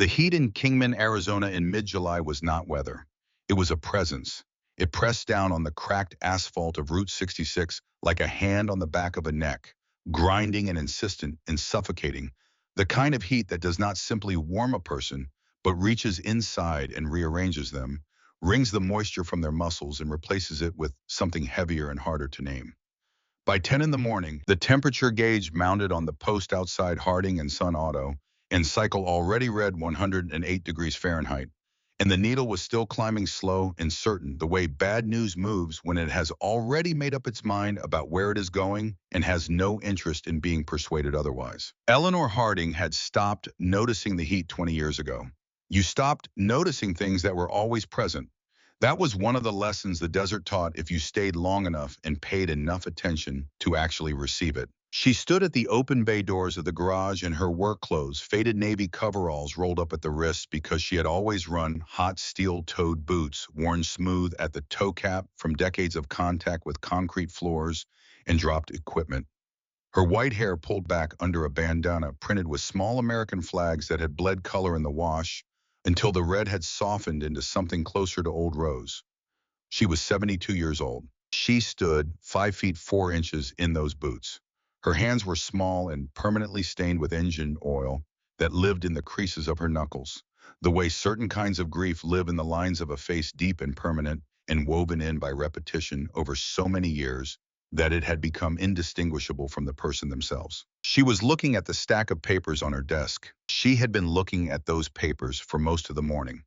The heat in Kingman, Arizona in mid-July was not weather. It was a presence. It pressed down on the cracked asphalt of Route 66 like a hand on the back of a neck, grinding and insistent and suffocating, the kind of heat that does not simply warm a person, but reaches inside and rearranges them, wrings the moisture from their muscles and replaces it with something heavier and harder to name. By 10 in the morning, the temperature gauge mounted on the post outside Harding and Sun Auto and cycle already read 108 degrees Fahrenheit, and the needle was still climbing slow and certain, the way bad news moves when it has already made up its mind about where it is going and has no interest in being persuaded otherwise. Eleanor Harding had stopped noticing the heat 20 years ago. You stopped noticing things that were always present. That was one of the lessons the desert taught if you stayed long enough and paid enough attention to actually receive it. She stood at the open bay doors of the garage in her work clothes, faded navy coveralls rolled up at the wrists because she had always run hot steel-toed boots, worn smooth at the toe cap from decades of contact with concrete floors and dropped equipment. Her white hair pulled back under a bandana printed with small American flags that had bled color in the wash until the red had softened into something closer to old rose. She was 72 years old. She stood 5 feet 4 inches in those boots. Her hands were small and permanently stained with engine oil that lived in the creases of her knuckles, the way certain kinds of grief live in the lines of a face, deep and permanent and woven in by repetition over so many years that it had become indistinguishable from the person themselves. She was looking at the stack of papers on her desk. She had been looking at those papers for most of the morning.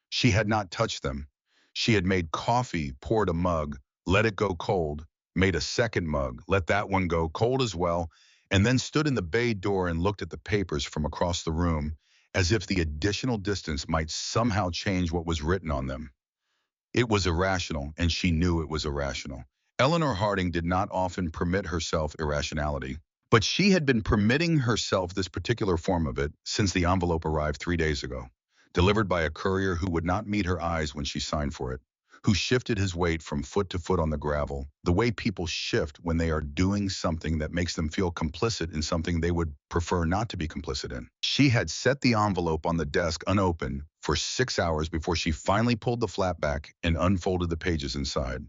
She had not touched them. She had made coffee, poured a mug, let it go cold, made a second mug, let that one go cold as well, and then stood in the bay door and looked at the papers from across the room as if the additional distance might somehow change what was written on them. It was irrational, and she knew it was irrational. Eleanor Harding did not often permit herself irrationality, but she had been permitting herself this particular form of it since the envelope arrived 3 days ago, delivered by a courier who would not meet her eyes when she signed for it, who shifted his weight from foot to foot on the gravel, the way people shift when they are doing something that makes them feel complicit in something they would prefer not to be complicit in. She had set the envelope on the desk unopened for 6 hours before she finally pulled the flap back and unfolded the pages inside.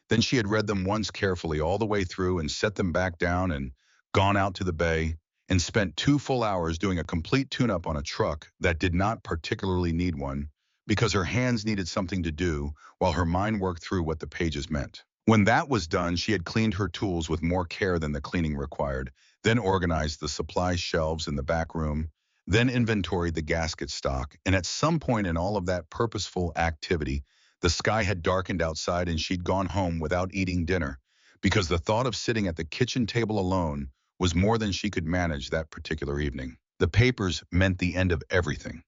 Then she had read them once carefully all the way through and set them back down and gone out to the bay and spent 2 full hours doing a complete tune-up on a truck that did not particularly need one because her hands needed something to do while her mind worked through what the pages meant. When that was done, she had cleaned her tools with more care than the cleaning required, then organized the supply shelves in the back room, then inventoried the gasket stock, and at some point in all of that purposeful activity, the sky had darkened outside and she'd gone home without eating dinner because the thought of sitting at the kitchen table alone was more than she could manage that particular evening. The papers meant the end of everything.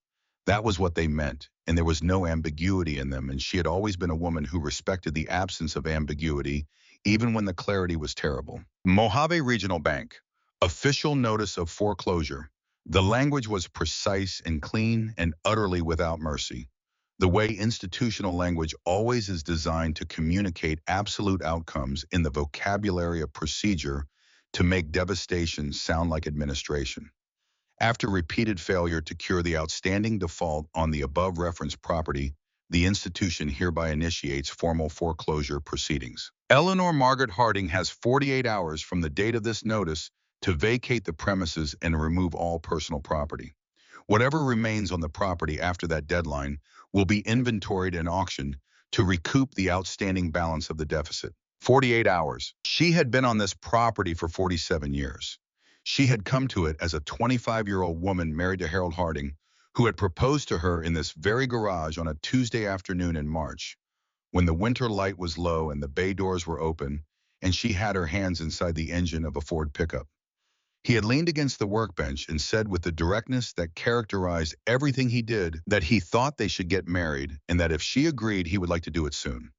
That was what they meant, and there was no ambiguity in them, and she had always been a woman who respected the absence of ambiguity, even when the clarity was terrible. Mojave Regional Bank. Official notice of foreclosure. The language was precise and clean and utterly without mercy. The way institutional language always is designed to communicate absolute outcomes in the vocabulary of procedure to make devastation sound like administration. After repeated failure to cure the outstanding default on the above referenced property, the institution hereby initiates formal foreclosure proceedings. Eleanor Margaret Harding has 48 hours from the date of this notice to vacate the premises and remove all personal property. Whatever remains on the property after that deadline will be inventoried and auctioned to recoup the outstanding balance of the deficit. 48 hours. She had been on this property for 47 years. She had come to it as a 25-year-old woman married to Harold Harding, who had proposed to her in this very garage on a Tuesday afternoon in March, when the winter light was low and the bay doors were open, and she had her hands inside the engine of a Ford pickup. He had leaned against the workbench and said with the directness that characterized everything he did that he thought they should get married and that if she agreed, he would like to do it soon.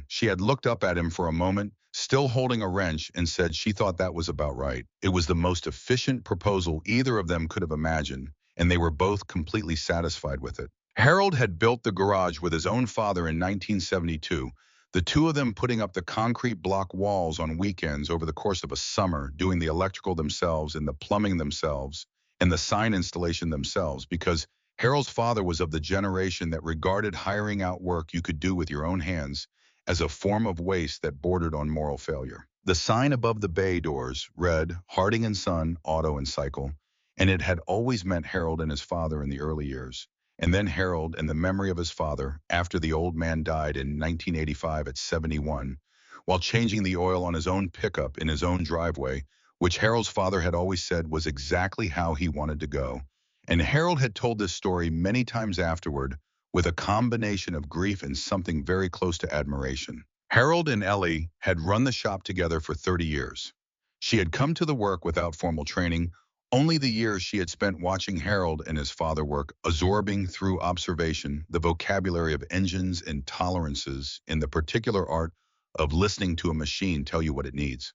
She had looked up at him for a moment, still holding a wrench, and said she thought that was about right. It was the most efficient proposal either of them could have imagined, and they were both completely satisfied with it. Harold had built the garage with his own father in 1972, the two of them putting up the concrete block walls on weekends over the course of a summer, doing the electrical themselves and the plumbing themselves and the sign installation themselves, because Harold's father was of the generation that regarded hiring out work you could do with your own hands as a form of waste that bordered on moral failure. The sign above the bay doors read Harding and Son Auto and Cycle, and it had always meant Harold and his father in the early years. And then Harold and the memory of his father after the old man died in 1985 at 71, while changing the oil on his own pickup in his own driveway, which Harold's father had always said was exactly how he wanted to go. And Harold had told this story many times afterward, with a combination of grief and something very close to admiration. Harold and Ellie had run the shop together for 30 years. She had come to the work without formal training, only the years she had spent watching Harold and his father work, absorbing through observation the vocabulary of engines and tolerances in the particular art of listening to a machine tell you what it needs.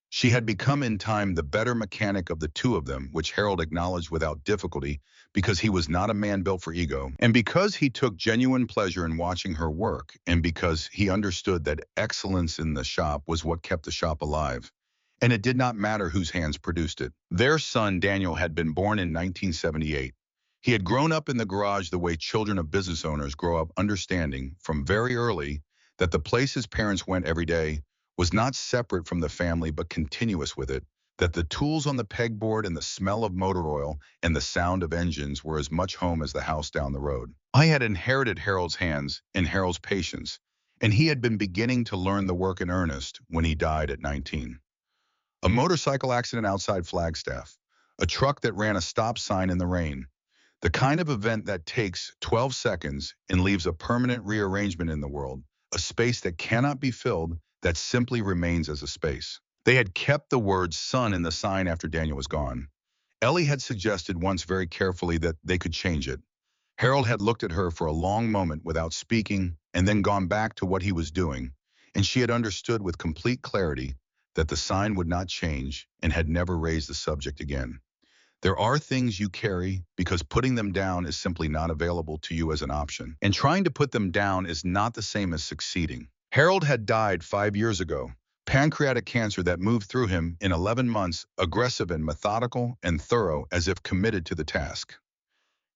She had become in time the better mechanic of the two of them, which Harold acknowledged without difficulty because he was not a man built for ego, and because he took genuine pleasure in watching her work, and because he understood that excellence in the shop was what kept the shop alive. And it did not matter whose hands produced it. Their son, Daniel, had been born in 1978. He had grown up in the garage the way children of business owners grow up, understanding from very early that the place his parents went every day was not separate from the family but continuous with it, that the tools on the pegboard and the smell of motor oil and the sound of engines were as much home as the house down the road. I had inherited Harold's hands and Harold's patience, and he had been beginning to learn the work in earnest when he died at 19. A motorcycle accident outside Flagstaff, a truck that ran a stop sign in the rain, the kind of event that takes 12 seconds and leaves a permanent rearrangement in the world, a space that cannot be filled, that simply remains as a space. They had kept the word son in the sign after Daniel was gone. Ellie had suggested once very carefully that they could change it. Harold had looked at her for a long moment without speaking and then gone back to what he was doing, and she had understood with complete clarity that the sign would not change and had never raised the subject again. There are things you carry because putting them down is simply not available to you as an option. And trying to put them down is not the same as succeeding. Harold had died 5 years ago. Pancreatic cancer that moved through him in 11 months, aggressive and methodical and thorough as if committed to the task.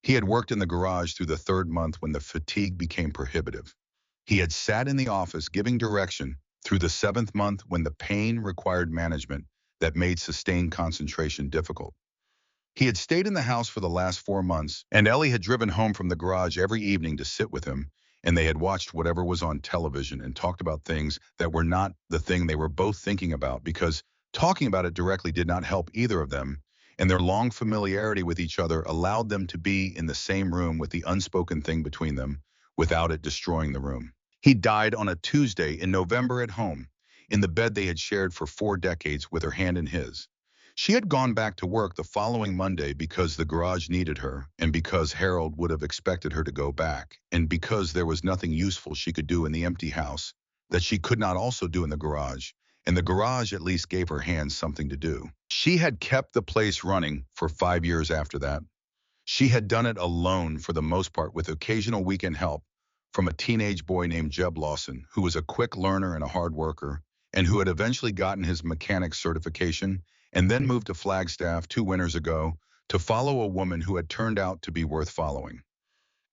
He had worked in the garage through the third month when the fatigue became prohibitive. He had sat in the office giving direction through the seventh month when the pain required management that made sustained concentration difficult. He had stayed in the house for the last 4 months, and Ellie had driven home from the garage every evening to sit with him, and they had watched whatever was on television and talked about things that were not the thing they were both thinking about because talking about it directly did not help either of them, and their long familiarity with each other allowed them to be in the same room with the unspoken thing between them without it destroying the room. He died on a Tuesday in November at home, in the bed they had shared for 4 decades with her hand in his. She had gone back to work the following Monday because the garage needed her, and because Harold would have expected her to go back, and because there was nothing useful she could do in the empty house that she could not also do in the garage, and the garage at least gave her hands something to do. She had kept the place running for 5 years after that. She had done it alone for the most part with occasional weekend help from a teenage boy named Jeb Lawson, who was a quick learner and a hard worker, and who had eventually gotten his mechanic certification and then moved to Flagstaff 2 winters ago to follow a woman who had turned out to be worth following.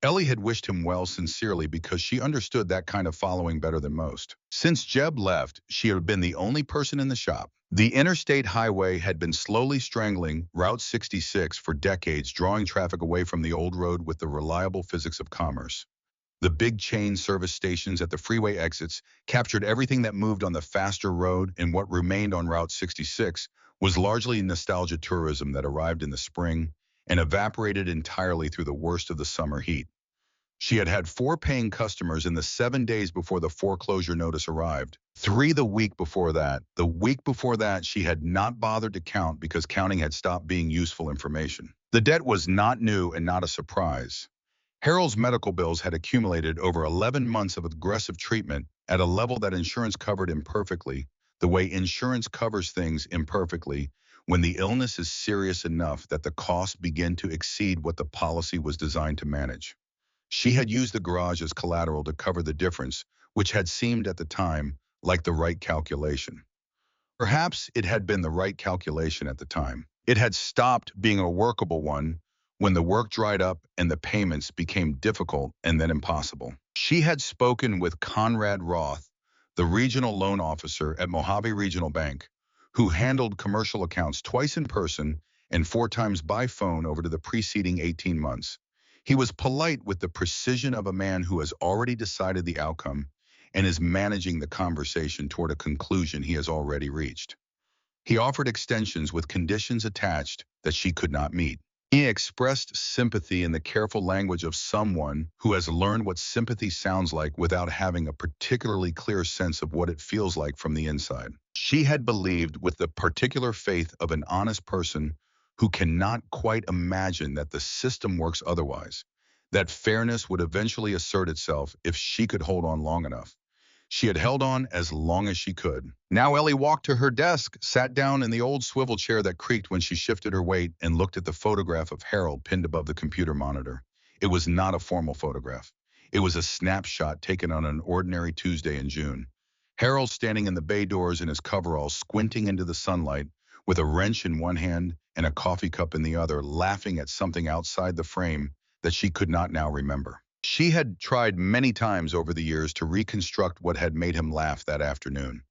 Ellie had wished him well sincerely because she understood that kind of following better than most. Since Jeb left, she had been the only person in the shop. The interstate highway had been slowly strangling Route 66 for decades, drawing traffic away from the old road with the reliable physics of commerce. The big chain service stations at the freeway exits captured everything that moved on the faster road, and what remained on Route 66 was largely nostalgia tourism that arrived in the spring and evaporated entirely through the worst of the summer heat. She had had 4 paying customers in the 7 days before the foreclosure notice arrived. 3 the week before that. The week before that, she had not bothered to count because counting had stopped being useful information. The debt was not new and not a surprise. Harold's medical bills had accumulated over 11 months of aggressive treatment at a level that insurance covered imperfectly, the way insurance covers things imperfectly when the illness is serious enough that the costs begin to exceed what the policy was designed to manage. She had used the garage as collateral to cover the difference, which had seemed at the time like the right calculation. Perhaps it had been the right calculation at the time. It had stopped being a workable one when the work dried up and the payments became difficult and then impossible. She had spoken with Conrad Roth, the regional loan officer at Mojave Regional Bank, who handled commercial accounts twice in person and 4 times by phone over the preceding 18 months. He was polite with the precision of a man who has already decided the outcome and is managing the conversation toward a conclusion he has already reached. He offered extensions with conditions attached that she could not meet. He expressed sympathy in the careful language of someone who has learned what sympathy sounds like without having a particularly clear sense of what it feels like from the inside. She had believed with the particular faith of an honest person who cannot quite imagine that the system works otherwise, that fairness would eventually assert itself if she could hold on long enough. She had held on as long as she could. Now Ellie walked to her desk, sat down in the old swivel chair that creaked when she shifted her weight, and looked at the photograph of Harold pinned above the computer monitor. It was not a formal photograph. It was a snapshot taken on an ordinary Tuesday in June. Harold standing in the bay doors in his coveralls, squinting into the sunlight, with a wrench in one hand and a coffee cup in the other, laughing at something outside the frame that she could not now remember. She had tried many times over the years to reconstruct what had made him laugh that afternoon.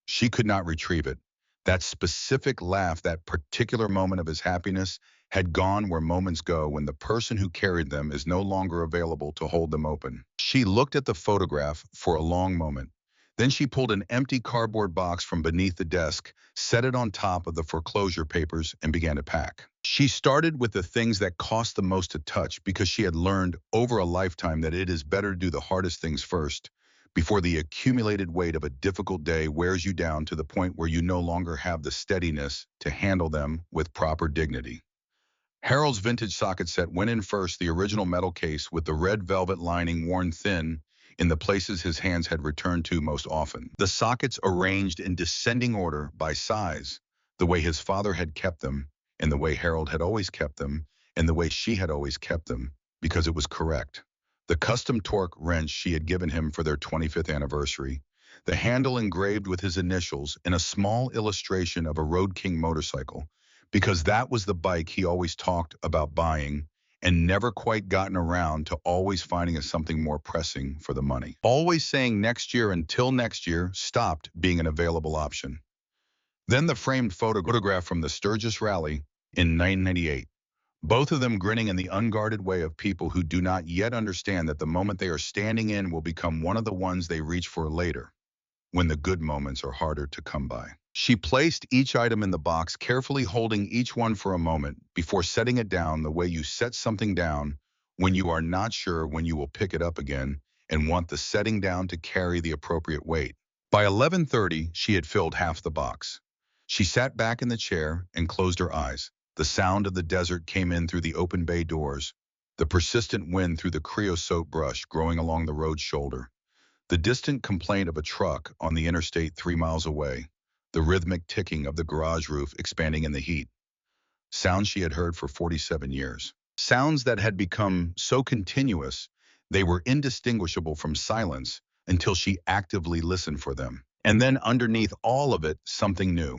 She could not retrieve it. That specific laugh, that particular moment of his happiness, had gone where moments go when the person who carried them is no longer available to hold them open. She looked at the photograph for a long moment. Then she pulled an empty cardboard box from beneath the desk, set it on top of the foreclosure papers, and began to pack. She started with the things that cost the most to touch because she had learned over a lifetime that it is better to do the hardest things first before the accumulated weight of a difficult day wears you down to the point where you no longer have the steadiness to handle them with proper dignity. Harold's vintage socket set went in first, the original metal case with the red velvet lining worn thin in the places his hands had returned to most often. The sockets arranged in descending order by size, the way his father had kept them, and the way Harold had always kept them, and the way she had always kept them, because it was correct. The custom torque wrench she had given him for their 25th anniversary, the handle engraved with his initials, and a small illustration of a Road King motorcycle, because that was the bike he always talked about buying and never quite gotten around to always finding as something more pressing for the money. Always saying next year until next year stopped being an available option. Then the framed photograph from the Sturgis Rally in 1998. Both of them grinning in the unguarded way of people who do not yet understand that the moment they are standing in will become one of the ones they reach for later, when the good moments are harder to come by. She placed each item in the box, carefully holding each one for a moment before setting it down the way you set something down when you are not sure when you will pick it up again and want the setting down to carry the appropriate weight. By 11:30, she had filled half the box. She sat back in the chair and closed her eyes. The sound of the desert came in through the open bay doors, the persistent wind through the creosote brush growing along the road's shoulder, the distant complaint of a truck on the interstate 3 miles away, the rhythmic ticking of the garage roof expanding in the heat. Sounds she had heard for 47 years. Sounds that had become so continuous they were indistinguishable from silence until she actively listened for them. And then underneath all of it, something new.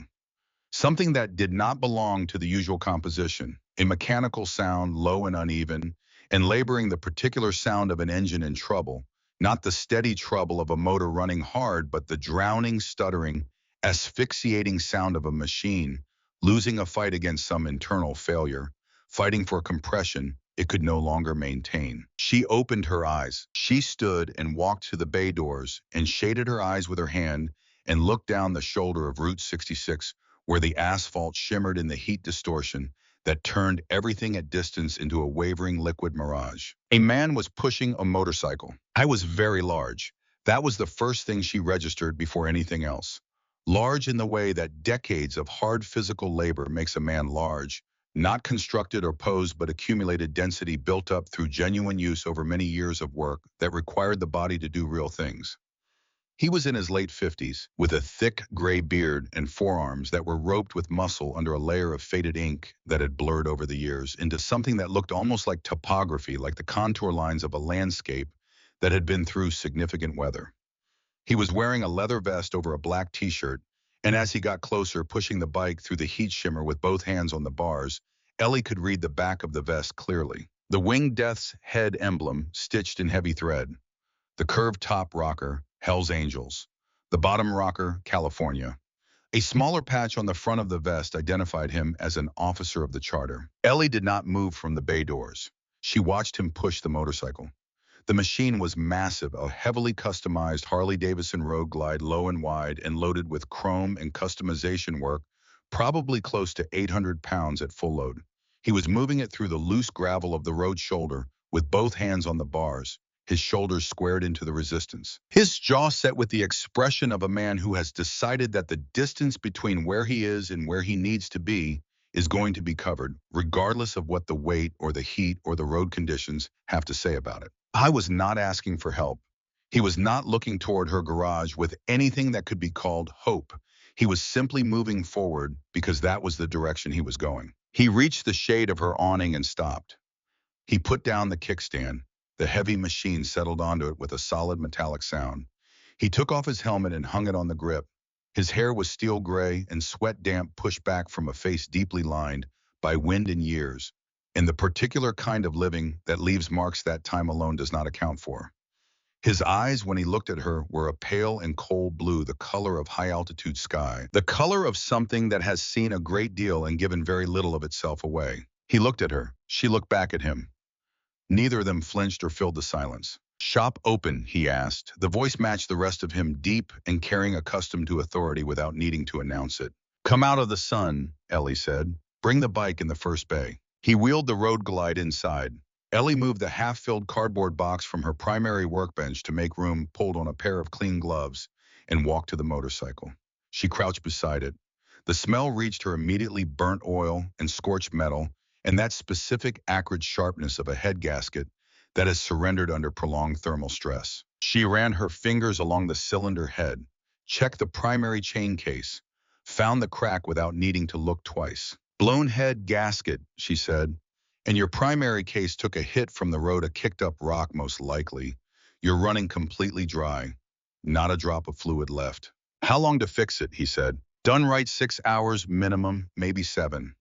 Something that did not belong to the usual composition, a mechanical sound, low and uneven, and laboring the particular sound of an engine in trouble, not the steady trouble of a motor running hard, but the drowning, stuttering, asphyxiating sound of a machine, losing a fight against some internal failure, fighting for compression it could no longer maintain. She opened her eyes. She stood and walked to the bay doors and shaded her eyes with her hand and looked down the shoulder of Route 66 where the asphalt shimmered in the heat distortion that turned everything at distance into a wavering liquid mirage. A man was pushing a motorcycle. I was very large. That was the first thing she registered before anything else. Large in the way that decades of hard physical labor makes a man large, not constructed or posed but accumulated density built up through genuine use over many years of work that required the body to do real things. He was in his late 50s, with a thick gray beard and forearms that were roped with muscle under a layer of faded ink that had blurred over the years into something that looked almost like topography, like the contour lines of a landscape that had been through significant weather. He was wearing a leather vest over a black t-shirt, and as he got closer, pushing the bike through the heat shimmer with both hands on the bars, Ellie could read the back of the vest clearly. The winged death's head emblem stitched in heavy thread. The curved top rocker, Hell's Angels. The bottom rocker, California. A smaller patch on the front of the vest identified him as an officer of the charter. Ellie did not move from the bay doors. She watched him push the motorcycle. The machine was massive, a heavily customized Harley-Davidson Road Glide, low and wide and loaded with chrome and customization work, probably close to 800 pounds at full load. He was moving it through the loose gravel of the road shoulder with both hands on the bars, his shoulders squared into the resistance. His jaw set with the expression of a man who has decided that the distance between where he is and where he needs to be is going to be covered, regardless of what the weight or the heat or the road conditions have to say about it. I was not asking for help. He was not looking toward her garage with anything that could be called hope. He was simply moving forward because that was the direction he was going. He reached the shade of her awning and stopped. He put down the kickstand. The heavy machine settled onto it with a solid metallic sound. He took off his helmet and hung it on the grip. His hair was steel gray and sweat damp pushed back from a face deeply lined by wind and years, and the particular kind of living that leaves marks that time alone does not account for. His eyes, when he looked at her, were a pale and cold blue, the color of high-altitude sky, the color of something that has seen a great deal and given very little of itself away. He looked at her. She looked back at him. Neither of them flinched or filled the silence. "Shop open," he asked. The voice matched the rest of him, deep and carrying accustomed to authority without needing to announce it. "Come out of the sun," Ellie said. "Bring the bike in the first bay." He wheeled the Road Glide inside. Ellie moved the half-filled cardboard box from her primary workbench to make room, pulled on a pair of clean gloves, and walked to the motorcycle. She crouched beside it. The smell reached her immediately: burnt oil and scorched metal, and that specific acrid sharpness of a head gasket that has surrendered under prolonged thermal stress. She ran her fingers along the cylinder head, checked the primary chain case, found the crack without needing to look twice. "Blown head gasket," she said. "And your primary case took a hit from the road, a kicked-up rock most likely. You're running completely dry. Not a drop of fluid left." "How long to fix it?" he said. "Done right, 6 hours minimum, maybe 7.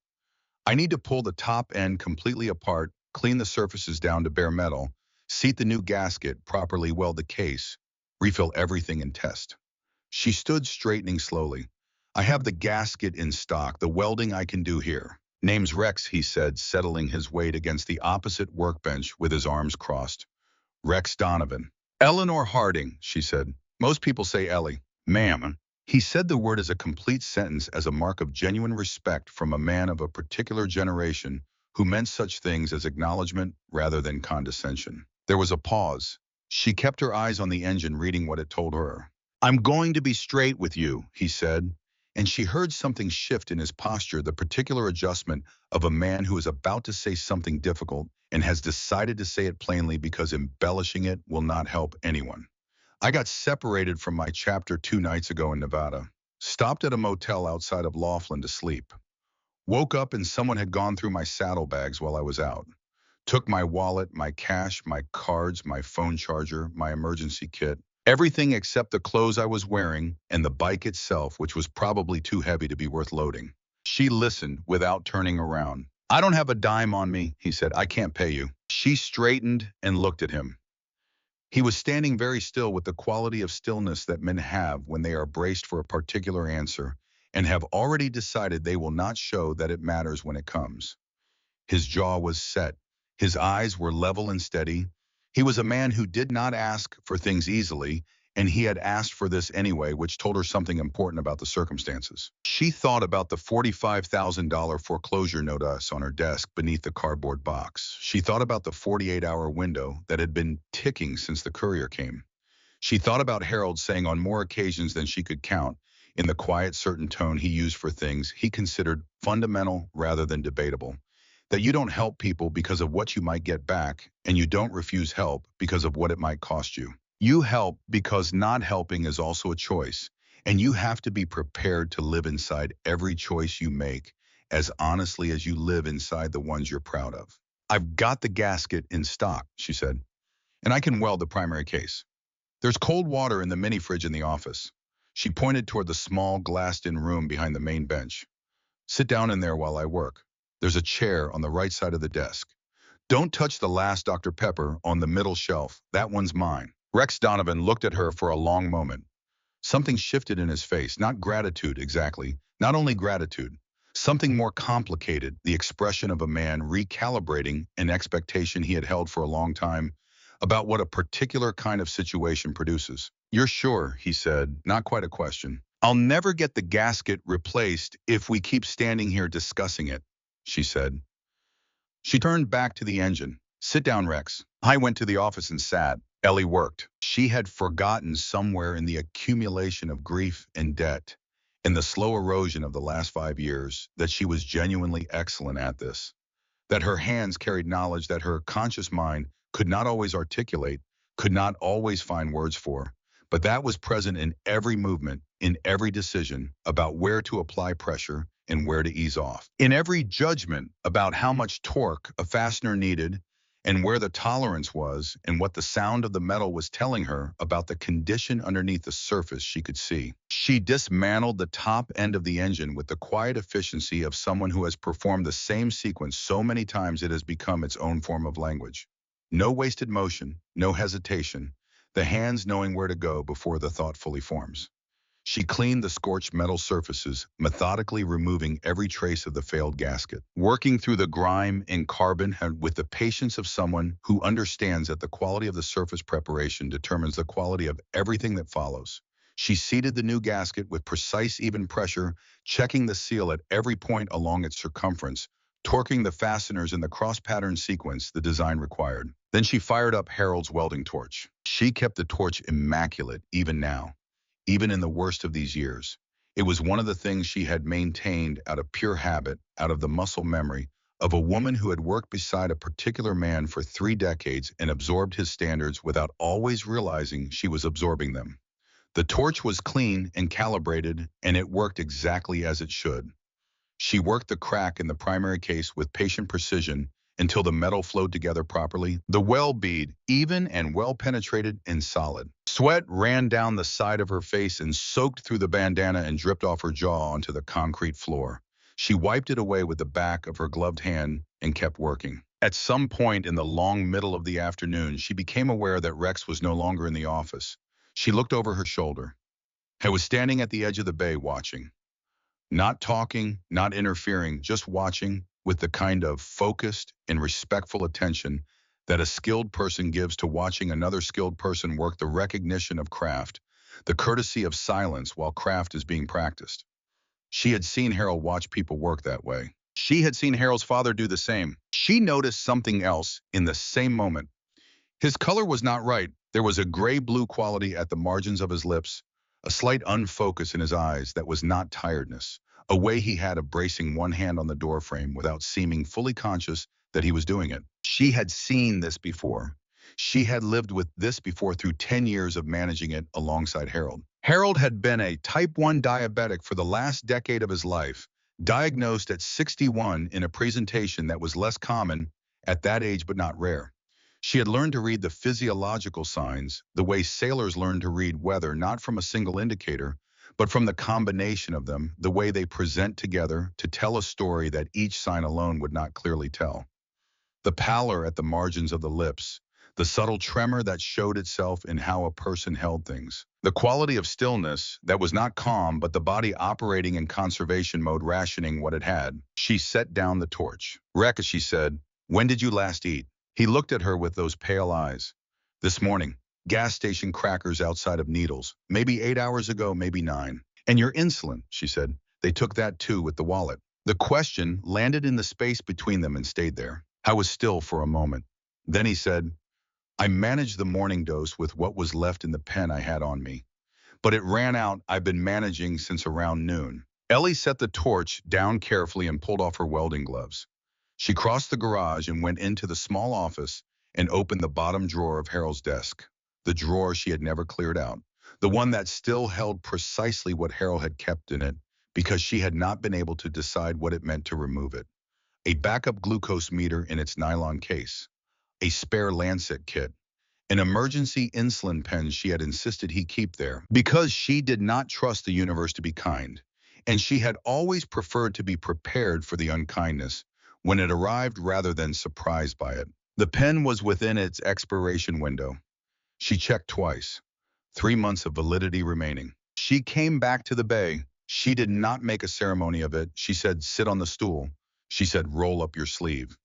I need to pull the top end completely apart, clean the surfaces down to bare metal, seat the new gasket, properly weld the case, refill everything and test." She stood straightening slowly. "I have the gasket in stock, the welding I can do here." "Name's Rex," he said, settling his weight against the opposite workbench with his arms crossed. "Rex Donovan." "Eleanor Harding," she said. "Most people say Ellie." "Ma'am." He said the word as a complete sentence, as a mark of genuine respect from a man of a particular generation who meant such things as acknowledgement rather than condescension. There was a pause. She kept her eyes on the engine, reading what it told her. "I'm going to be straight with you," he said, and she heard something shift in his posture, the particular adjustment of a man who is about to say something difficult and has decided to say it plainly because embellishing it will not help anyone. "I got separated from my chapter 2 nights ago in Nevada. Stopped at a motel outside of Laughlin to sleep. Woke up and someone had gone through my saddlebags while I was out. Took my wallet, my cash, my cards, my phone charger, my emergency kit. Everything except the clothes I was wearing and the bike itself, which was probably too heavy to be worth loading." She listened without turning around. "I don't have a dime on me," he said. "I can't pay you." She straightened and looked at him. He was standing very still, with the quality of stillness that men have when they are braced for a particular answer and have already decided they will not show that it matters when it comes. His jaw was set. His eyes were level and steady. He was a man who did not ask for things easily, and he had asked for this anyway, which told her something important about the circumstances. She thought about the $45,000 foreclosure notice on her desk beneath the cardboard box. She thought about the 48-hour window that had been ticking since the courier came. She thought about Harold saying on more occasions than she could count, in the quiet, certain tone he used for things he considered fundamental rather than debatable, that you don't help people because of what you might get back, and you don't refuse help because of what it might cost you. You help because not helping is also a choice, and you have to be prepared to live inside every choice you make as honestly as you live inside the ones you're proud of. "I've got the gasket in stock," she said, "and I can weld the primary case. There's cold water in the mini fridge in the office." She pointed toward the small glassed-in room behind the main bench. "Sit down in there while I work." There's a chair on the right side of the desk. Don't touch the last Dr. Pepper on the middle shelf. That one's mine. Rex Donovan looked at her for a long moment. Something shifted in his face, not gratitude exactly, not only gratitude. Something more complicated, the expression of a man recalibrating an expectation he had held for a long time about what a particular kind of situation produces. You're sure, he said, not quite a question. I'll never get the gasket replaced if we keep standing here discussing it, she said. She turned back to the engine. Sit down, Rex. I went to the office and sat. Ellie worked. She had forgotten somewhere in the accumulation of grief and debt, in the slow erosion of the last 5 years, that she was genuinely excellent at this. That her hands carried knowledge that her conscious mind could not always articulate, could not always find words for, but that was present in every movement, in every decision about where to apply pressure and where to ease off. In every judgment about how much torque a fastener needed and where the tolerance was and what the sound of the metal was telling her about the condition underneath the surface she could see. She dismantled the top end of the engine with the quiet efficiency of someone who has performed the same sequence so many times it has become its own form of language. No wasted motion, no hesitation, the hands knowing where to go before the thought fully forms. She cleaned the scorched metal surfaces, methodically removing every trace of the failed gasket, working through the grime and carbon with the patience of someone who understands that the quality of the surface preparation determines the quality of everything that follows. She seated the new gasket with precise even pressure, checking the seal at every point along its circumference, torquing the fasteners in the cross-pattern sequence the design required. Then she fired up Harold's welding torch. She kept the torch immaculate even now. Even in the worst of these years, it was one of the things she had maintained out of pure habit, out of the muscle memory of a woman who had worked beside a particular man for 3 decades and absorbed his standards without always realizing she was absorbing them. The torch was clean and calibrated, and it worked exactly as it should. She worked the crack in the primary case with patient precision until the metal flowed together properly. The weld bead, even and well penetrated and solid. Sweat ran down the side of her face and soaked through the bandana and dripped off her jaw onto the concrete floor. She wiped it away with the back of her gloved hand and kept working. At some point in the long middle of the afternoon, she became aware that Rex was no longer in the office. She looked over her shoulder. I was standing at the edge of the bay watching. Not talking, not interfering, just watching with the kind of focused and respectful attention that a skilled person gives to watching another skilled person work, the recognition of craft, the courtesy of silence while craft is being practiced. She had seen Harold watch people work that way. She had seen Harold's father do the same. She noticed something else in the same moment. His color was not right. There was a gray-blue quality at the margins of his lips, a slight unfocus in his eyes that was not tiredness, a way he had of bracing one hand on the doorframe without seeming fully conscious that he was doing it. She had seen this before. She had lived with this before through 10 years of managing it alongside Harold. Harold had been a type 1 diabetic for the last decade of his life, diagnosed at 61 in a presentation that was less common at that age but not rare. She had learned to read the physiological signs, the way sailors learn to read weather, not from a single indicator, but from the combination of them, the way they present together to tell a story that each sign alone would not clearly tell. The pallor at the margins of the lips, the subtle tremor that showed itself in how a person held things, the quality of stillness that was not calm but the body operating in conservation mode, rationing what it had. She set down the torch. Rex, she said, when did you last eat? He looked at her with those pale eyes. This morning. Gas station crackers outside of Needles. Maybe 8 hours ago, maybe 9. And your insulin, she said. They took that too with the wallet. The question landed in the space between them and stayed there. I was still for a moment. Then he said, I managed the morning dose with what was left in the pen I had on me. But it ran out. I've been managing since around noon. Ellie set the torch down carefully and pulled off her welding gloves. She crossed the garage and went into the small office and opened the bottom drawer of Harold's desk, the drawer she had never cleared out, the one that still held precisely what Harold had kept in it because she had not been able to decide what it meant to remove it. A backup glucose meter in its nylon case, a spare Lancet kit, an emergency insulin pen she had insisted he keep there because she did not trust the universe to be kind, and she had always preferred to be prepared for the unkindness, when it arrived rather than surprised by it. The pen was within its expiration window. She checked twice. 3 months of validity remaining. She came back to the bay. She did not make a ceremony of it. She said, sit on the stool. She said, roll up your sleeve.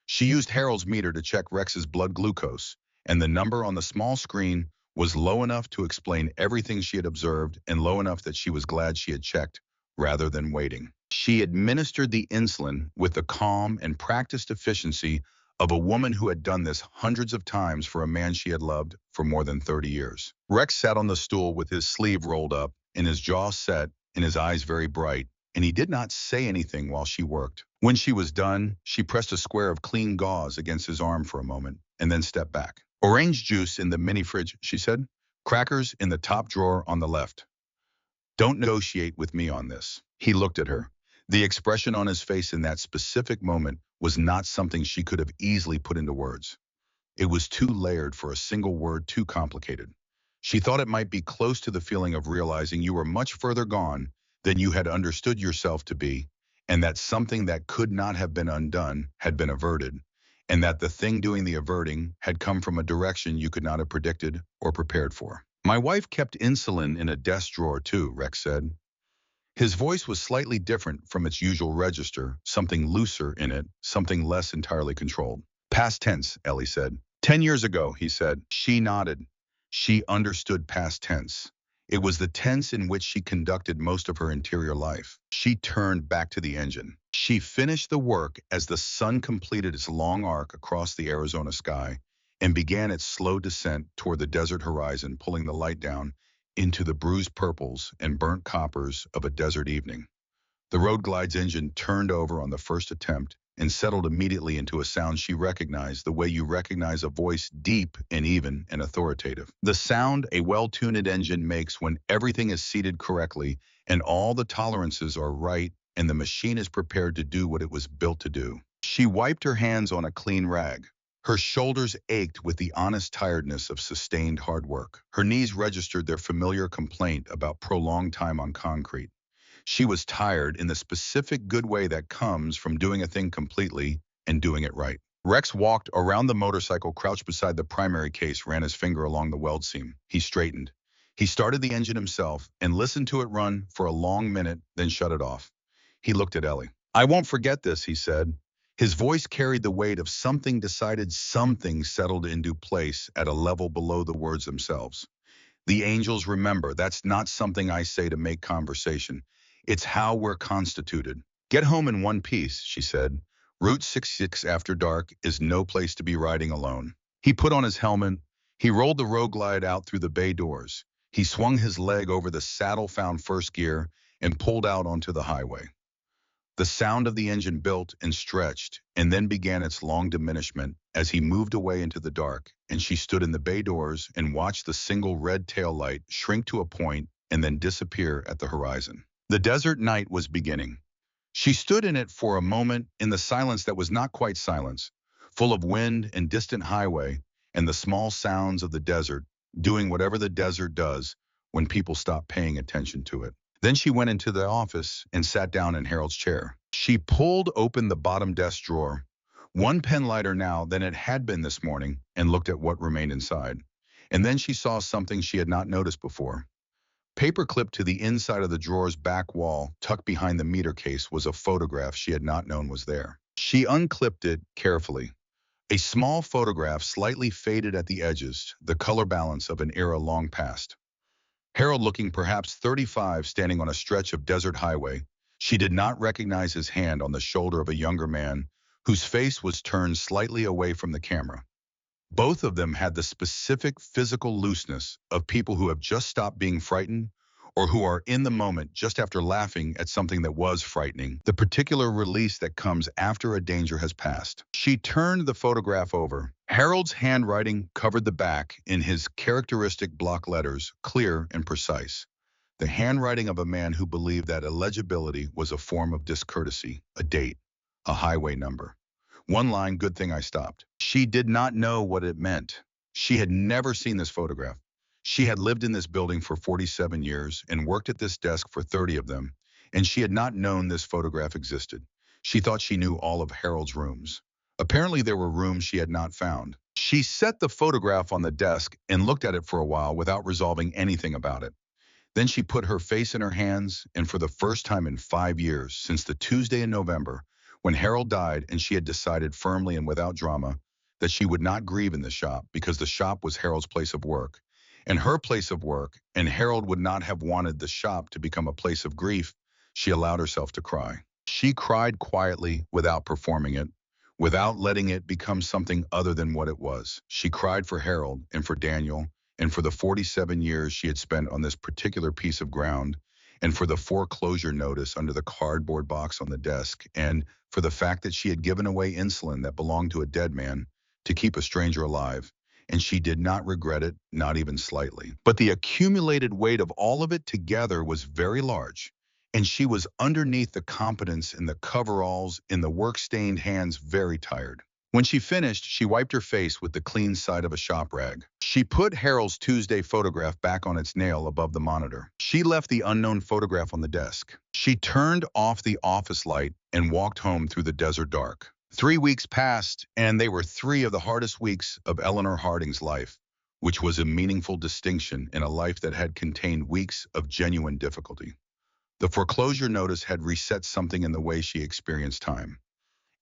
She used Harold's meter to check Rex's blood glucose, and the number on the small screen was low enough to explain everything she had observed and low enough that she was glad she had checked rather than waiting. She administered the insulin with the calm and practiced efficiency of a woman who had done this hundreds of times for a man she had loved for more than 30 years. Rex sat on the stool with his sleeve rolled up and his jaw set and his eyes very bright, and he did not say anything while she worked. When she was done, she pressed a square of clean gauze against his arm for a moment and then stepped back. Orange juice in the mini fridge, she said. Crackers in the top drawer on the left. Don't negotiate with me on this. He looked at her. The expression on his face in that specific moment was not something she could have easily put into words. It was too layered for a single word, too complicated. She thought it might be close to the feeling of realizing you were much further gone than you had understood yourself to be, and that something that could not have been undone had been averted, and that the thing doing the averting had come from a direction you could not have predicted or prepared for. My wife kept insulin in a desk drawer too, Rex said. His voice was slightly different from its usual register, something looser in it, something less entirely controlled. Past tense, Ellie said. 10 years ago, he said. She nodded. She understood past tense. It was the tense in which she conducted most of her interior life. She turned back to the engine. She finished the work as the sun completed its long arc across the Arizona sky and began its slow descent toward the desert horizon, pulling the light down into the bruised purples and burnt coppers of a desert evening. The Road Glide's engine turned over on the first attempt and settled immediately into a sound she recognized, the way you recognize a voice, deep and even and authoritative. The sound a well-tuned engine makes when everything is seated correctly and all the tolerances are right and the machine is prepared to do what it was built to do. She wiped her hands on a clean rag. Her shoulders ached with the honest tiredness of sustained hard work. Her knees registered their familiar complaint about prolonged time on concrete. She was tired in the specific good way that comes from doing a thing completely and doing it right. Rex walked around the motorcycle, crouched beside the primary case, ran his finger along the weld seam. He straightened. He started the engine himself and listened to it run for a long minute, then shut it off. He looked at Ellie. I won't forget this, he said. His voice carried the weight of something decided, something settled into place at a level below the words themselves. The angels remember, that's not something I say to make conversation. It's how we're constituted. Get home in one piece, she said. Route 66 after dark is no place to be riding alone. He put on his helmet. He rolled the Road Glide out through the bay doors. He swung his leg over the saddle, found first gear, and pulled out onto the highway. The sound of the engine built and stretched, and then began its long diminishment as he moved away into the dark, and she stood in the bay doors and watched the single red tail light shrink to a point and then disappear at the horizon. The desert night was beginning. She stood in it for a moment in the silence that was not quite silence, full of wind and distant highway and the small sounds of the desert, doing whatever the desert does when people stop paying attention to it. Then she went into the office and sat down in Harold's chair. She pulled open the bottom desk drawer, one pen lighter now than it had been this morning, and looked at what remained inside. And then she saw something she had not noticed before. Paper clipped to the inside of the drawer's back wall, tucked behind the meter case, was a photograph she had not known was there. She unclipped it carefully. A small photograph, slightly faded at the edges, the color balance of an era long past. Harold, looking perhaps 35, standing on a stretch of desert highway. She did not recognize his hand on the shoulder of a younger man whose face was turned slightly away from the camera. Both of them had the specific physical looseness of people who have just stopped being frightened or who are in the moment just after laughing at something that was frightening, the particular release that comes after a danger has passed. She turned the photograph over. Harold's handwriting covered the back in his characteristic block letters, clear and precise. The handwriting of a man who believed that illegibility was a form of discourtesy, a date, a highway number. One line, good thing I stopped. She did not know what it meant. She had never seen this photograph. She had lived in this building for 47 years and worked at this desk for 30 of them, and she had not known this photograph existed. She thought she knew all of Harold's rooms. Apparently there were rooms she had not found. She set the photograph on the desk and looked at it for a while without resolving anything about it. Then she put her face in her hands, and for the first time in 5 years, since the Tuesday in November, when Harold died, and she had decided firmly and without drama that she would not grieve in the shop because the shop was Harold's place of work and her place of work, and Harold would not have wanted the shop to become a place of grief, she allowed herself to cry. She cried quietly without performing it, without letting it become something other than what it was. She cried for Harold and for Daniel and for the 47 years she had spent on this particular piece of ground, and for the foreclosure notice under the cardboard box on the desk, and for the fact that she had given away insulin that belonged to a dead man to keep a stranger alive, and she did not regret it, not even slightly. But the accumulated weight of all of it together was very large, and she was underneath the competence in the coveralls, in the work-stained hands, very tired. When she finished, she wiped her face with the clean side of a shop rag. She put Harold's Tuesday photograph back on its nail above the monitor. She left the unknown photograph on the desk. She turned off the office light and walked home through the desert dark. 3 weeks passed, and they were 3 of the hardest weeks of Eleanor Harding's life, which was a meaningful distinction in a life that had contained weeks of genuine difficulty. The foreclosure notice had reset something in the way she experienced time.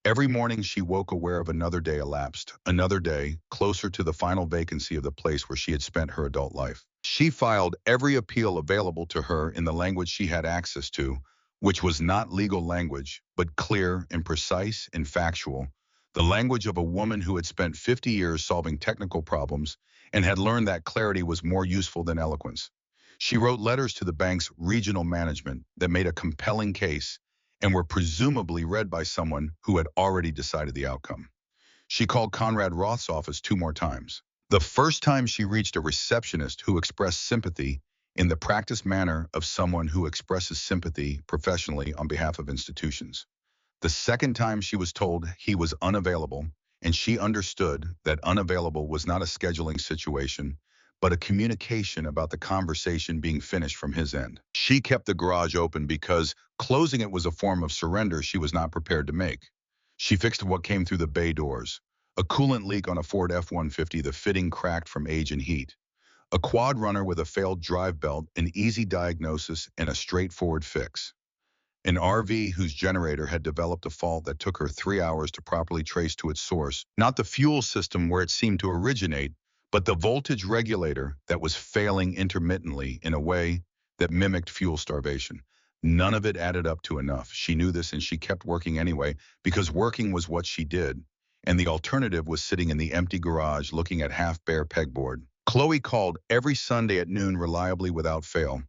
Every morning she woke aware of another day elapsed, another day closer to the final vacancy of the place where she had spent her adult life. She filed every appeal available to her in the language she had access to, which was not legal language, but clear and precise and factual, the language of a woman who had spent 50 years solving technical problems and had learned that clarity was more useful than eloquence. She wrote letters to the bank's regional management that made a compelling case and were presumably read by someone who had already decided the outcome. She called Conrad Roth's office 2 more times. The first time she reached a receptionist who expressed sympathy in the practiced manner of someone who expresses sympathy professionally on behalf of institutions. The second time she was told he was unavailable, and she understood that unavailable was not a scheduling situation, but a communication about the conversation being finished from his end. She kept the garage open because closing it was a form of surrender she was not prepared to make. She fixed what came through the bay doors: a coolant leak on a Ford F-150, the fitting cracked from age and heat; a quad runner with a failed drive belt, an easy diagnosis and a straightforward fix; an RV whose generator had developed a fault that took her 3 hours to properly trace to its source, not the fuel system where it seemed to originate, but the voltage regulator that was failing intermittently in a way that mimicked fuel starvation. None of it added up to enough. She knew this, and she kept working anyway, because working was what she did, and the alternative was sitting in the empty garage looking at half-bare pegboard. Chloe called every Sunday at noon reliably without fail.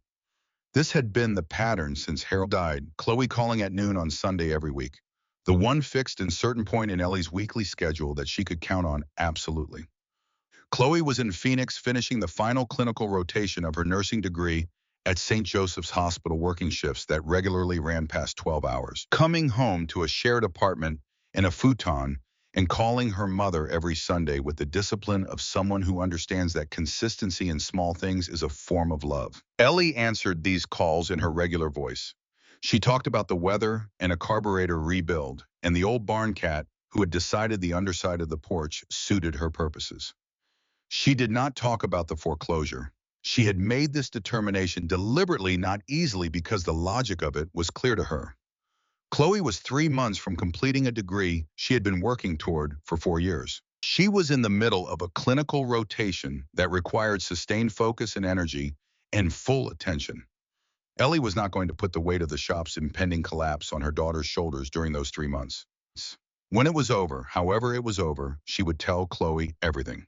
This had been the pattern since Harold died, Chloe calling at noon on Sunday every week. The one fixed and certain point in Ellie's weekly schedule that she could count on absolutely. Chloe was in Phoenix finishing the final clinical rotation of her nursing degree at St. Joseph's Hospital, working shifts that regularly ran past 12 hours, coming home to a shared apartment in a futon, and calling her mother every Sunday with the discipline of someone who understands that consistency in small things is a form of love. Ellie answered these calls in her regular voice. She talked about the weather and a carburetor rebuild, and the old barn cat who had decided the underside of the porch suited her purposes. She did not talk about the foreclosure. She had made this determination deliberately, not easily, because the logic of it was clear to her. Chloe was 3 months from completing a degree she had been working toward for 4 years. She was in the middle of a clinical rotation that required sustained focus and energy and full attention. Ellie was not going to put the weight of the shop's impending collapse on her daughter's shoulders during those 3 months. When it was over, however it was over, she would tell Chloe everything.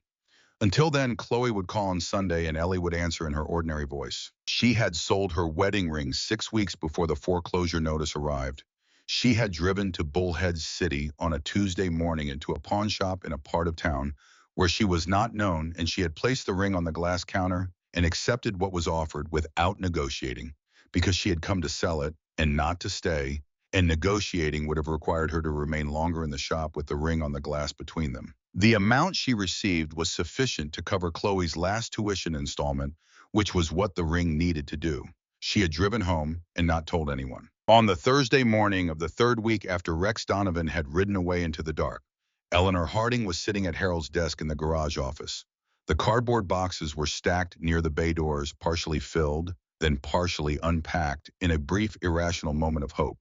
Until then, Chloe would call on Sunday and Ellie would answer in her ordinary voice. She had sold her wedding ring 6 weeks before the foreclosure notice arrived. She had driven to Bullhead City on a Tuesday morning into a pawn shop in a part of town where she was not known, and she had placed the ring on the glass counter and accepted what was offered without negotiating, because she had come to sell it and not to stay, and negotiating would have required her to remain longer in the shop with the ring on the glass between them. The amount she received was sufficient to cover Chloe's last tuition installment, which was what the ring needed to do. She had driven home and not told anyone. On the Thursday morning of the third week after Rex Donovan had ridden away into the dark, Eleanor Harding was sitting at Harold's desk in the garage office. The cardboard boxes were stacked near the bay doors, partially filled, then partially unpacked, in a brief, irrational moment of hope.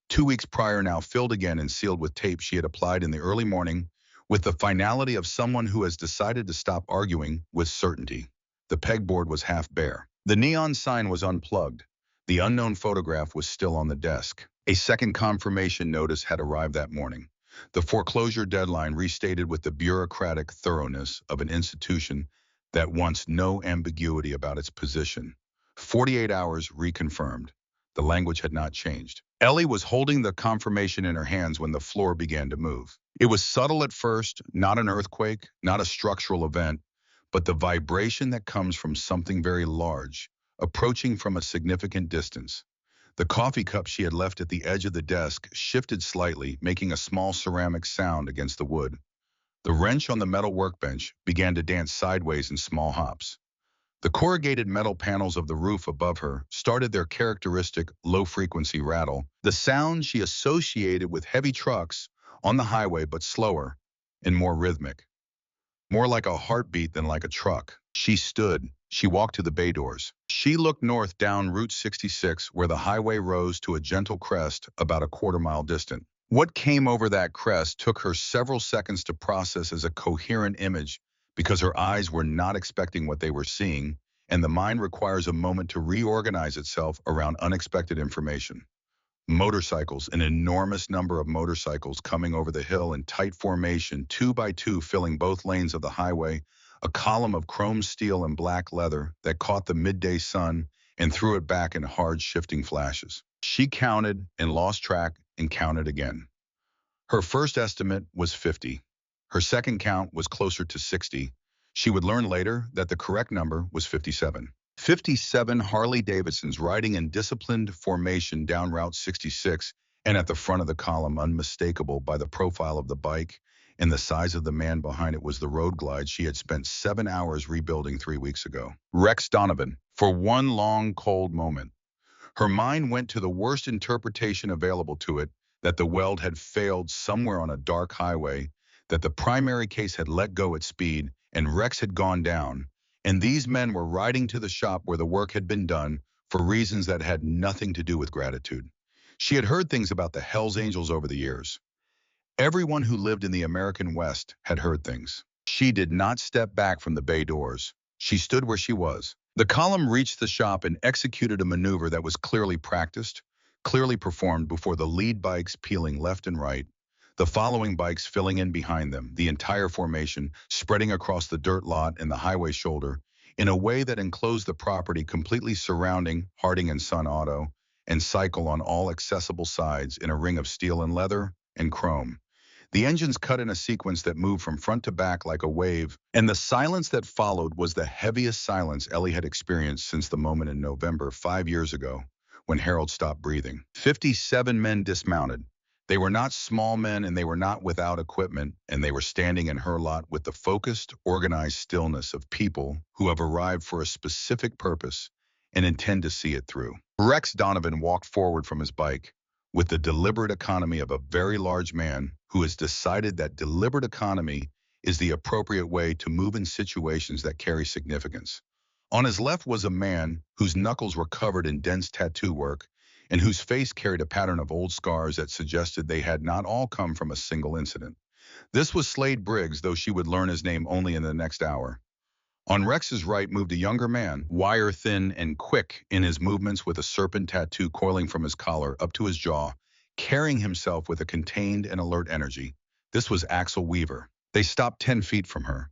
2 weeks prior, now filled again and sealed with tape she had applied in the early morning, with the finality of someone who has decided to stop arguing with certainty. The pegboard was half bare. The neon sign was unplugged. The unknown photograph was still on the desk. A second confirmation notice had arrived that morning. The foreclosure deadline restated with the bureaucratic thoroughness of an institution that wants no ambiguity about its position. 48 hours reconfirmed. The language had not changed. Ellie was holding the confirmation in her hands when the floor began to move. It was subtle at first, not an earthquake, not a structural event, but the vibration that comes from something very large, approaching from a significant distance. The coffee cup she had left at the edge of the desk shifted slightly, making a small ceramic sound against the wood. The wrench on the metal workbench began to dance sideways in small hops. The corrugated metal panels of the roof above her started their characteristic low-frequency rattle, the sound she associated with heavy trucks on the highway, but slower and more rhythmic. More like a heartbeat than like a truck. She stood. She walked to the bay doors. She looked north down Route 66, where the highway rose to a gentle crest about a quarter-mile distant. What came over that crest took her several seconds to process as a coherent image, because her eyes were not expecting what they were seeing, and the mind requires a moment to reorganize itself around unexpected information. Motorcycles, an enormous number of motorcycles coming over the hill in tight formation, 2 by 2, filling both lanes of the highway, a column of chrome steel and black leather that caught the midday sun and threw it back in hard shifting flashes. She counted and lost track and counted again. Her first estimate was 50. Her second count was closer to 60. She would learn later that the correct number was 57. 57 Harley-Davidsons riding in disciplined formation down Route 66, and at the front of the column, unmistakable by the profile of the bike and the size of the man behind it, was the road glide she had spent 7 hours rebuilding 3 weeks ago. Rex Donovan. For one long, cold moment, her mind went to the worst interpretation available to it, that the weld had failed somewhere on a dark highway, that the primary case had let go at speed, and Rex had gone down, and these men were riding to the shop where the work had been done for reasons that had nothing to do with gratitude. She had heard things about the Hells Angels over the years. Everyone who lived in the American West had heard things. She did not step back from the bay doors. She stood where she was. The column reached the shop and executed a maneuver that was clearly practiced, clearly performed before the lead bikes peeling left and right, the following bikes filling in behind them, the entire formation spreading across the dirt lot and the highway shoulder in a way that enclosed the property completely surrounding Harding and Son Auto, and cycle on all accessible sides in a ring of steel and leather and chrome. The engines cut in a sequence that moved from front to back like a wave, and the silence that followed was the heaviest silence Ellie had experienced since the moment in November 5 years ago, when Harold stopped breathing. 57 men dismounted. They were not small men, and they were not without equipment, and they were standing in her lot with the focused, organized stillness of people who have arrived for a specific purpose and intend to see it through. Rex Donovan walked forward from his bike with the deliberate economy of a very large man who has decided that deliberate economy is the appropriate way to move in situations that carry significance. On his left was a man whose knuckles were covered in dense tattoo work and whose face carried a pattern of old scars that suggested they had not all come from a single incident. This was Slade Briggs, though she would learn his name only in the next hour. On Rex's right moved a younger man, wire-thin and quick in his movements, with a serpent tattoo coiling from his collar up to his jaw, carrying himself with a contained and alert energy. This was Axel Weaver. They stopped 10 feet from her.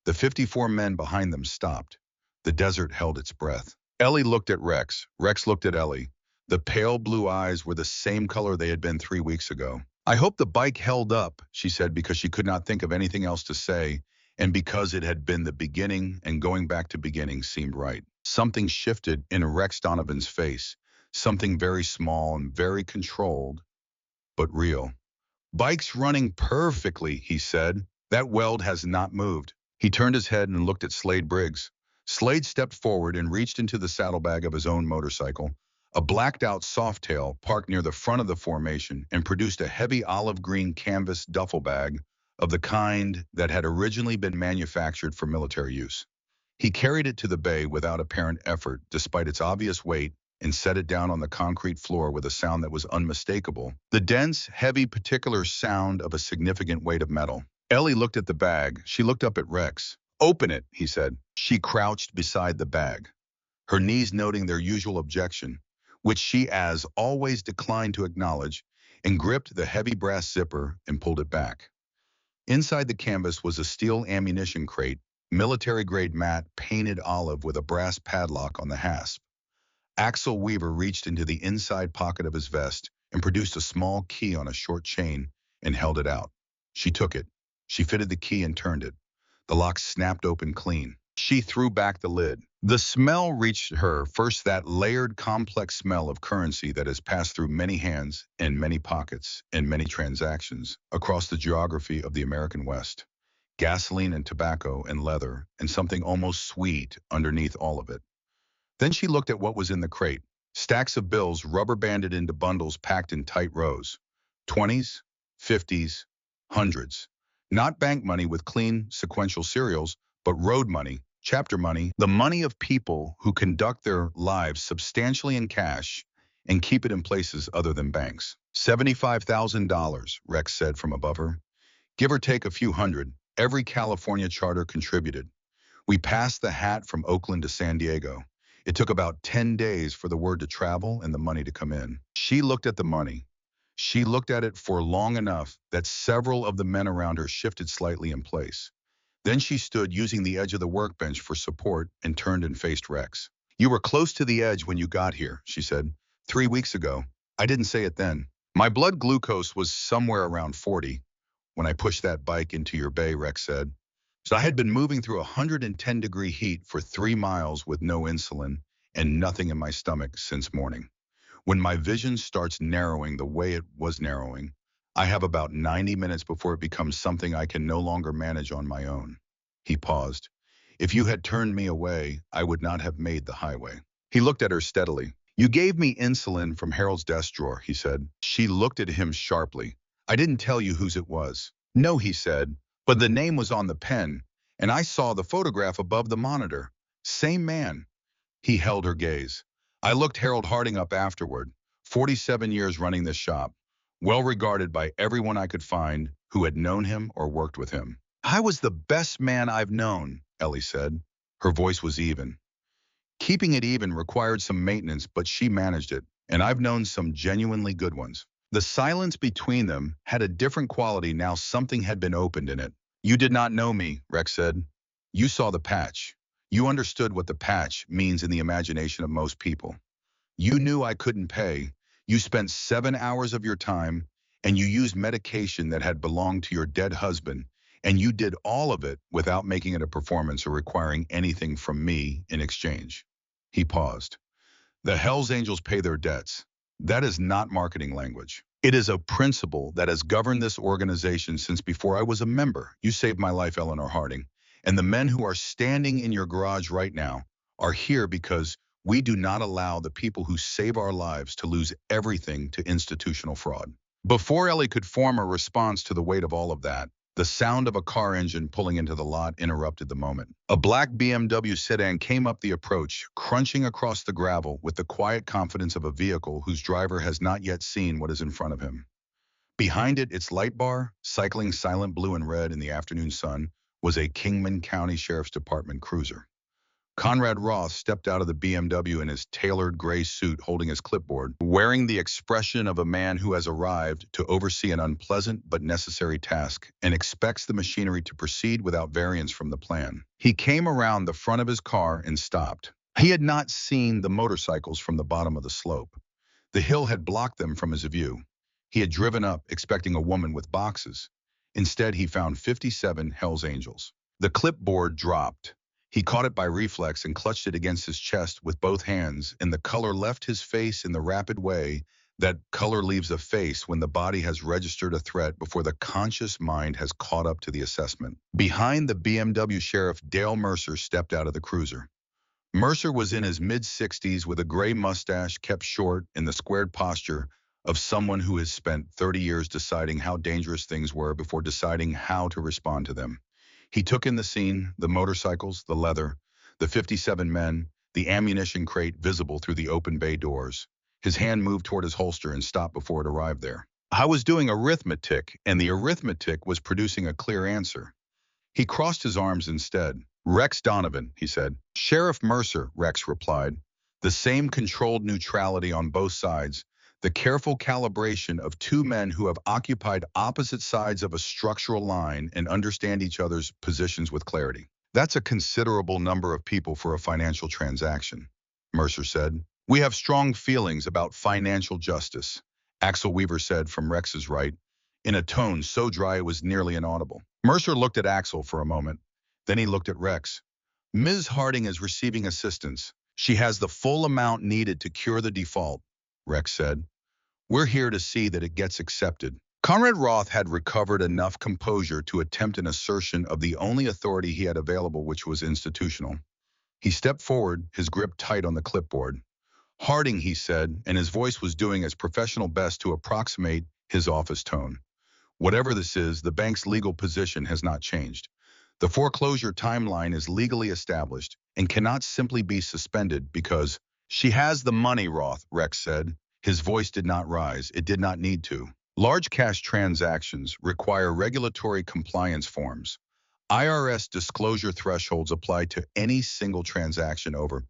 The 54 men behind them stopped. The desert held its breath. Ellie looked at Rex. Rex looked at Ellie. The pale blue eyes were the same color they had been 3 weeks ago. "I hope the bike held up," she said, because she could not think of anything else to say, and because it had been the beginning, and going back to beginning seemed right. Something shifted in Rex Donovan's face, something very small and very controlled, but real. "Bike's running perfectly," he said. "That weld has not moved." He turned his head and looked at Slade Briggs. Slade stepped forward and reached into the saddlebag of his own motorcycle, A blacked-out Softail parked near the front of the formation and produced a heavy olive-green canvas duffel bag of the kind that had originally been manufactured for military use. He carried it to the bay without apparent effort, despite its obvious weight, and set it down on the concrete floor with a sound that was unmistakable. The dense, heavy, particular sound of a significant weight of metal. Ellie looked at the bag. She looked up at Rex. "Open it," he said. She crouched beside the bag, her knees noting their usual objection, which she, as always, declined to acknowledge, and gripped the heavy brass zipper and pulled it back. Inside the canvas was a steel ammunition crate, military-grade matte, painted olive with a brass padlock on the hasp. Axel Weaver reached into the inside pocket of his vest and produced a small key on a short chain and held it out. She took it. She fitted the key and turned it. The lock snapped open clean. She threw back the lid. The smell reached her, first that layered, complex smell of currency that has passed through many hands and many pockets and many transactions across the geography of the American West. Gasoline and tobacco and leather and something almost sweet underneath all of it. Then she looked at what was in the crate. Stacks of bills rubber-banded into bundles packed in tight rows. 20s, 50s, hundreds. Not bank money with clean, sequential serials, but road money, chapter money, the money of people who conduct their lives substantially in cash and keep it in places other than banks. $75,000, Rex said from above her. Give or take a few hundred, every California charter contributed. We passed the hat from Oakland to San Diego. It took about 10 days for the word to travel and the money to come in. She looked at the money. She looked at it for long enough that several of the men around her shifted slightly in place. Then she stood using the edge of the workbench for support and turned and faced Rex. "You were close to the edge when you got here," she said. 3 weeks ago. I didn't say it then. My blood glucose was somewhere around 40 when I pushed that bike into your bay," Rex said. So I had been moving through 110-degree heat for 3 miles with no insulin and nothing in my stomach since morning. When my vision starts narrowing the way it was narrowing, I have about 90 minutes before it becomes something I can no longer manage on my own. He paused. If you had turned me away, I would not have made the highway. He looked at her steadily. You gave me insulin from Harold's desk drawer, he said. She looked at him sharply. I didn't tell you whose it was. No, he said, but the name was on the pen, and I saw the photograph above the monitor. Same man. He held her gaze. I looked Harold Harding up afterward. 47 years running this shop. Well regarded by everyone I could find who had known him or worked with him. I was the best man I've known, Ellie said. Her voice was even. Keeping it even required some maintenance, but she managed it, and I've known some genuinely good ones. The silence between them had a different quality now something had been opened in it. You did not know me, Rex said. You saw the patch. You understood what the patch means in the imagination of most people. You knew I couldn't pay. You spent 7 hours of your time, and you used medication that had belonged to your dead husband, and you did all of it without making it a performance or requiring anything from me in exchange. He paused. The Hells Angels pay their debts. That is not marketing language. It is a principle that has governed this organization since before I was a member. You saved my life, Eleanor Harding. And the men who are standing in your garage right now are here because we do not allow the people who save our lives to lose everything to institutional fraud. Before Ellie could form a response to the weight of all of that, the sound of a car engine pulling into the lot interrupted the moment. A black BMW sedan came up the approach, crunching across the gravel with the quiet confidence of a vehicle whose driver has not yet seen what is in front of him. Behind it, its light bar, cycling silent blue and red in the afternoon sun, was a Kingman County Sheriff's Department cruiser. Conrad Roth stepped out of the BMW in his tailored gray suit holding his clipboard, wearing the expression of a man who has arrived to oversee an unpleasant but necessary task and expects the machinery to proceed without variance from the plan. He came around the front of his car and stopped. He had not seen the motorcycles from the bottom of the slope. The hill had blocked them from his view. He had driven up expecting a woman with boxes. Instead, he found 57 Hells Angels. The clipboard dropped. He caught it by reflex and clutched it against his chest with both hands, and the color left his face in the rapid way that color leaves a face when the body has registered a threat before the conscious mind has caught up to the assessment. Behind the BMW sheriff, Dale Mercer stepped out of the cruiser. Mercer was in his mid-60s with a gray mustache kept short in the squared posture of someone who has spent 30 years deciding how dangerous things were before deciding how to respond to them. He took in the scene, the motorcycles, the leather, the 57 men, the ammunition crate visible through the open bay doors. His hand moved toward his holster and stopped before it arrived there. I was doing arithmetic, and the arithmetic was producing a clear answer. He crossed his arms instead. Rex Donovan, he said. Sheriff Mercer, Rex replied. The same controlled neutrality on both sides, the careful calibration of two men who have occupied opposite sides of a structural line and understand each other's positions with clarity. That's a considerable number of people for a financial transaction, Mercer said. We have strong feelings about financial justice, Axel Weaver said from Rex's right, in a tone so dry it was nearly inaudible. Mercer looked at Axel for a moment. Then he looked at Rex. Ms. Harding is receiving assistance. She has the full amount needed to cure the default, Rex said. We're here to see that it gets accepted. Conrad Roth had recovered enough composure to attempt an assertion of the only authority he had available, which was institutional. He stepped forward, his grip tight on the clipboard. Harding, he said, and his voice was doing its professional best to approximate his office tone. Whatever this is, the bank's legal position has not changed. The foreclosure timeline is legally established and cannot simply be suspended because she has the money, Roth, Rex said. His voice did not rise. It did not need to. Large cash transactions require regulatory compliance forms. IRS disclosure thresholds apply to any single transaction over.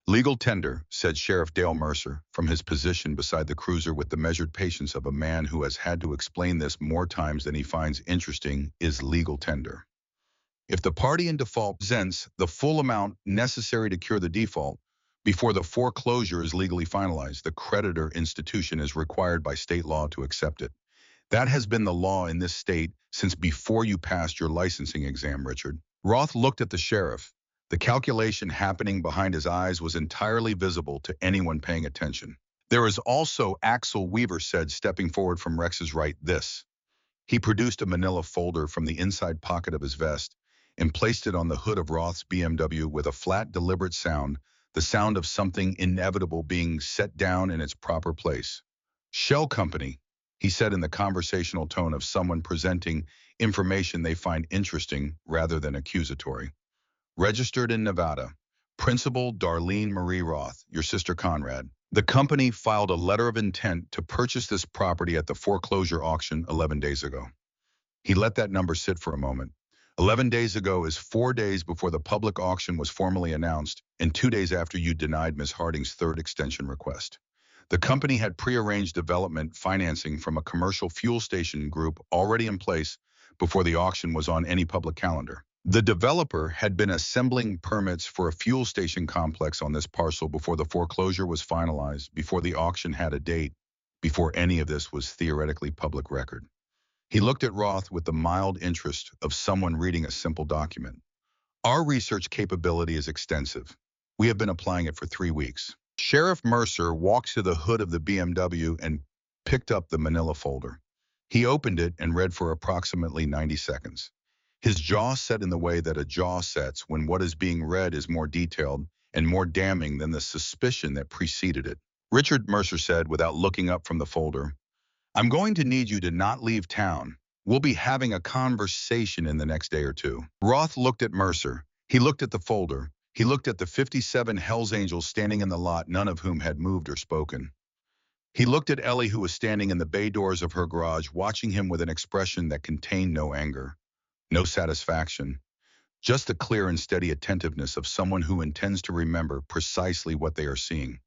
Legal tender, said Sheriff Dale Mercer, from his position beside the cruiser with the measured patience of a man who has had to explain this more times than he finds interesting, is legal tender. If the party in default presents the full amount necessary to cure the default, before the foreclosure is legally finalized, the creditor institution is required by state law to accept it. That has been the law in this state since before you passed your licensing exam, Richard. Roth looked at the sheriff. The calculation happening behind his eyes was entirely visible to anyone paying attention. There is also, Axel Weaver said, stepping forward from Rex's right, this. He produced a manila folder from the inside pocket of his vest and placed it on the hood of Roth's BMW with a flat, deliberate sound, the sound of something inevitable being set down in its proper place. Shell Company, he said in the conversational tone of someone presenting information they find interesting rather than accusatory. Registered in Nevada. Principal Darlene Marie Roth, your sister Conrad. The company filed a letter of intent to purchase this property at the foreclosure auction 11 days ago. He let that number sit for a moment. 11 days ago is 4 days before the public auction was formally announced and 2 days after you denied Ms. Harding's third extension request. The company had prearranged development financing from a commercial fuel station group already in place before the auction was on any public calendar. The developer had been assembling permits for a fuel station complex on this parcel before the foreclosure was finalized, before the auction had a date, before any of this was theoretically public record. He looked at Roth with the mild interest of someone reading a simple document. Our research capability is extensive. We have been applying it for 3 weeks. Sheriff Mercer walked to the hood of the BMW and picked up the manila folder. He opened it and read for approximately 90 seconds. His jaw set in the way that a jaw sets when what is being read is more detailed and more damning than the suspicion that preceded it. Richard, Mercer said without looking up from the folder, I'm going to need you to not leave town. We'll be having a conversation in the next day or two. Roth looked at Mercer. He looked at the folder. He looked at the 57 Hells Angels standing in the lot, none of whom had moved or spoken. He looked at Ellie, who was standing in the bay doors of her garage, watching him with an expression that contained no anger. No satisfaction, just the clear and steady attentiveness of someone who intends to remember precisely what they are seeing.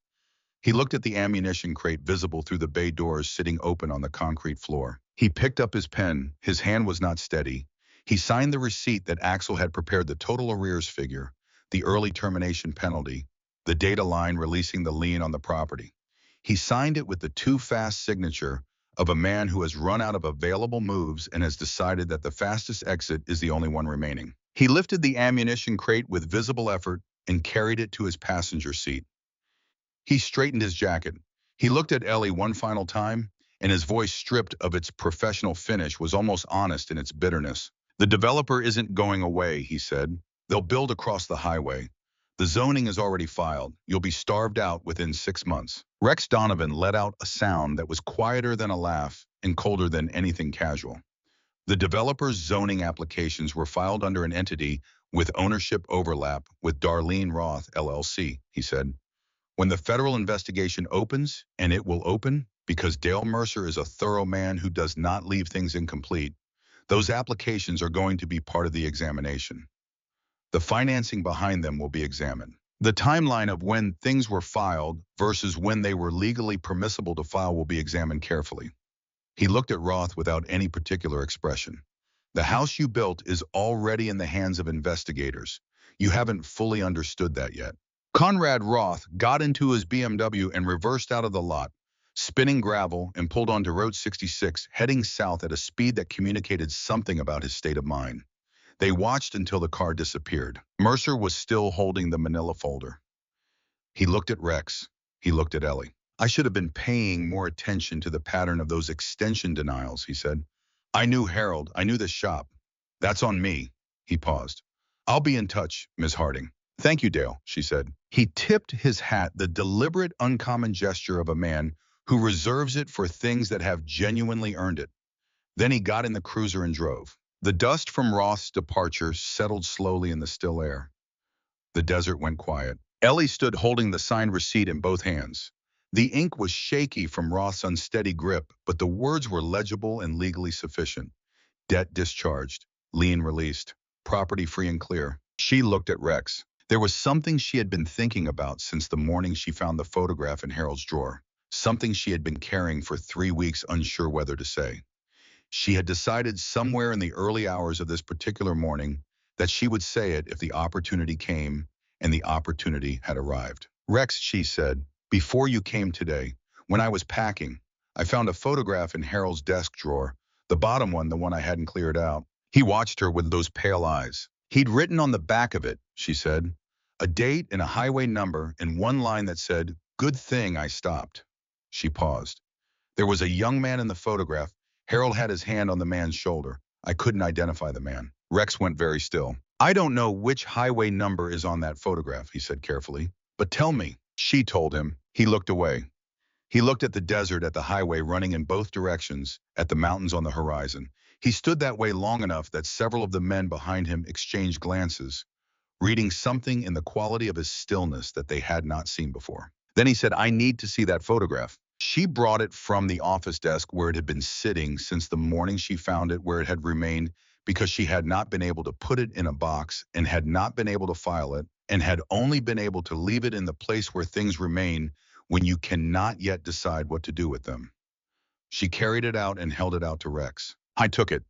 He looked at the ammunition crate visible through the bay doors sitting open on the concrete floor. He picked up his pen. His hand was not steady. He signed the receipt that Axel had prepared, the total arrears figure, the early termination penalty, the data line releasing the lien on the property. He signed it with the too fast signature of a man who has run out of available moves and has decided that the fastest exit is the only one remaining. He lifted the ammunition crate with visible effort and carried it to his passenger seat. He straightened his jacket. He looked at Ellie one final time, and his voice, stripped of its professional finish, was almost honest in its bitterness. The developer isn't going away, he said. They'll build across the highway. The zoning is already filed. You'll be starved out within 6 months. Rex Donovan let out a sound that was quieter than a laugh and colder than anything casual. The developer's zoning applications were filed under an entity with ownership overlap with Darlene Roth, LLC, he said. When the federal investigation opens, and it will open, because Dale Mercer is a thorough man who does not leave things incomplete, those applications are going to be part of the examination. The financing behind them will be examined. The timeline of when things were filed versus when they were legally permissible to file will be examined carefully. He looked at Roth without any particular expression. The house you built is already in the hands of investigators. You haven't fully understood that yet. Conrad Roth got into his BMW and reversed out of the lot, spinning gravel, and pulled onto Route 66, heading south at a speed that communicated something about his state of mind. They watched until the car disappeared. Mercer was still holding the manila folder. He looked at Rex. He looked at Ellie. I should have been paying more attention to the pattern of those extension denials, he said. I knew Harold. I knew the shop. That's on me. He paused. I'll be in touch, Ms. Harding. Thank you, Dale, she said. He tipped his hat, the deliberate, uncommon gesture of a man who reserves it for things that have genuinely earned it. Then he got in the cruiser and drove. The dust from Roth's departure settled slowly in the still air. The desert went quiet. Ellie stood holding the signed receipt in both hands. The ink was shaky from Roth's unsteady grip, but the words were legible and legally sufficient. Debt discharged, lien released, property free and clear. She looked at Rex. There was something she had been thinking about since the morning she found the photograph in Harold's drawer. Something she had been carrying for 3 weeks, unsure whether to say. She had decided somewhere in the early hours of this particular morning that she would say it if the opportunity came, and the opportunity had arrived. Rex, she said, before you came today, when I was packing, I found a photograph in Harold's desk drawer, the bottom one, the one I hadn't cleared out. He watched her with those pale eyes. He'd written on the back of it, she said, a date and a highway number and one line that said, good thing I stopped. She paused. There was a young man in the photograph. Harold had his hand on the man's shoulder. I couldn't identify the man. Rex went very still. I don't know which highway number is on that photograph, he said carefully. But tell me. She told him. He looked away. He looked at the desert, at the highway running in both directions, at the mountains on the horizon. He stood that way long enough that several of the men behind him exchanged glances, reading something in the quality of his stillness that they had not seen before. Then he said, I need to see that photograph. She brought it from the office desk where it had been sitting since the morning she found it, where it had remained, because she had not been able to put it in a box and had not been able to file it and had only been able to leave it in the place where things remain when you cannot yet decide what to do with them. She carried it out and held it out to Rex. I took it.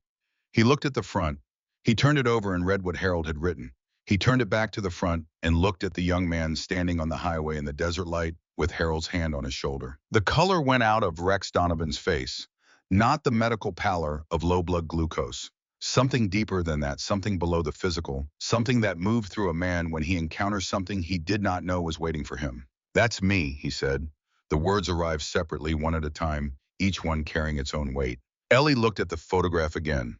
He looked at the front. He turned it over and read what Harold had written. He turned it back to the front and looked at the young man standing on the highway in the desert light with Harold's hand on his shoulder. The color went out of Rex Donovan's face, not the medical pallor of low blood glucose. Something deeper than that, something below the physical, something that moved through a man when he encounters something he did not know was waiting for him. That's me, he said. The words arrived separately, one at a time, each one carrying its own weight. Ellie looked at the photograph again.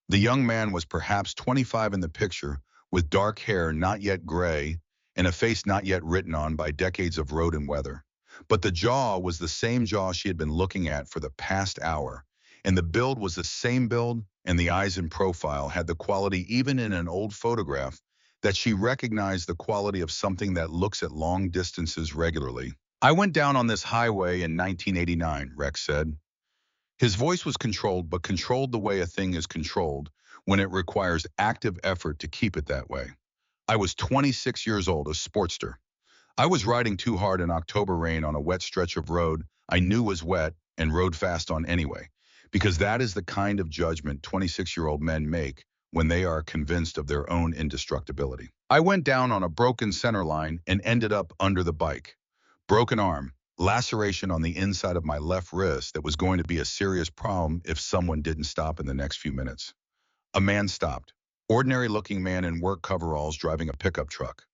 The young man was perhaps 25 in the picture, with dark hair not yet gray and a face not yet written on by decades of road and weather. But the jaw was the same jaw she had been looking at for the past hour, and the build was the same build, and the eyes in profile had the quality, even in an old photograph, that she recognized the quality of something that looks at long distances regularly. I went down on this highway in 1989, Rex said. His voice was controlled, but controlled the way a thing is controlled when it requires active effort to keep it that way. I was 26 years old, a sportster. I was riding too hard in October rain on a wet stretch of road I knew was wet and rode fast on anyway, because that is the kind of judgment 26-year-old men make when they are convinced of their own indestructibility. I went down on a broken center line and ended up under the bike. Broken arm, laceration on the inside of my left wrist that was going to be a serious problem if someone didn't stop in the next few minutes. A man stopped. Ordinary-looking man in work coveralls driving a pickup truck.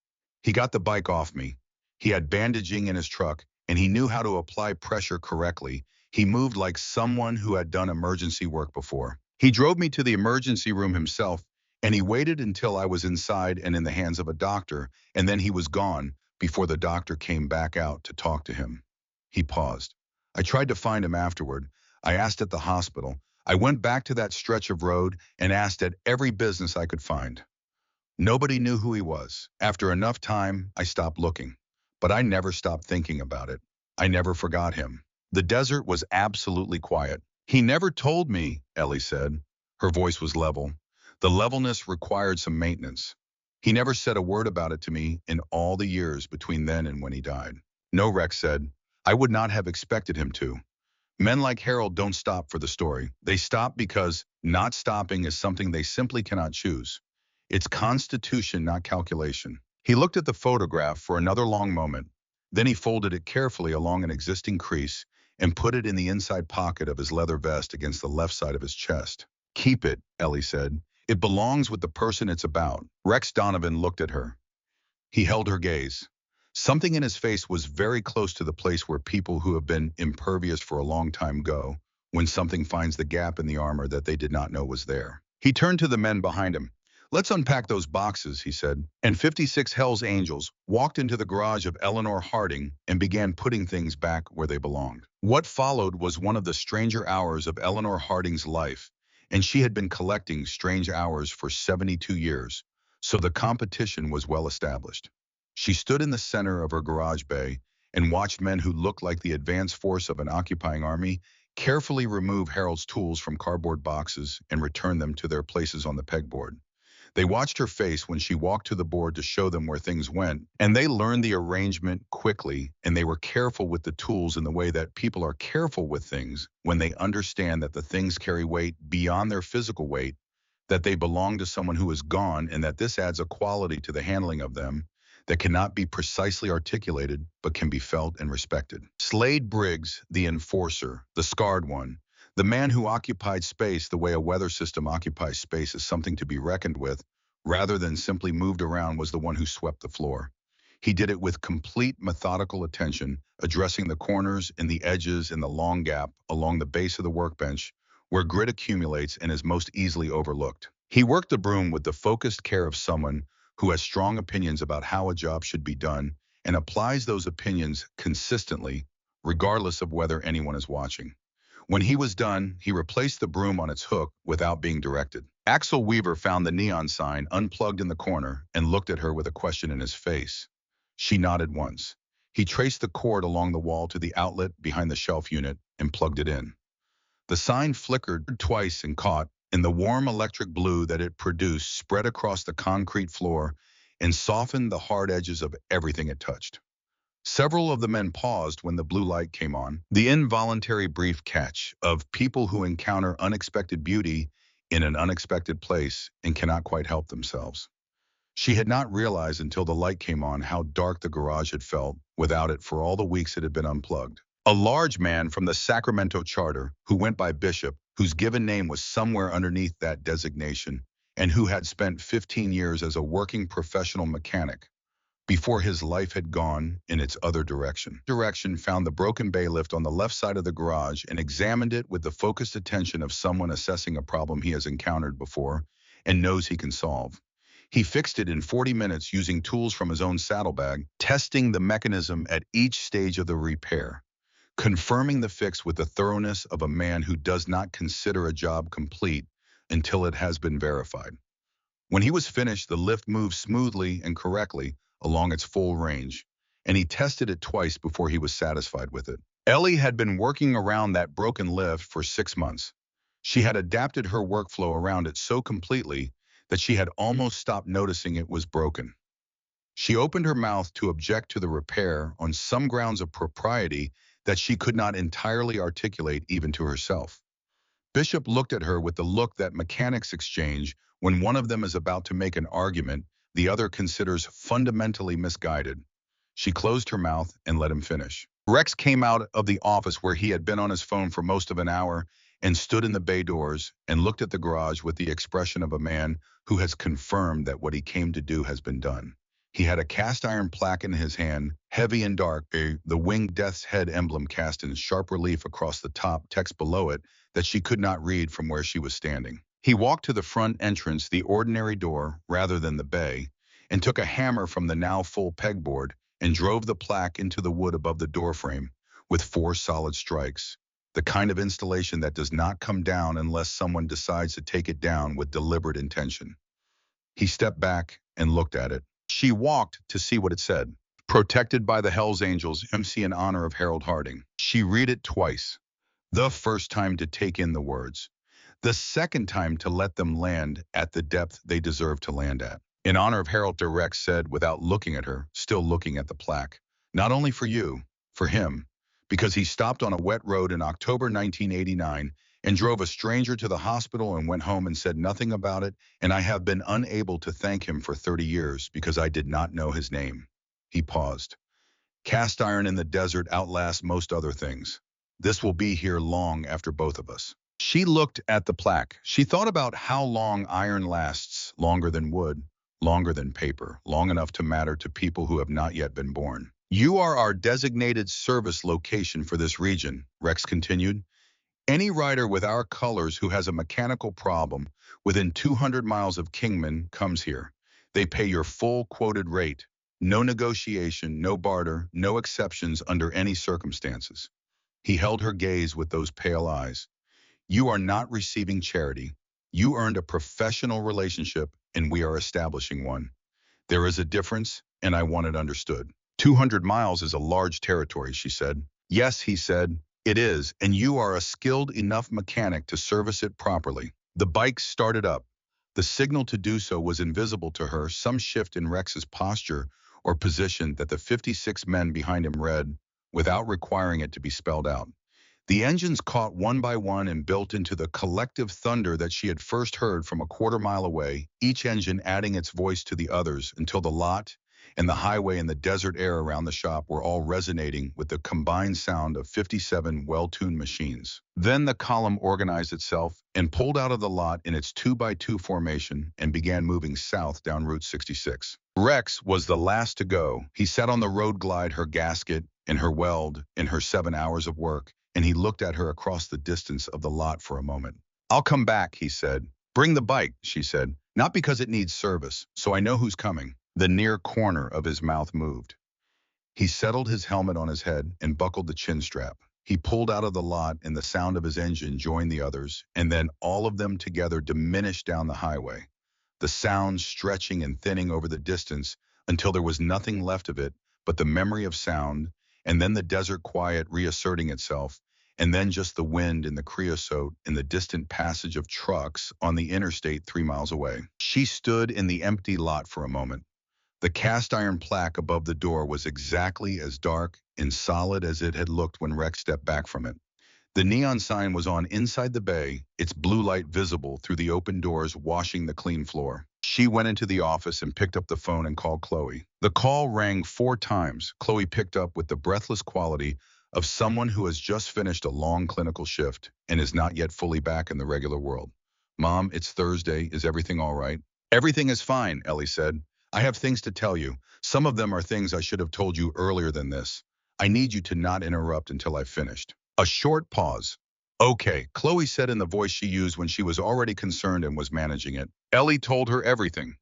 He got the bike off me. He had bandaging in his truck, and he knew how to apply pressure correctly. He moved like someone who had done emergency work before. He drove me to the emergency room himself And he waited until I was inside and in the hands of a doctor, and then he was gone before the doctor came back out to talk to him. He paused. I tried to find him afterward. I asked at the hospital. I went back to that stretch of road and asked at every business I could find. Nobody knew who he was. After enough time, I stopped looking. But I never stopped thinking about it. I never forgot him. The desert was absolutely quiet. He never told me, Ellie said. Her voice was level. The levelness required some maintenance. He never said a word about it to me in all the years between then and when he died. No, Rex said. I would not have expected him to. Men like Harold don't stop for the story. They stop because not stopping is something they simply cannot choose. It's constitution, not calculation. He looked at the photograph for another long moment. Then he folded it carefully along an existing crease and put it in the inside pocket of his leather vest against the left side of his chest. Keep it, Ellie said. It belongs with the person it's about. Rex Donovan looked at her. He held her gaze. Something in his face was very close to the place where people who have been impervious for a long time go when something finds the gap in the armor that they did not know was there. He turned to the men behind him. Let's unpack those boxes, he said. And 56 Hell's Angels walked into the garage of Eleanor Harding and began putting things back where they belonged. What followed was one of the stranger hours of Eleanor Harding's life, and she had been collecting strange hours for 72 years, so the competition was well established. She stood in the center of her garage bay and watched men who looked like the advance force of an occupying army carefully remove Harold's tools from cardboard boxes and return them to their places on the pegboard. They watched her face when she walked to the board to show them where things went, and they learned the arrangement quickly, and they were careful with the tools in the way that people are careful with things when they understand that the things carry weight beyond their physical weight, that they belong to someone who is gone, and that this adds a quality to the handling of them that cannot be precisely articulated but can be felt and respected. Slade Briggs, the enforcer, the scarred one, the man who occupied space the way a weather system occupies space as something to be reckoned with, rather than simply moved around, was the one who swept the floor. He did it with complete methodical attention, addressing the corners and the edges and the long gap along the base of the workbench where grit accumulates and is most easily overlooked. He worked the broom with the focused care of someone who has strong opinions about how a job should be done and applies those opinions consistently, regardless of whether anyone is watching. When he was done, he replaced the broom on its hook without being directed. Axel Weaver found the neon sign unplugged in the corner and looked at her with a question in his face. She nodded once. He traced the cord along the wall to the outlet behind the shelf unit and plugged it in. The sign flickered twice and caught, and the warm electric blue that it produced spread across the concrete floor and softened the hard edges of everything it touched. Several of the men paused when the blue light came on, the involuntary brief catch of people who encounter unexpected beauty in an unexpected place and cannot quite help themselves. She had not realized until the light came on how dark the garage had felt without it for all the weeks it had been unplugged. A large man from the Sacramento charter, who went by Bishop, whose given name was somewhere underneath that designation, and who had spent 15 years as a working professional mechanic before his life had gone in its other direction. Found the broken bay lift on the left side of the garage and examined it with the focused attention of someone assessing a problem he has encountered before and knows he can solve. He fixed it in 40 minutes using tools from his own saddlebag, testing the mechanism at each stage of the repair, confirming the fix with the thoroughness of a man who does not consider a job complete until it has been verified. When he was finished, the lift moved smoothly and correctly along its full range, and he tested it twice before he was satisfied with it. Ellie had been working around that broken lift for 6 months. She had adapted her workflow around it so completely that she had almost stopped noticing it was broken. She opened her mouth to object to the repair on some grounds of propriety that she could not entirely articulate even to herself. Bishop looked at her with the look that mechanics exchange when one of them is about to make an argument the other considers fundamentally misguided. She closed her mouth and let him finish. Rex came out of the office where he had been on his phone for most of an hour and stood in the bay doors and looked at the garage with the expression of a man who has confirmed that what he came to do has been done. He had a cast iron plaque in his hand, heavy and dark, the winged death's head emblem cast in sharp relief across the top, text below it that she could not read from where she was standing. He walked to the front entrance, the ordinary door rather than the bay, and took a hammer from the now full pegboard and drove the plaque into the wood above the doorframe with 4 solid strikes, the kind of installation that does not come down unless someone decides to take it down with deliberate intention. He stepped back and looked at it. She walked to see what it said. Protected by the Hells Angels, MC in honor of Harold Harding. She read it twice. The first time to take in the words. The second time to let them land at the depth they deserve to land at. In honor of Harold, Rex said without looking at her, still looking at the plaque. Not only for you, for him, because he stopped on a wet road in October 1989 and drove a stranger to the hospital and went home and said nothing about it, and I have been unable to thank him for 30 years because I did not know his name. He paused. Cast iron in the desert outlasts most other things. This will be here long after both of us. She looked at the plaque. She thought about how long iron lasts, longer than wood, longer than paper, long enough to matter to people who have not yet been born. You are our designated service location for this region, Rex continued. Any rider with our colors who has a mechanical problem within 200 miles of Kingman comes here. They pay your full quoted rate. No negotiation, no barter, no exceptions under any circumstances. He held her gaze with those pale eyes. You are not receiving charity. You earned a professional relationship, and we are establishing one. There is a difference, and I want it understood. 200 miles is a large territory, she said. Yes, he said, it is, and you are a skilled enough mechanic to service it properly. The bike started up. The signal to do so was invisible to her, some shift in Rex's posture or position that the 56 men behind him read, without requiring it to be spelled out. The engines caught one by one and built into the collective thunder that she had first heard from a quarter mile away, each engine adding its voice to the others until the lot and the highway and the desert air around the shop were all resonating with the combined sound of 57 well-tuned machines. Then the column organized itself and pulled out of the lot in its 2x2 formation and began moving south down Route 66. Rex was the last to go. He sat on the road glide, her gasket, and her weld, in her 7 hours of work, and he looked at her across the distance of the lot for a moment. I'll come back, he said. Bring the bike, she said, not because it needs service, so I know who's coming. The near corner of his mouth moved. He settled his helmet on his head and buckled the chin strap. He pulled out of the lot and the sound of his engine joined the others, and then all of them together diminished down the highway, the sound stretching and thinning over the distance until there was nothing left of it but the memory of sound, and then the desert quiet reasserting itself, and then just the wind and the creosote and the distant passage of trucks on the interstate 3 miles away. She stood in the empty lot for a moment. The cast iron plaque above the door was exactly as dark and solid as it had looked when Rex stepped back from it. The neon sign was on inside the bay, its blue light visible through the open doors washing the clean floor. She went into the office and picked up the phone and called Chloe. The call rang 4 times. Chloe picked up with the breathless quality of someone who has just finished a long clinical shift and is not yet fully back in the regular world. Mom, it's Thursday. Is everything all right? Everything is fine, Ellie said. I have things to tell you. Some of them are things I should have told you earlier than this. I need you to not interrupt until I've finished. A short pause. Okay, Chloe said in the voice she used when she was already concerned and was managing it. Ellie told her everything.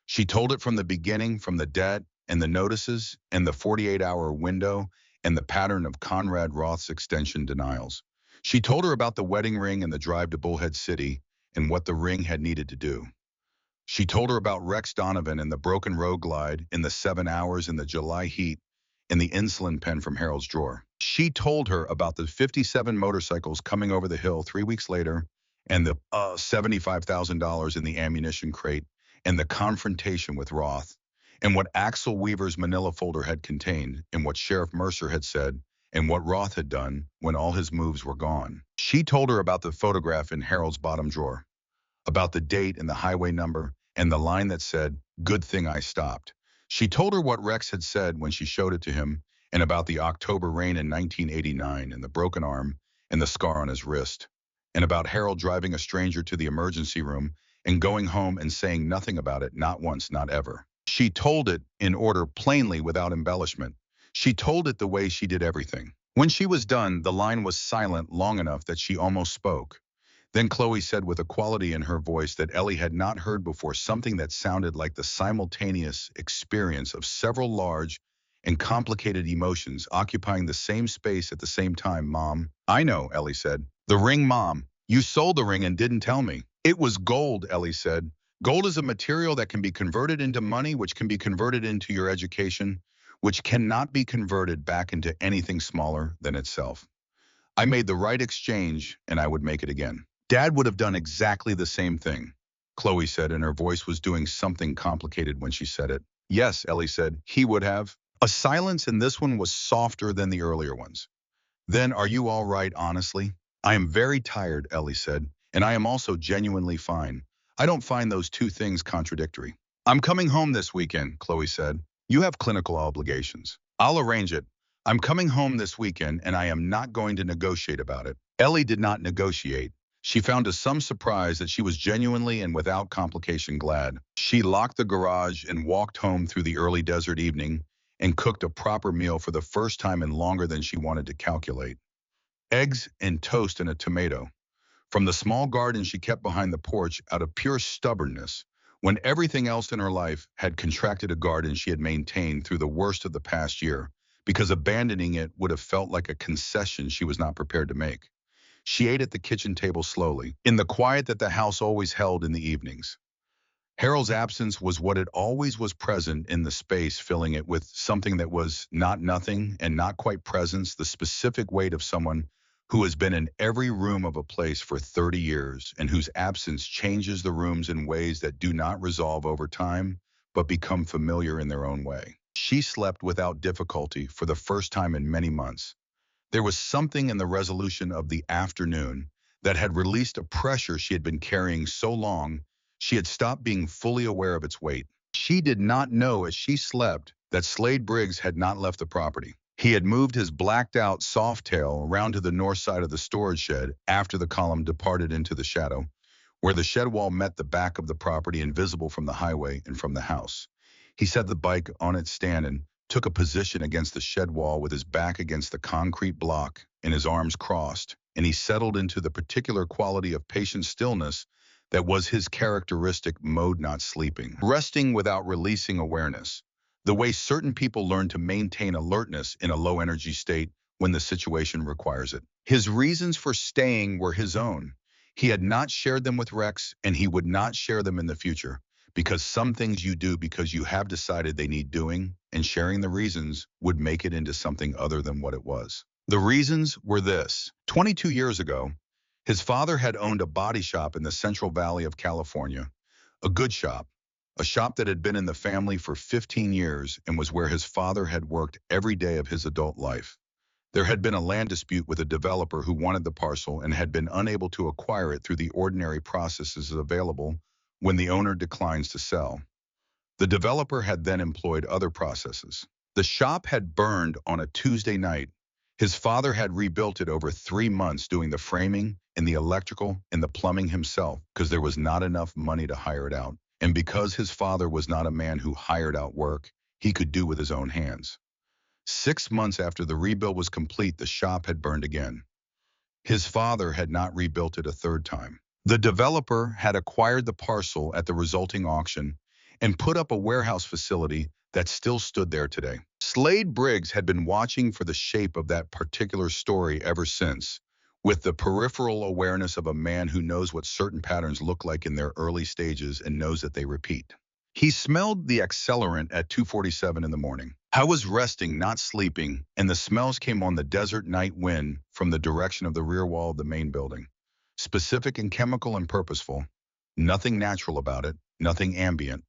She told it from the beginning, from the debt and the notices and the 48-hour window and the pattern of Conrad Roth's extension denials. She told her about the wedding ring and the drive to Bullhead City and what the ring had needed to do. She told her about Rex Donovan and the broken road glide in the 7 hours in the July heat and the insulin pen from Harold's drawer. She told her about the 57 motorcycles coming over the hill 3 weeks later and the $75,000 in the ammunition crate and the confrontation with Roth and what Axel Weaver's manila folder had contained and what Sheriff Mercer had said and what Roth had done when all his moves were gone. She told her about the photograph in Harold's bottom drawer, about the date and the highway number, and the line that said, "Good thing I stopped." She told her what Rex had said when she showed it to him, and about the October rain in 1989, and the broken arm, and the scar on his wrist, and about Harold driving a stranger to the emergency room, and going home and saying nothing about it, not once, not ever. She told it in order, plainly, without embellishment. She told it the way she did everything. When she was done, the line was silent long enough that she almost spoke. Then Chloe said with a quality in her voice that Ellie had not heard before, something that sounded like the simultaneous experience of several large and complicated emotions occupying the same space at the same time. Mom, I know, Ellie said. The ring, Mom. You sold the ring and didn't tell me. It was gold, Ellie said. Gold is a material that can be converted into money, which can be converted into your education, which cannot be converted back into anything smaller than itself. I made the right exchange, and I would make it again. Dad would have done exactly the same thing, Chloe said, and her voice was doing something complicated when she said it. Yes, Ellie said, he would have. A silence in this one was softer than the earlier ones. Then, are you all right, honestly? I am very tired, Ellie said, and I am also genuinely fine. I don't find those two things contradictory. I'm coming home this weekend, Chloe said. You have clinical obligations. I'll arrange it. I'm coming home this weekend, and I am not going to negotiate about it. Ellie did not negotiate. She found to some surprise that she was genuinely and without complication glad. She locked the garage and walked home through the early desert evening and cooked a proper meal for the first time in longer than she wanted to calculate. Eggs and toast and a tomato. From the small garden she kept behind the porch out of pure stubbornness, when everything else in her life had contracted a garden she had maintained through the worst of the past year, because abandoning it would have felt like a concession she was not prepared to make. She ate at the kitchen table slowly, in the quiet that the house always held in the evenings. Harold's absence was what it always was present in the space, filling it with something that was not nothing and not quite presence, the specific weight of someone who has been in every room of a place for 30 years and whose absence changes the rooms in ways that do not resolve over time, but become familiar in their own way. She slept without difficulty for the first time in many months. There was something in the resolution of the afternoon that had released a pressure she had been carrying so long she had stopped being fully aware of its weight. She did not know as she slept that Slade Briggs had not left the property. He had moved his blacked-out Softail around to the north side of the storage shed after the column departed into the shadow, where the shed wall met the back of the property, invisible from the highway and from the house. He set the bike on its stand and took a position against the shed wall with his back against the concrete block and his arms crossed, and he settled into the particular quality of patient stillness that was his characteristic mode, not sleeping, resting without releasing awareness, the way certain people learn to maintain alertness in a low-energy state when the situation requires it. His reasons for staying were his own. He had not shared them with Rex, and he would not share them in the future, because some things you do because you have decided they need doing, and sharing the reasons would make it into something other than what it was. The reasons were this. 22 years ago, his father had owned a body shop in the Central Valley of California, a good shop, a shop that had been in the family for 15 years and was where his father had worked every day of his adult life. There had been a land dispute with a developer who wanted the parcel and had been unable to acquire it through the ordinary processes available when the owner declines to sell. The developer had then employed other processes. The shop had burned on a Tuesday night. His father had rebuilt it over 3 months, doing the framing and the electrical and the plumbing himself because there was not enough money to hire it out. And because his father was not a man who hired out work, he could do with his own hands. 6 months after the rebuild was complete, the shop had burned again. His father had not rebuilt it a third time. The developer had acquired the parcel at the resulting auction and put up a warehouse facility that still stood there today. Slade Briggs had been watching for the shape of that particular story ever since, with the peripheral awareness of a man who knows what certain patterns look like in their early stages and knows that they repeat. He smelled the accelerant at 2:47 in the morning. I was resting, not sleeping, and the smells came on the desert night wind from the direction of the rear wall of the main building. Specific and chemical and purposeful. Nothing natural about it, nothing ambient.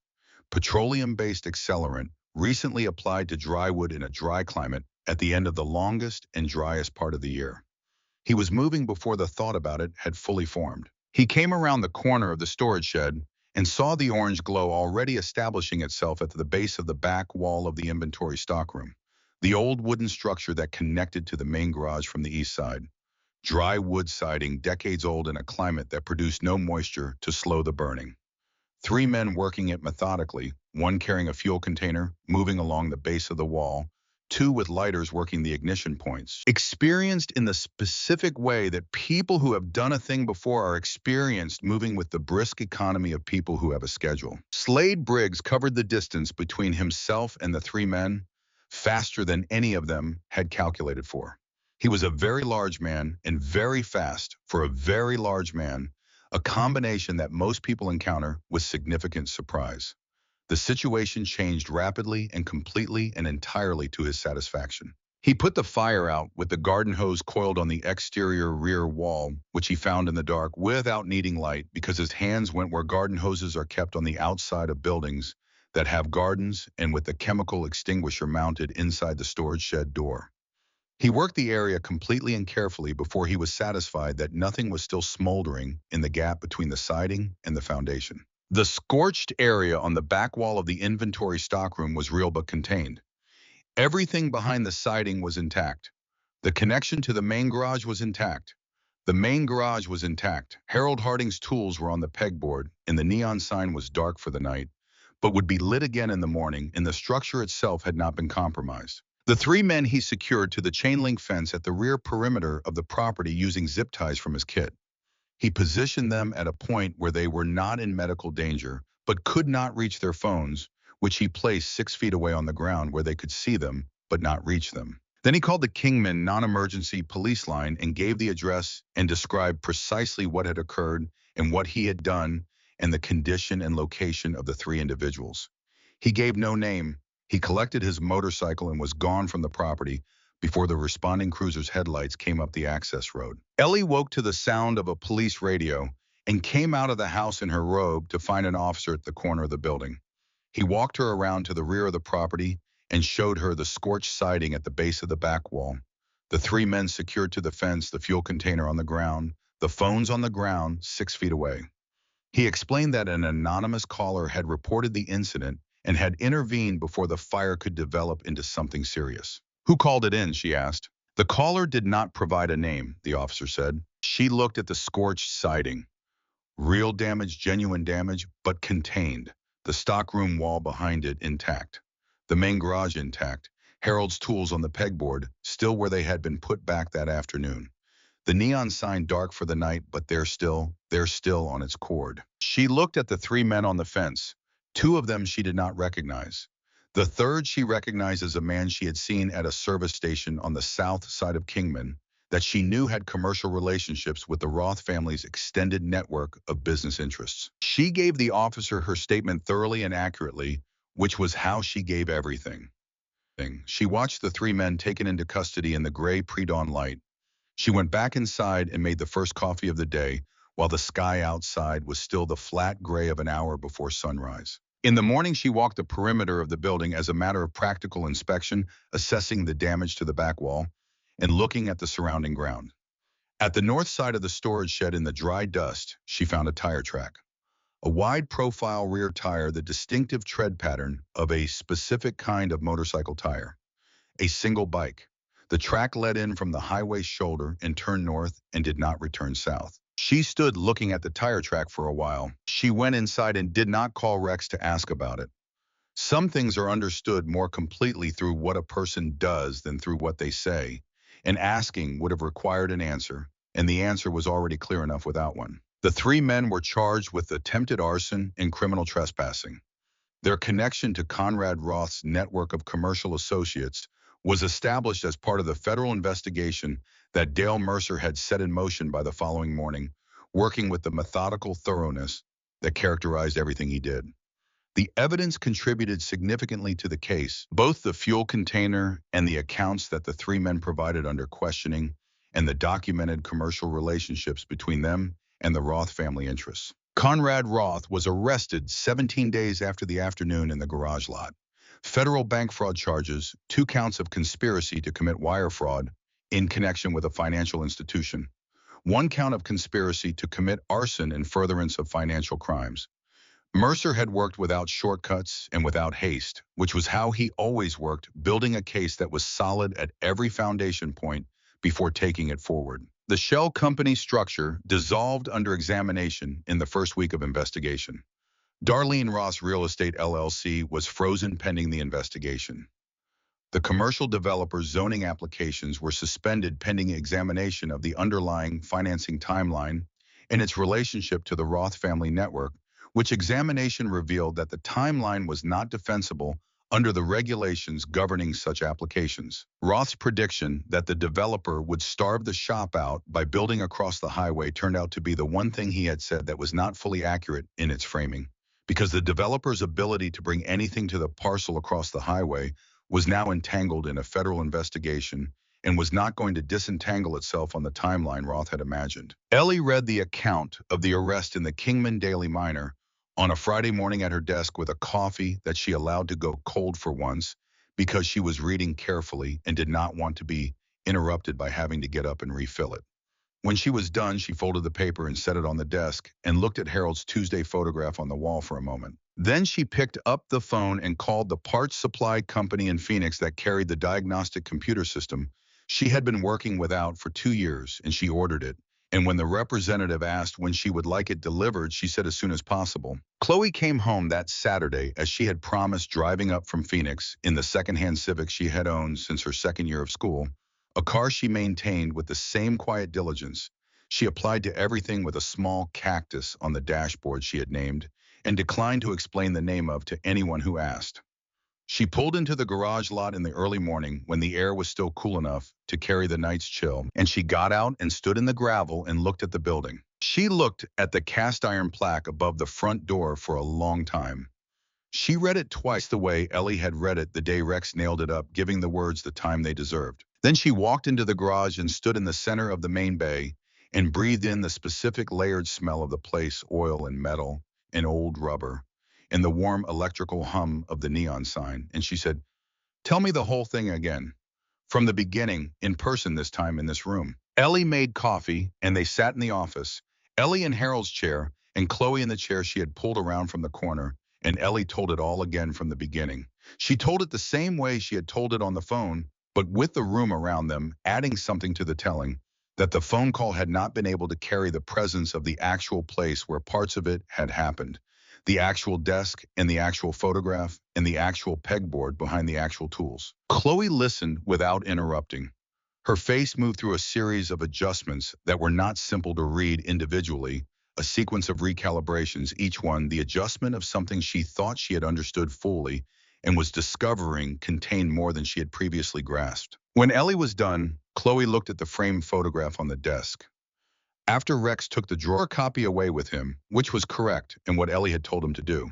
Petroleum-based accelerant, recently applied to dry wood in a dry climate at the end of the longest and driest part of the year. He was moving before the thought about it had fully formed. He came around the corner of the storage shed and saw the orange glow already establishing itself at the base of the back wall of the inventory stockroom, the old wooden structure that connected to the main garage from the east side. Dry wood siding, decades old in a climate that produced no moisture to slow the burning. 3 men working it methodically, one carrying a fuel container, moving along the base of the wall, two with lighters working the ignition points. Experienced in the specific way that people who have done a thing before are experienced moving with the brisk economy of people who have a schedule. Slade Briggs covered the distance between himself and the three men faster than any of them had calculated for. He was a very large man and very fast for a very large man, a combination that most people encounter with significant surprise. The situation changed rapidly and completely and entirely to his satisfaction. He put the fire out with the garden hose coiled on the exterior rear wall, which he found in the dark without needing light because his hands went where garden hoses are kept on the outside of buildings that have gardens and with the chemical extinguisher mounted inside the storage shed door. He worked the area completely and carefully before he was satisfied that nothing was still smoldering in the gap between the siding and the foundation. The scorched area on the back wall of the inventory stockroom was real but contained. Everything behind the siding was intact. The connection to the main garage was intact. The main garage was intact. Harold Harding's tools were on the pegboard, and the neon sign was dark for the night, but would be lit again in the morning, and the structure itself had not been compromised. The three men he secured to the chain link fence at the rear perimeter of the property using zip ties from his kit. He positioned them at a point where they were not in medical danger, but could not reach their phones, which he placed 6 feet away on the ground where they could see them, but not reach them. Then he called the Kingman non-emergency police line and gave the address and described precisely what had occurred and what he had done and the condition and location of the three individuals. He gave no name. He collected his motorcycle and was gone from the property before the responding cruiser's headlights came up the access road. Ellie woke to the sound of a police radio and came out of the house in her robe to find an officer at the corner of the building. He walked her around to the rear of the property and showed her the scorched siding at the base of the back wall, the three men secured to the fence, the fuel container on the ground, the phones on the ground 6 feet away. He explained that an anonymous caller had reported the incident and had intervened before the fire could develop into something serious. Who called it in? She asked. The caller did not provide a name, the officer said. She looked at the scorched siding. Real damage, genuine damage, but contained. The stockroom wall behind it intact. The main garage intact. Harold's tools on the pegboard, still where they had been put back that afternoon. The neon sign dark for the night, but they're still on its cord. She looked at the three men on the fence. Two of them she did not recognize. The third she recognized as a man she had seen at a service station on the south side of Kingman that she knew had commercial relationships with the Roth family's extended network of business interests. She gave the officer her statement thoroughly and accurately, which was how she gave everything. She watched the three men taken into custody in the gray pre-dawn light. She went back inside and made the first coffee of the day, while the sky outside was still the flat gray of an hour before sunrise. In the morning, she walked the perimeter of the building as a matter of practical inspection, assessing the damage to the back wall and looking at the surrounding ground. At the north side of the storage shed in the dry dust, she found a tire track. A wide-profile rear tire, the distinctive tread pattern of a specific kind of motorcycle tire. A single bike. The track led in from the highway shoulder and turned north and did not return south. She stood looking at the tire track for a while. She went inside and did not call Rex to ask about it. Some things are understood more completely through what a person does than through what they say, and asking would have required an answer, and the answer was already clear enough without one. The three men were charged with attempted arson and criminal trespassing. Their connection to Conrad Roth's network of commercial associates was established as part of the federal investigation that Dale Mercer had set in motion by the following morning, working with the methodical thoroughness that characterized everything he did. The evidence contributed significantly to the case, both the fuel container and the accounts that the three men provided under questioning, and the documented commercial relationships between them and the Roth family interests. Conrad Roth was arrested 17 days after the afternoon in the garage lot. Federal bank fraud charges, 2 counts of conspiracy to commit wire fraud in connection with a financial institution, 1 count of conspiracy to commit arson in furtherance of financial crimes. Mercer had worked without shortcuts and without haste, which was how he always worked, building a case that was solid at every foundation point before taking it forward. The shell company structure dissolved under examination in the first week of investigation. Darlene Ross Real Estate LLC was frozen pending the investigation. The commercial developer's zoning applications were suspended pending examination of the underlying financing timeline and its relationship to the Roth family network, which examination revealed that the timeline was not defensible under the regulations governing such applications. Roth's prediction that the developer would starve the shop out by building across the highway turned out to be the one thing he had said that was not fully accurate in its framing, because the developer's ability to bring anything to the parcel across the highway was now entangled in a federal investigation and was not going to disentangle itself on the timeline Roth had imagined. Ellie read the account of the arrest in the Kingman Daily Miner on a Friday morning at her desk with a coffee that she allowed to go cold for once because she was reading carefully and did not want to be interrupted by having to get up and refill it. When she was done, she folded the paper and set it on the desk and looked at Harold's Tuesday photograph on the wall for a moment. Then she picked up the phone and called the parts supply company in Phoenix that carried the diagnostic computer system she had been working without for 2 years, and she ordered it. And when the representative asked when she would like it delivered, she said as soon as possible. Chloe came home that Saturday as she had promised, driving up from Phoenix in the secondhand Civic she had owned since her second year of school, a car she maintained with the same quiet diligence. She applied to everything with a small cactus on the dashboard she had named, and declined to explain the name of to anyone who asked. She pulled into the garage lot in the early morning when the air was still cool enough to carry the night's chill, and she got out and stood in the gravel and looked at the building. She looked at the cast iron plaque above the front door for a long time. She read it twice the way Ellie had read it the day Rex nailed it up, giving the words the time they deserved. Then she walked into the garage and stood in the center of the main bay and breathed in the specific layered smell of the place, oil and metal and old rubber, and the warm electrical hum of the neon sign. And she said, "Tell me the whole thing again. From the beginning, in person this time in this room." Ellie made coffee, and they sat in the office, Ellie in Harold's chair, and Chloe in the chair she had pulled around from the corner, and Ellie told it all again from the beginning. She told it the same way she had told it on the phone, but with the room around them, adding something to the telling, that the phone call had not been able to carry the presence of the actual place where parts of it had happened. The actual desk and the actual photograph and the actual pegboard behind the actual tools. Chloe listened without interrupting. Her face moved through a series of adjustments that were not simple to read individually, a sequence of recalibrations, each one the adjustment of something she thought she had understood fully and was discovering contained more than she had previously grasped. When Ellie was done, Chloe looked at the framed photograph on the desk. After Rex took the drawer copy away with him, which was correct and what Ellie had told him to do,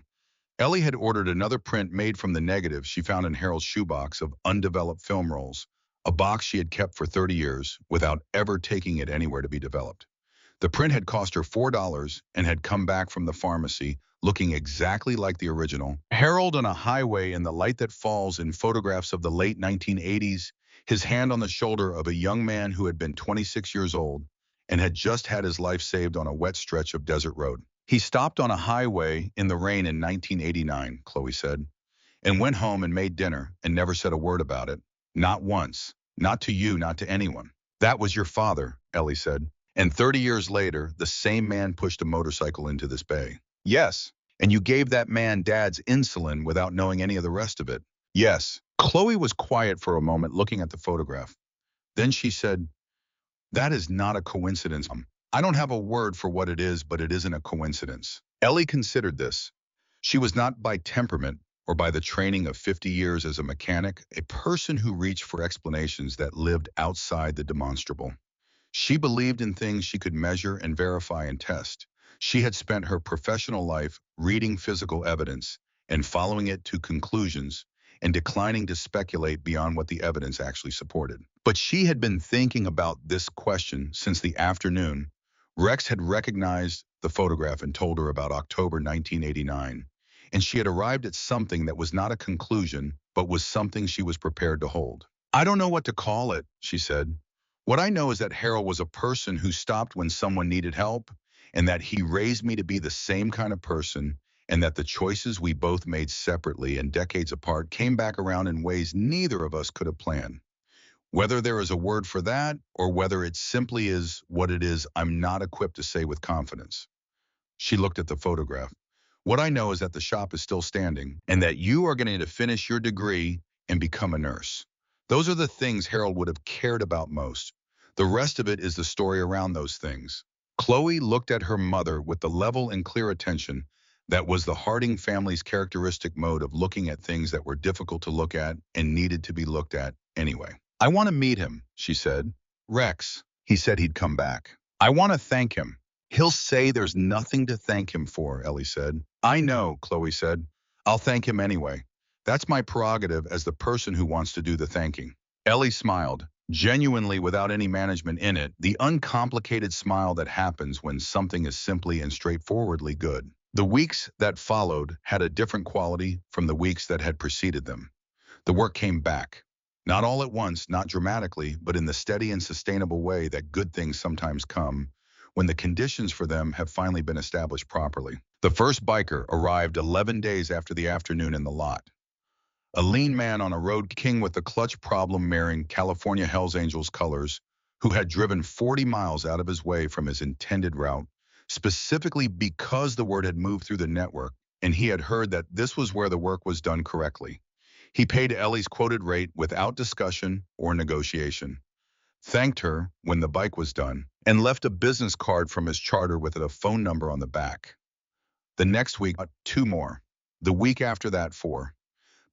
Ellie had ordered another print made from the negative she found in Harold's shoebox of undeveloped film rolls, a box she had kept for 30 years without ever taking it anywhere to be developed. The print had cost her $4 and had come back from the pharmacy looking exactly like the original. Harold on a highway in the light that falls in photographs of the late 1980s, his hand on the shoulder of a young man who had been 26 years old and had just had his life saved on a wet stretch of desert road. He stopped on a highway in the rain in 1989, Chloe said, and went home and made dinner and never said a word about it. Not once. Not to you, not to anyone. That was your father, Ellie said. And 30 years later, the same man pushed a motorcycle into this bay. Yes. And you gave that man Dad's insulin without knowing any of the rest of it. Yes. Chloe was quiet for a moment looking at the photograph. Then she said, "That is not a coincidence. I don't have a word for what it is, but it isn't a coincidence." Ellie considered this. She was not by temperament or by the training of 50 years as a mechanic, a person who reached for explanations that lived outside the demonstrable. She believed in things she could measure and verify and test. She had spent her professional life reading physical evidence and following it to conclusions and declining to speculate beyond what the evidence actually supported. But she had been thinking about this question since the afternoon Rex had recognized the photograph and told her about October 1989, and she had arrived at something that was not a conclusion, but was something she was prepared to hold. "I don't know what to call it," she said. "What I know is that Harold was a person who stopped when someone needed help, and that he raised me to be the same kind of person, and that the choices we both made separately and decades apart came back around in ways neither of us could have planned. Whether there is a word for that, or whether it simply is what it is, I'm not equipped to say with confidence." She looked at the photograph. "What I know is that the shop is still standing, and that you are going to finish your degree and become a nurse. Those are the things Harold would have cared about most. The rest of it is the story around those things. Chloe looked at her mother with the level and clear attention that was the Harding family's characteristic mode of looking at things that were difficult to look at and needed to be looked at anyway. I want to meet him, she said. Rex, he said he'd come back. I want to thank him. He'll say there's nothing to thank him for, Ellie said. I know, Chloe said. I'll thank him anyway. That's my prerogative as the person who wants to do the thanking. Ellie smiled, genuinely without any management in it, the uncomplicated smile that happens when something is simply and straightforwardly good. The weeks that followed had a different quality from the weeks that had preceded them. The work came back. Not all at once, not dramatically, but in the steady and sustainable way that good things sometimes come, when the conditions for them have finally been established properly. The first biker arrived 11 days after the afternoon in the lot. A lean man on a road king with a clutch problem marrying California Hells Angels colors, who had driven 40 miles out of his way from his intended route, specifically because the word had moved through the network and he had heard that this was where the work was done correctly. He paid Ellie's quoted rate without discussion or negotiation, thanked her when the bike was done, and left a business card from his charter with a phone number on the back. The next week, two more. The week after that, four.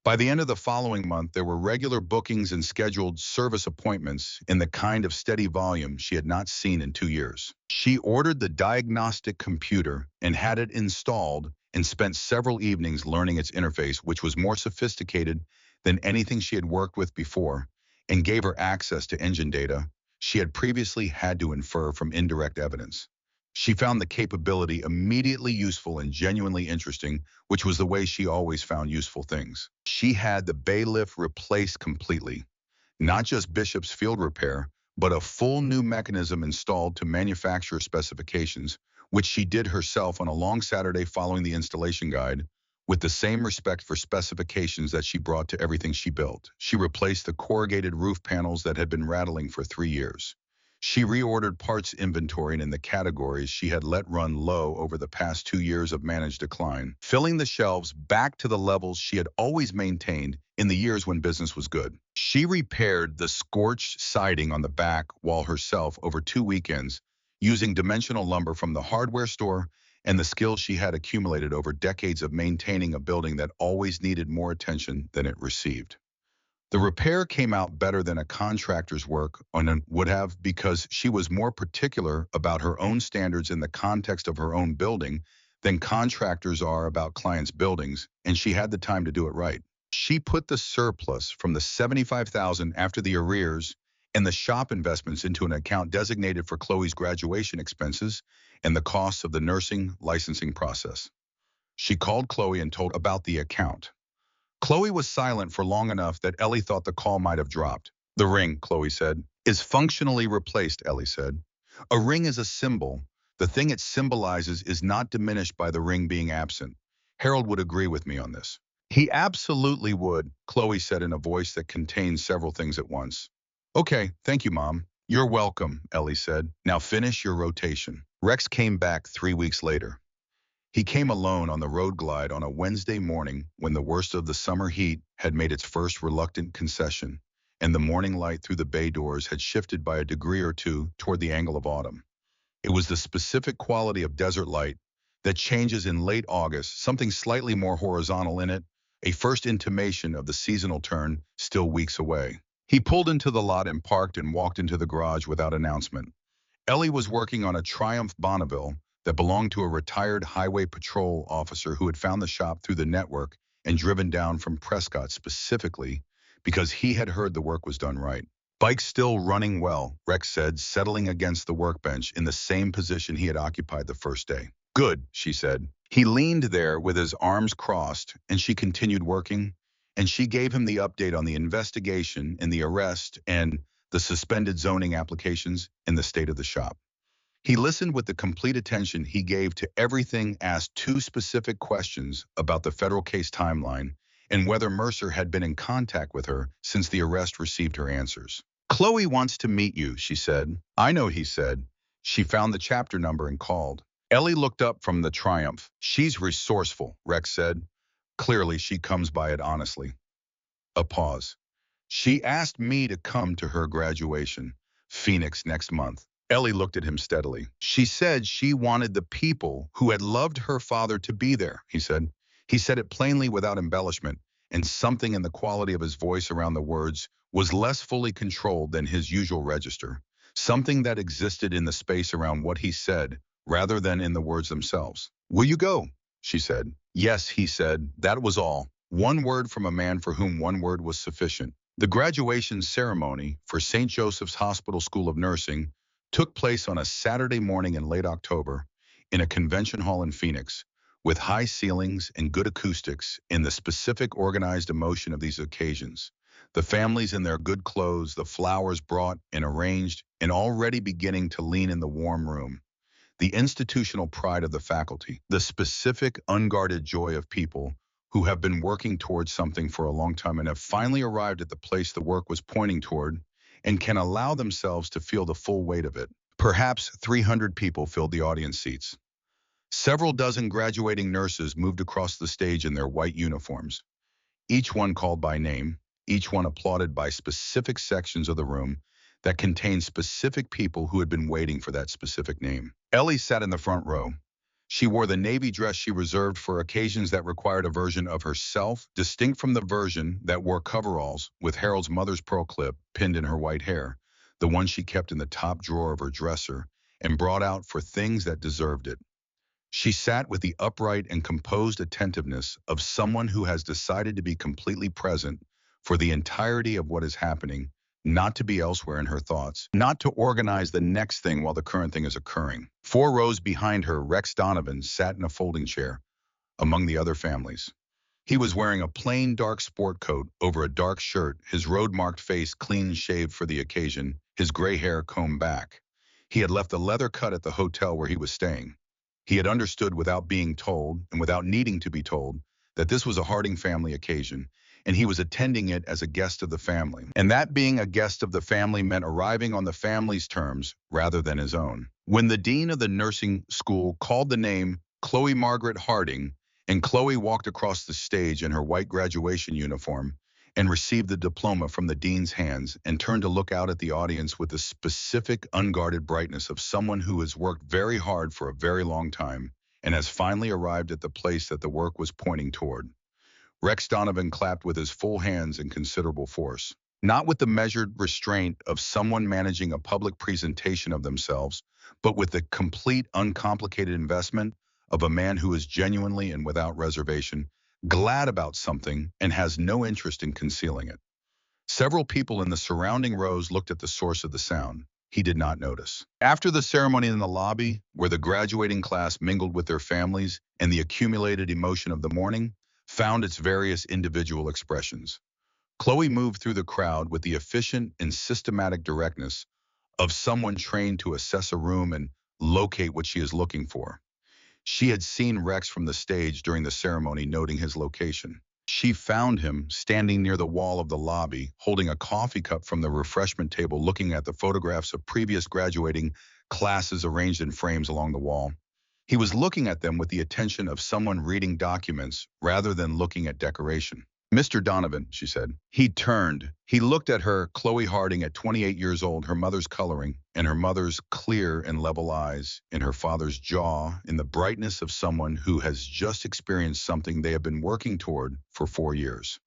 By the end of the following month, there were regular bookings and scheduled service appointments in the kind of steady volume she had not seen in 2 years. She ordered the diagnostic computer and had it installed and spent several evenings learning its interface, which was more sophisticated than anything she had worked with before, and gave her access to engine data she had previously had to infer from indirect evidence. She found the capability immediately useful and genuinely interesting, which was the way she always found useful things. She had the bailiff replaced completely, not just Bishop's field repair, but a full new mechanism installed to manufacture specifications, which she did herself on a long Saturday following the installation guide, with the same respect for specifications that she brought to everything she built. She replaced the corrugated roof panels that had been rattling for 3 years. She reordered parts inventory in the categories she had let run low over the past 2 years of managed decline, filling the shelves back to the levels she had always maintained in the years when business was good. She repaired the scorched siding on the back wall herself over 2 weekends, using dimensional lumber from the hardware store and the skills she had accumulated over decades of maintaining a building that always needed more attention than it received. The repair came out better than a contractor's work would have because she was more particular about her own standards in the context of her own building than contractors are about clients' buildings, and she had the time to do it right. She put the surplus from the $75,000 after the arrears and the shop investments into an account designated for Chloe's graduation expenses and the costs of the nursing licensing process. She called Chloe and told about the account. Chloe was silent for long enough that Ellie thought the call might have dropped. The ring, Chloe said, is functionally replaced, Ellie said. A ring is a symbol. The thing it symbolizes is not diminished by the ring being absent. Harold would agree with me on this. He absolutely would, Chloe said in a voice that contained several things at once. Okay, thank you, Mom. You're welcome, Ellie said. Now finish your rotation. Rex came back 3 weeks later. He came alone on the road glide on a Wednesday morning when the worst of the summer heat had made its first reluctant concession, and the morning light through the bay doors had shifted by a degree or two toward the angle of autumn. It was the specific quality of desert light that changes in late August, something slightly more horizontal in it, a first intimation of the seasonal turn still weeks away. He pulled into the lot and parked and walked into the garage without announcement. Ellie was working on a Triumph Bonneville that belonged to a retired highway patrol officer who had found the shop through the network and driven down from Prescott specifically because he had heard the work was done right. Bike's still running well, Rex said, settling against the workbench in the same position he had occupied the first day. Good, she said. He leaned there with his arms crossed, and she continued working, and she gave him the update on the investigation and the arrest and the suspended zoning applications and the state of the shop. He listened with the complete attention he gave to everything, asked two specific questions about the federal case timeline and whether Mercer had been in contact with her since the arrest received her answers. Chloe wants to meet you, she said. I know, he said. She found the chapter number and called. Ellie looked up from the Triumph. She's resourceful, Rex said. Clearly, she comes by it honestly. A pause. She asked me to come to her graduation, Phoenix, next month. Ellie looked at him steadily. She said she wanted the people who had loved her father to be there, he said. He said it plainly without embellishment, and something in the quality of his voice around the words was less fully controlled than his usual register. Something that existed in the space around what he said, rather than in the words themselves. Will you go? She said. Yes, he said. That was all. One word from a man for whom one word was sufficient. The graduation ceremony for St. Joseph's Hospital School of Nursing took place on a Saturday morning in late October in a convention hall in Phoenix, with high ceilings and good acoustics in the specific organized emotion of these occasions. The families in their good clothes, the flowers brought and arranged, and already beginning to lean in the warm room. The institutional pride of the faculty, the specific unguarded joy of people who have been working towards something for a long time and have finally arrived at the place the work was pointing toward and can allow themselves to feel the full weight of it. Perhaps 300 people filled the audience seats. Several dozen graduating nurses moved across the stage in their white uniforms, each one called by name, each one applauded by specific sections of the room that contained specific people who had been waiting for that specific name. Ellie sat in the front row. She wore the navy dress she reserved for occasions that required a version of herself, distinct from the version that wore coveralls with Harold's mother's pearl clip pinned in her white hair, the one she kept in the top drawer of her dresser and brought out for things that deserved it. She sat with the upright and composed attentiveness of someone who has decided to be completely present for the entirety of what is happening, not to be elsewhere in her thoughts, not to organize the next thing while the current thing is occurring. 4 rows behind her, Rex Donovan sat in a folding chair among the other families. He was wearing a plain dark sport coat over a dark shirt, his road-marked face clean shaved for the occasion, his gray hair combed back. He had left a leather cut at the hotel where he was staying. He had understood without being told, and without needing to be told, that this was a Harding family occasion, and he was attending it as a guest of the family. And that being a guest of the family meant arriving on the family's terms rather than his own. When the dean of the nursing school called the name Chloe Margaret Harding, and Chloe walked across the stage in her white graduation uniform and received the diploma from the dean's hands and turned to look out at the audience with the specific unguarded brightness of someone who has worked very hard for a very long time and has finally arrived at the place that the work was pointing toward. Rex Donovan clapped with his full hands in considerable force, not with the measured restraint of someone managing a public presentation of themselves, but with the complete, uncomplicated investment of a man who is genuinely and without reservation glad about something and has no interest in concealing it. Several people in the surrounding rows looked at the source of the sound. He did not notice. After the ceremony in the lobby, where the graduating class mingled with their families and the accumulated emotion of the morning found its various individual expressions, Chloe moved through the crowd with the efficient and systematic directness of someone trained to assess a room and locate what she is looking for. She had seen Rex from the stage during the ceremony, noting his location. She found him standing near the wall of the lobby, holding a coffee cup from the refreshment table, looking at the photographs of previous graduating classes arranged in frames along the wall. He was looking at them with the attention of someone reading documents rather than looking at decoration. Mr. Donovan, she said. He turned. He looked at her, Chloe Harding, at 28 years old, her mother's coloring, and her mother's clear and level eyes, in her father's jaw, in the brightness of someone who has just experienced something they have been working toward for 4 years.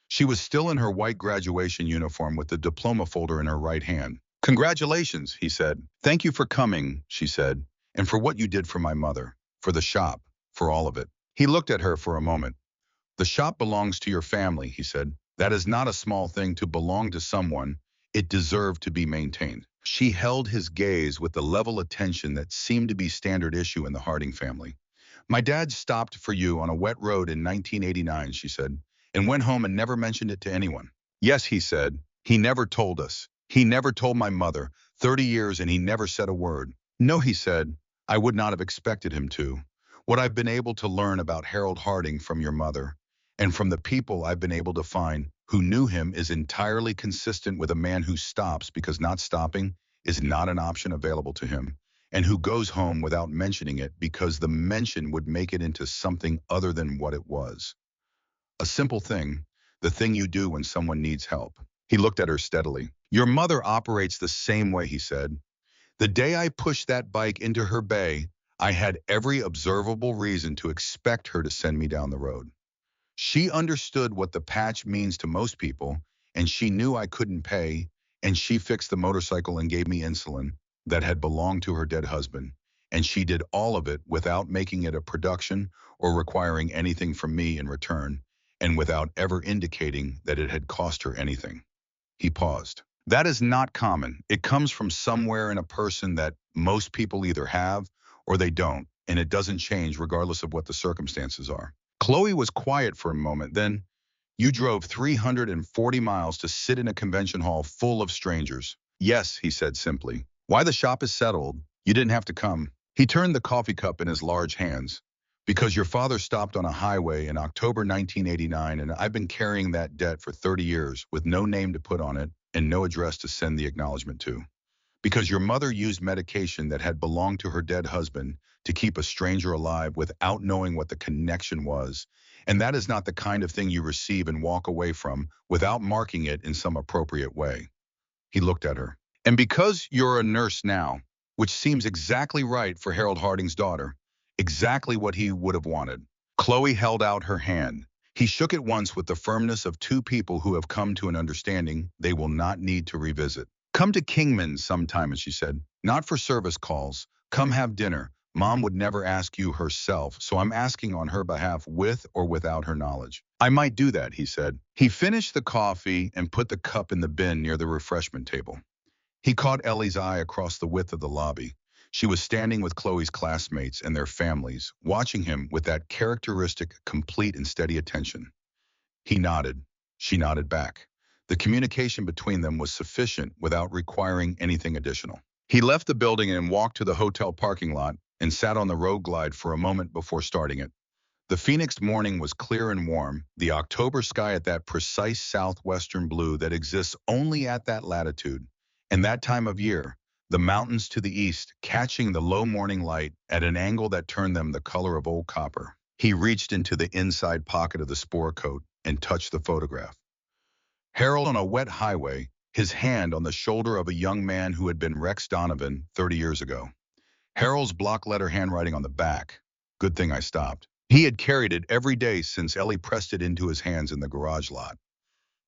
She was still in her white graduation uniform with the diploma folder in her right hand. Congratulations, he said. Thank you for coming, she said, and for what you did for my mother, for the shop, for all of it. He looked at her for a moment. The shop belongs to your family, he said. That is not a small thing to belong to someone. It deserved to be maintained. She held his gaze with the level attention that seemed to be standard issue in the Harding family. My dad stopped for you on a wet road in 1989, she said, and went home and never mentioned it to anyone. Yes, he said. He never told us. He never told my mother. 30 years and he never said a word. No, he said. I would not have expected him to. What I've been able to learn about Harold Harding from your mother, and from the people I've been able to find who knew him, is entirely consistent with a man who stops because not stopping is not an option available to him, and who goes home without mentioning it because the mention would make it into something other than what it was. A simple thing, The thing you do when someone needs help. He looked at her steadily. Your mother operates the same way, he said. The day I pushed that bike into her bay, I had every observable reason to expect her to send me down the road. She understood what the patch means to most people, and she knew I couldn't pay, and she fixed the motorcycle and gave me insulin that had belonged to her dead husband. And she did all of it without making it a production or requiring anything from me in return, and without ever indicating that it had cost her anything. He paused. That is not common. It comes from somewhere in a person that most people either have or they don't, and it doesn't change regardless of what the circumstances are. Chloe was quiet for a moment, then, you drove 340 miles to sit in a convention hall full of strangers. Yes, he said simply. Why the shop is settled, you didn't have to come. He turned the coffee cup in his large hands. Because your father stopped on a highway in October 1989, and I've been carrying that debt for 30 years with no name to put on it and no address to send the acknowledgement to. Because your mother used medication that had belonged to her dead husband to keep a stranger alive without knowing what the connection was. And that is not the kind of thing you receive and walk away from without marking it in some appropriate way. He looked at her. And because you're a nurse now, which seems exactly right for Harold Harding's daughter, exactly what he would have wanted. Chloe held out her hand. He shook it once with the firmness of two people who have come to an understanding they will not need to revisit. Come to Kingman sometime, she said. Not for service calls. Come have dinner. Mom would never ask you herself, so I'm asking on her behalf with or without her knowledge. I might do that, he said. He finished the coffee and put the cup in the bin near the refreshment table. He caught Ellie's eye across the width of the lobby. She was standing with Chloe's classmates and their families, watching him with that characteristic, complete and steady attention. He nodded. She nodded back. The communication between them was sufficient without requiring anything additional. He left the building and walked to the hotel parking lot and sat on the road glide for a moment before starting it. The Phoenix morning was clear and warm, the October sky at that precise southwestern blue that exists only at that latitude. And that time of year, the mountains to the east catching the low morning light at an angle that turned them the color of old copper. He reached into the inside pocket of the sport coat and touched the photograph. Harold on a wet highway, his hand on the shoulder of a young man who had been Rex Donovan 30 years ago. Harold's block letter handwriting on the back. Good thing I stopped. He had carried it every day since Ellie pressed it into his hands in the garage lot.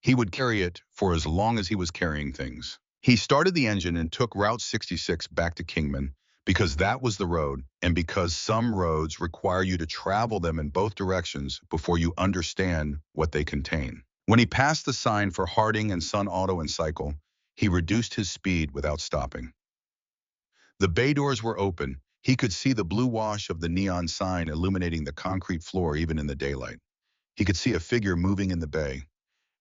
He would carry it for as long as he was carrying things. He started the engine and took Route 66 back to Kingman because that was the road, and because some roads require you to travel them in both directions before you understand what they contain. When he passed the sign for Harding and Son Auto and Cycle, he reduced his speed without stopping. The bay doors were open. He could see the blue wash of the neon sign illuminating the concrete floor even in the daylight. He could see a figure moving in the bay,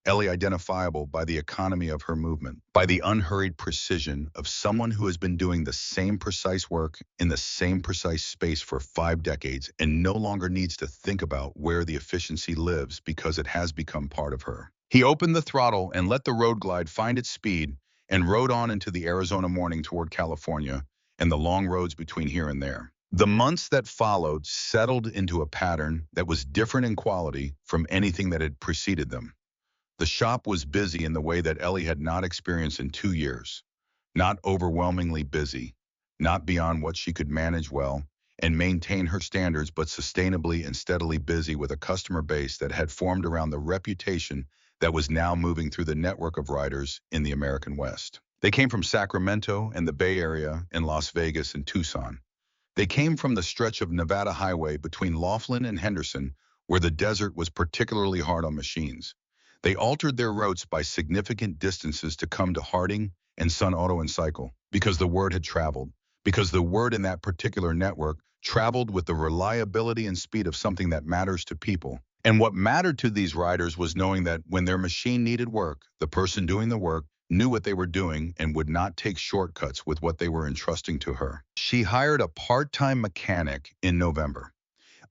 Ellie identifiable by the economy of her movement, by the unhurried precision of someone who has been doing the same precise work in the same precise space for 5 decades and no longer needs to think about where the efficiency lives because it has become part of her. He opened the throttle and let the road glide find its speed and rode on into the Arizona morning toward California and the long roads between here and there. The months that followed settled into a pattern that was different in quality from anything that had preceded them. The shop was busy in the way that Ellie had not experienced in 2 years. Not overwhelmingly busy, not beyond what she could manage well and maintain her standards, but sustainably and steadily busy with a customer base that had formed around the reputation that was now moving through the network of riders in the American West. They came from Sacramento and the Bay Area and Las Vegas and Tucson. They came from the stretch of Nevada highway between Laughlin and Henderson, where the desert was particularly hard on machines. They altered their routes by significant distances to come to Harding and Sun Auto and Cycle because the word had traveled, because the word in that particular network traveled with the reliability and speed of something that matters to people. And what mattered to these riders was knowing that when their machine needed work, the person doing the work knew what they were doing and would not take shortcuts with what they were entrusting to her. She hired a part-time mechanic in November.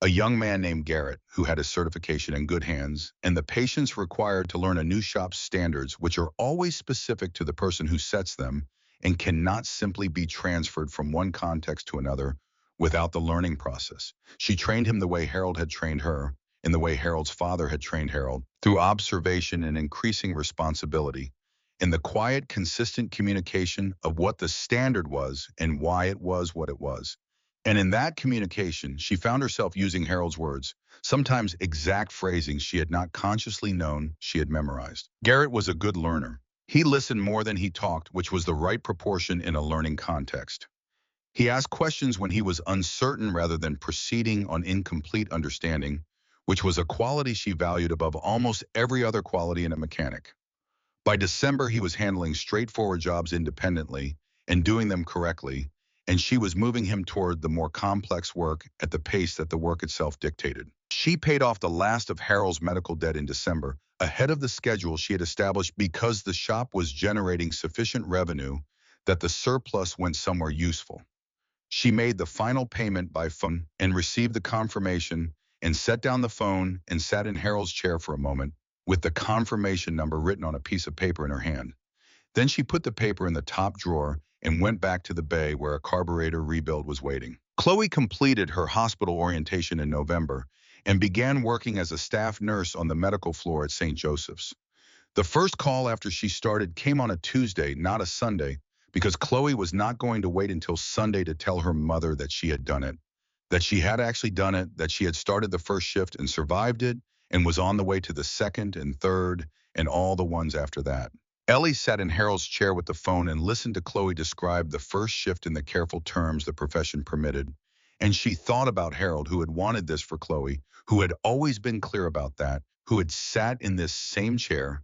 A young man named Garrett, who had his certification in good hands, and the patience required to learn a new shop's standards, which are always specific to the person who sets them and cannot simply be transferred from one context to another without the learning process. She trained him the way Harold had trained her, in the way Harold's father had trained Harold, through observation and increasing responsibility, in the quiet, consistent communication of what the standard was and why it was what it was. And in that communication, she found herself using Harold's words, sometimes exact phrasing she had not consciously known she had memorized. Garrett was a good learner. He listened more than he talked, which was the right proportion in a learning context. He asked questions when he was uncertain rather than proceeding on incomplete understanding, which was a quality she valued above almost every other quality in a mechanic. By December, he was handling straightforward jobs independently and doing them correctly, and she was moving him toward the more complex work at the pace that the work itself dictated. She paid off the last of Harold's medical debt in December, ahead of the schedule she had established because the shop was generating sufficient revenue that the surplus went somewhere useful. She made the final payment by phone and received the confirmation and set down the phone and sat in Harold's chair for a moment with the confirmation number written on a piece of paper in her hand. Then she put the paper in the top drawer and went back to the bay where a carburetor rebuild was waiting. Chloe completed her hospital orientation in November and began working as a staff nurse on the medical floor at St. Joseph's. The first call after she started came on a Tuesday, not a Sunday, because Chloe was not going to wait until Sunday to tell her mother that she had done it, that she had actually done it, that she had started the first shift and survived it, and was on the way to the second and third and all the ones after that. Ellie sat in Harold's chair with the phone and listened to Chloe describe the first shift in the careful terms the profession permitted. And she thought about Harold, who had wanted this for Chloe, who had always been clear about that, who had sat in this same chair,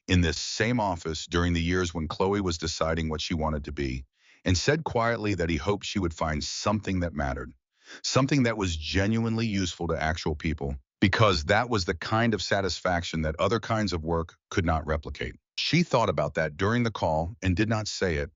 in this same office during the years when Chloe was deciding what she wanted to be, and said quietly that he hoped she would find something that mattered, something that was genuinely useful to actual people, because that was the kind of satisfaction that other kinds of work could not replicate. She thought about that during the call and did not say it.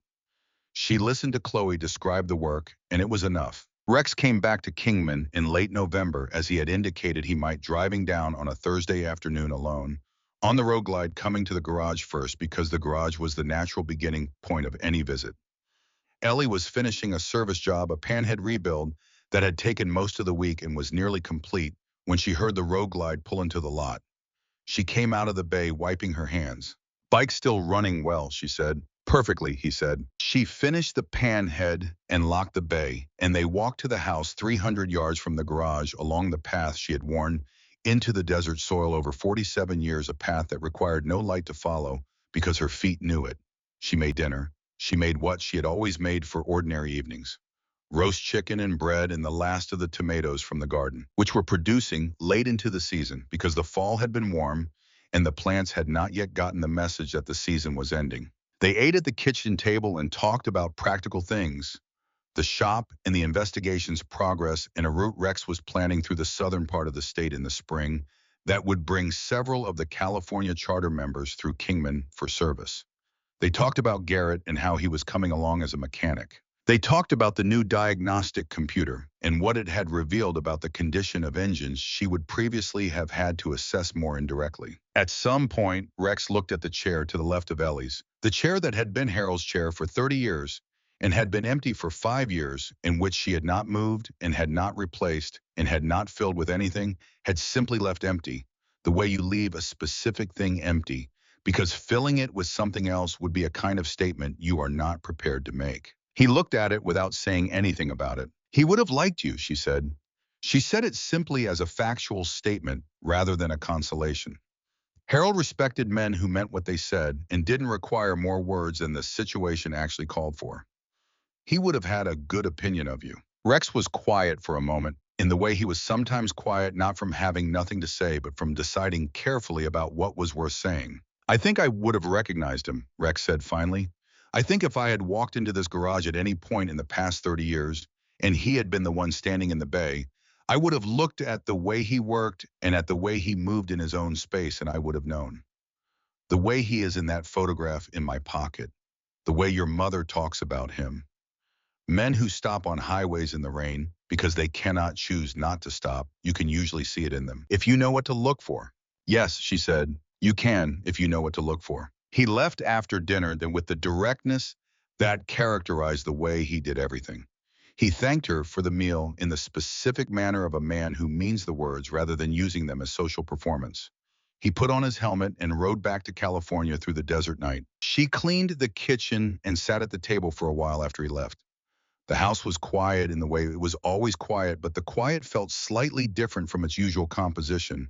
She listened to Chloe describe the work, and it was enough. Rex came back to Kingman in late November as he had indicated he might, driving down on a Thursday afternoon alone, on the road glide, coming to the garage first because the garage was the natural beginning point of any visit. Ellie was finishing a service job, a panhead rebuild that had taken most of the week and was nearly complete when she heard the road glide pull into the lot. She came out of the bay wiping her hands. "Bike's still running well," she said. "Perfectly," he said. She finished the panhead and locked the bay, and they walked to the house 300 yards from the garage along the path she had worn into the desert soil over 47 years, a path that required no light to follow because her feet knew it. She made dinner. She made what she had always made for ordinary evenings: roast chicken and bread and the last of the tomatoes from the garden, which were producing late into the season because the fall had been warm and the plants had not yet gotten the message that the season was ending. They ate at the kitchen table and talked about practical things, the shop and the investigation's progress, and a route Rex was planning through the southern part of the state in the spring that would bring several of the California charter members through Kingman for service. They talked about Garrett and how he was coming along as a mechanic. They talked about the new diagnostic computer and what it had revealed about the condition of engines she would previously have had to assess more indirectly. At some point, Rex looked at the chair to the left of Ellie's, the chair that had been Harold's chair for 30 years and had been empty for 5 years, in which she had not moved and had not replaced and had not filled with anything, had simply left empty, the way you leave a specific thing empty, because filling it with something else would be a kind of statement you are not prepared to make. He looked at it without saying anything about it. "He would have liked you," she said. She said it simply as a factual statement rather than a consolation. Harold respected men who meant what they said and didn't require more words than the situation actually called for. He would have had a good opinion of you. Rex was quiet for a moment, in the way he was sometimes quiet, not from having nothing to say, but from deciding carefully about what was worth saying. "I think I would have recognized him," Rex said finally. "I think if I had walked into this garage at any point in the past 30 years, and he had been the one standing in the bay, I would have looked at the way he worked and at the way he moved in his own space, and I would have known. The way he is in that photograph in my pocket, the way your mother talks about him. Men who stop on highways in the rain because they cannot choose not to stop, you can usually see it in them, if you know what to look for." "Yes," she said, "you can if you know what to look for." He left after dinner, then with the directness that characterized the way he did everything. He thanked her for the meal in the specific manner of a man who means the words rather than using them as social performance. He put on his helmet and rode back to California through the desert night. She cleaned the kitchen and sat at the table for a while after he left. The house was quiet in the way it was always quiet, but the quiet felt slightly different from its usual composition,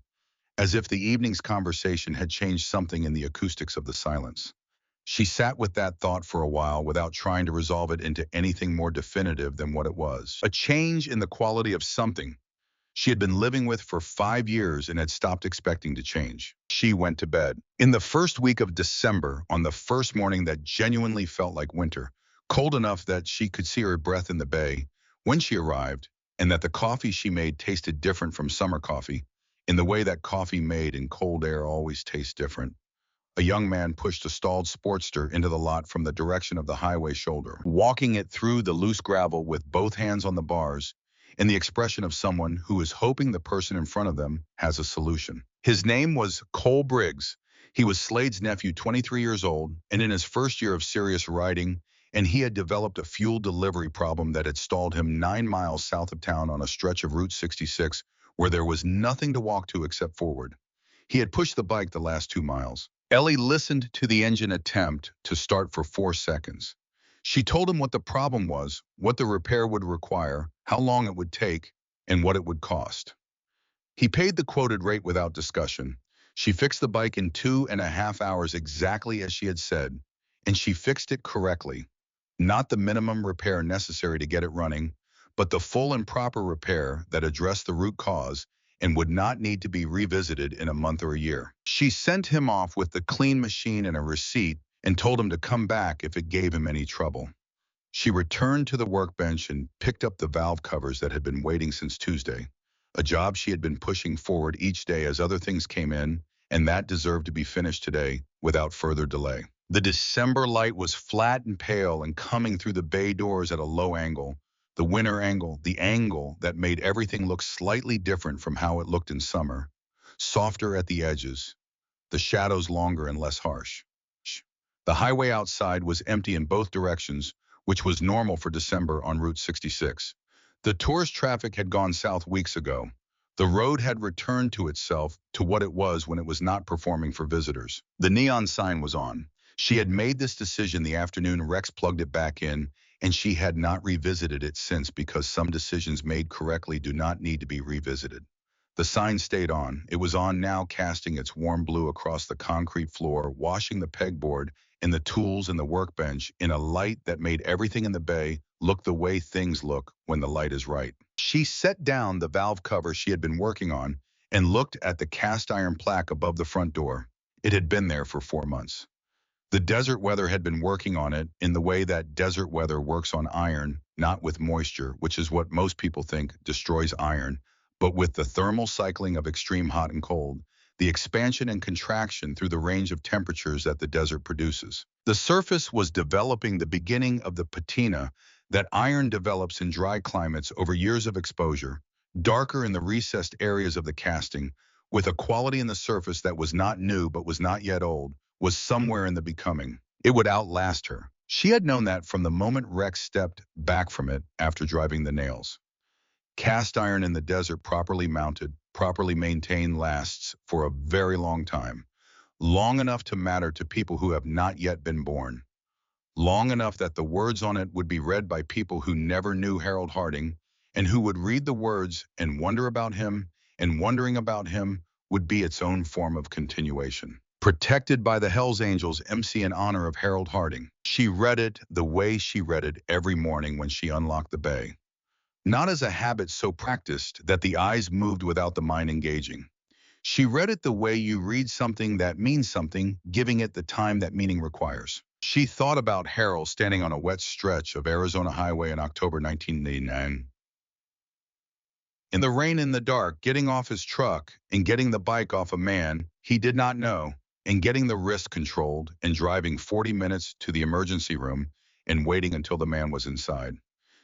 as if the evening's conversation had changed something in the acoustics of the silence. She sat with that thought for a while without trying to resolve it into anything more definitive than what it was. A change in the quality of something she had been living with for 5 years and had stopped expecting to change. She went to bed. In the first week of December, on the first morning that genuinely felt like winter, cold enough that she could see her breath in the bay, when she arrived, and that the coffee she made tasted different from summer coffee, in the way that coffee made in cold air always tastes different. A young man pushed a stalled Sportster into the lot from the direction of the highway shoulder, walking it through the loose gravel with both hands on the bars, in the expression of someone who is hoping the person in front of them has a solution. His name was Cole Briggs. He was Slade's nephew, 23 years old, and in his first year of serious riding, and he had developed a fuel delivery problem that had stalled him 9 miles south of town on a stretch of Route 66 where there was nothing to walk to except forward. He had pushed the bike the last 2 miles. Ellie listened to the engine attempt to start for 4 seconds. She told him what the problem was, what the repair would require, how long it would take, and what it would cost. He paid the quoted rate without discussion. She fixed the bike in 2.5 hours exactly as she had said, and she fixed it correctly. Not the minimum repair necessary to get it running, but the full and proper repair that addressed the root cause and would not need to be revisited in a month or a year. She sent him off with the clean machine and a receipt and told him to come back if it gave him any trouble. She returned to the workbench and picked up the valve covers that had been waiting since Tuesday, a job she had been pushing forward each day as other things came in, and that deserved to be finished today without further delay. The December light was flat and pale and coming through the bay doors at a low angle, the winter angle, the angle that made everything look slightly different from how it looked in summer, softer at the edges, the shadows longer and less harsh. The highway outside was empty in both directions, which was normal for December on Route 66. The tourist traffic had gone south weeks ago. The road had returned to itself, to what it was when it was not performing for visitors. The neon sign was on. She had made this decision the afternoon Rex plugged it back in, and she had not revisited it since because some decisions made correctly do not need to be revisited. The sign stayed on. It was on now, casting its warm blue across the concrete floor, washing the pegboard and the tools and the workbench in a light that made everything in the bay look the way things look when the light is right. She set down the valve cover she had been working on and looked at the cast iron plaque above the front door. It had been there for 4 months. The desert weather had been working on it in the way that desert weather works on iron, not with moisture, which is what most people think destroys iron, but with the thermal cycling of extreme hot and cold, the expansion and contraction through the range of temperatures that the desert produces. The surface was developing the beginning of the patina that iron develops in dry climates over years of exposure, darker in the recessed areas of the casting, with a quality in the surface that was not new but was not yet old, was somewhere in the becoming. It would outlast her. She had known that from the moment Rex stepped back from it after driving the nails. Cast iron in the desert, properly mounted, properly maintained, lasts for a very long time. Long enough to matter to people who have not yet been born. Long enough that the words on it would be read by people who never knew Harold Harding, and who would read the words and wonder about him, and wondering about him would be its own form of continuation. Protected by the Hells Angels MC in honor of Harold Harding. She read it the way she read it every morning when she unlocked the bay. Not as a habit so practiced that the eyes moved without the mind engaging. She read it the way you read something that means something, giving it the time that meaning requires. She thought about Harold standing on a wet stretch of Arizona highway in October 1989. In the rain, in the dark, getting off his truck and getting the bike off a man he did not know, and getting the wrist controlled and driving 40 minutes to the emergency room and waiting until the man was inside.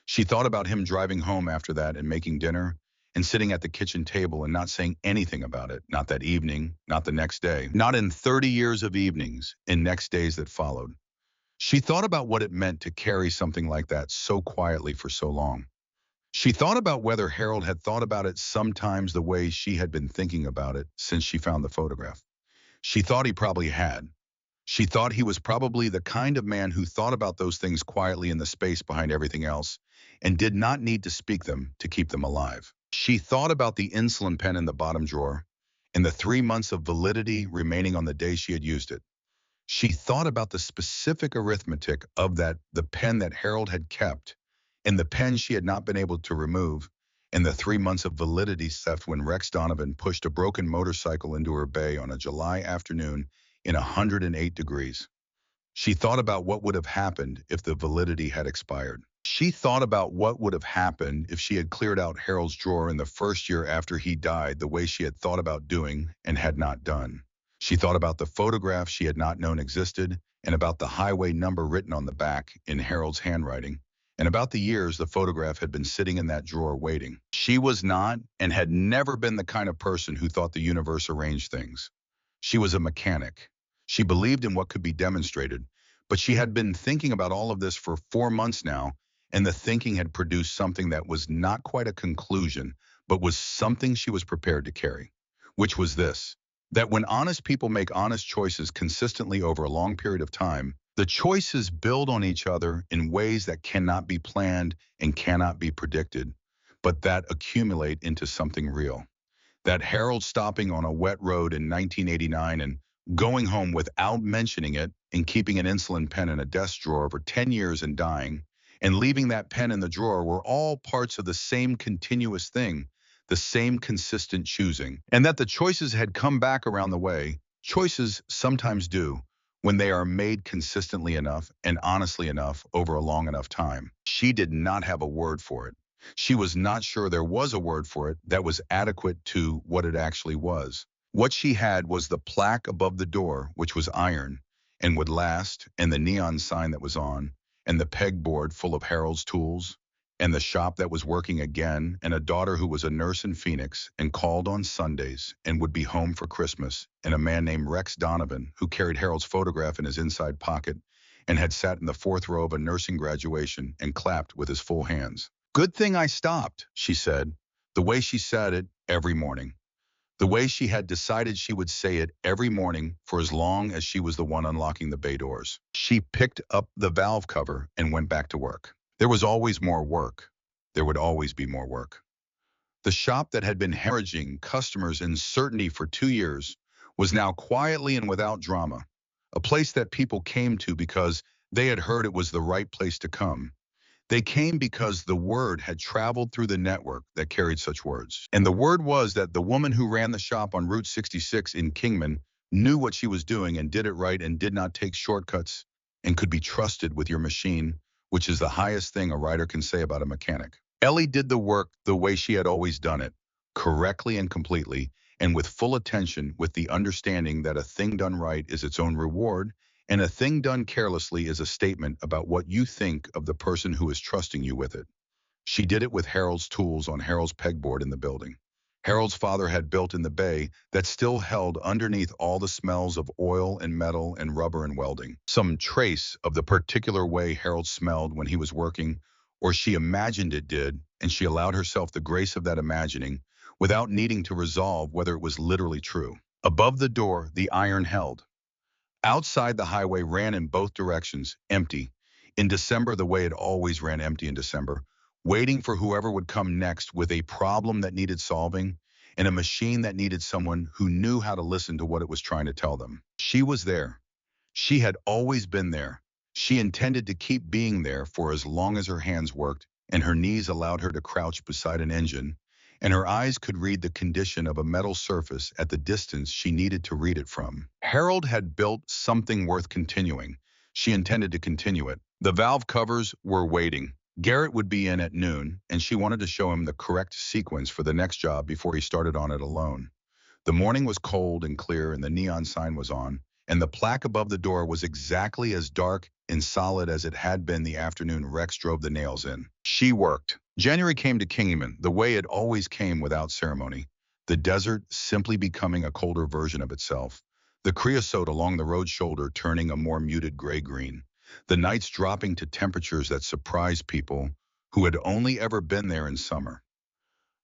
She thought about him driving home after that and making dinner and sitting at the kitchen table and not saying anything about it, not that evening, not the next day, not in 30 years of evenings and next days that followed. She thought about what it meant to carry something like that so quietly for so long. She thought about whether Harold had thought about it sometimes the way she had been thinking about it since she found the photograph. She thought he probably had. She thought he was probably the kind of man who thought about those things quietly in the space behind everything else and did not need to speak them to keep them alive. She thought about the insulin pen in the bottom drawer and the 3 months of validity remaining on the day she had used it. She thought about the specific arithmetic of the pen that Harold had kept, and the pen she had not been able to remove, and the 3 months of validity left when Rex Donovan pushed a broken motorcycle into her bay on a July afternoon in 108 degrees. She thought about what would have happened if the validity had expired. She thought about what would have happened if she had cleared out Harold's drawer in the first year after he died the way she had thought about doing and had not done. She thought about the photograph she had not known existed and about the highway number written on the back in Harold's handwriting and about the years the photograph had been sitting in that drawer waiting. She was not and had never been the kind of person who thought the universe arranged things. She was a mechanic. She believed in what could be demonstrated, but she had been thinking about all of this for 4 months now, and the thinking had produced something that was not quite a conclusion, but was something she was prepared to carry, which was this: that when honest people make honest choices consistently over a long period of time, the choices build on each other in ways that cannot be planned and cannot be predicted, but that accumulate into something real. That Harold stopping on a wet road in 1989 and going home without mentioning it and keeping an insulin pen in a desk drawer for 10 years and dying, and leaving that pen in the drawer were all parts of the same continuous thing, the same consistent choosing, and that the choices had come back around the way. Choices sometimes do when they are made consistently enough and honestly enough over a long enough time. She did not have a word for it. She was not sure there was a word for it that was adequate to what it actually was. What she had was the plaque above the door, which was iron and would last, and the neon sign that was on, and the pegboard full of Harold's tools, and the shop that was working again, and a daughter who was a nurse in Phoenix and called on Sundays and would be home for Christmas, and a man named Rex Donovan who carried Harold's photograph in his inside pocket and had sat in the fourth row of a nursing graduation and clapped with his full hands. "Good thing I stopped," she said, the way she said it every morning, the way she had decided she would say it every morning for as long as she was the one unlocking the bay doors. She picked up the valve cover and went back to work. There was always more work. There would always be more work. The shop that had been hemorrhaging customers in certainty for 2 years was now quietly and without drama, a place that people came to because they had heard it was the right place to come. They came because the word had traveled through the network that carried such words. And the word was that the woman who ran the shop on Route 66 in Kingman knew what she was doing and did it right and did not take shortcuts and could be trusted with your machine, which is the highest thing a writer can say about a mechanic. Ellie did the work the way she had always done it, correctly and completely, and with full attention, with the understanding that a thing done right is its own reward and a thing done carelessly is a statement about what you think of the person who is trusting you with it. She did it with Harold's tools on Harold's pegboard in the building. Harold's father had built in the bay that still held underneath all the smells of oil and metal and rubber and welding. Some trace of the particular way Harold smelled when he was working, or she imagined it did, and she allowed herself the grace of that imagining without needing to resolve whether it was literally true. Above the door, the iron held. Outside, the highway ran in both directions, empty. In December, the way it always ran empty in December, waiting for whoever would come next with a problem that needed solving and a machine that needed someone who knew how to listen to what it was trying to tell them. She was there. She had always been there. She intended to keep being there for as long as her hands worked and her knees allowed her to crouch beside an engine, and her eyes could read the condition of a metal surface at the distance she needed to read it from. Harold had built something worth continuing. She intended to continue it. The valve covers were waiting. Garrett would be in at noon, and she wanted to show him the correct sequence for the next job before he started on it alone. The morning was cold and clear, and the neon sign was on, and the plaque above the door was exactly as dark and solid as it had been the afternoon Rex drove the nails in. She worked. January came to Kingman the way it always came, without ceremony. The desert simply becoming a colder version of itself. The creosote along the road shoulder turning a more muted gray-green. The nights dropping to temperatures that surprised people who had only ever been there in summer.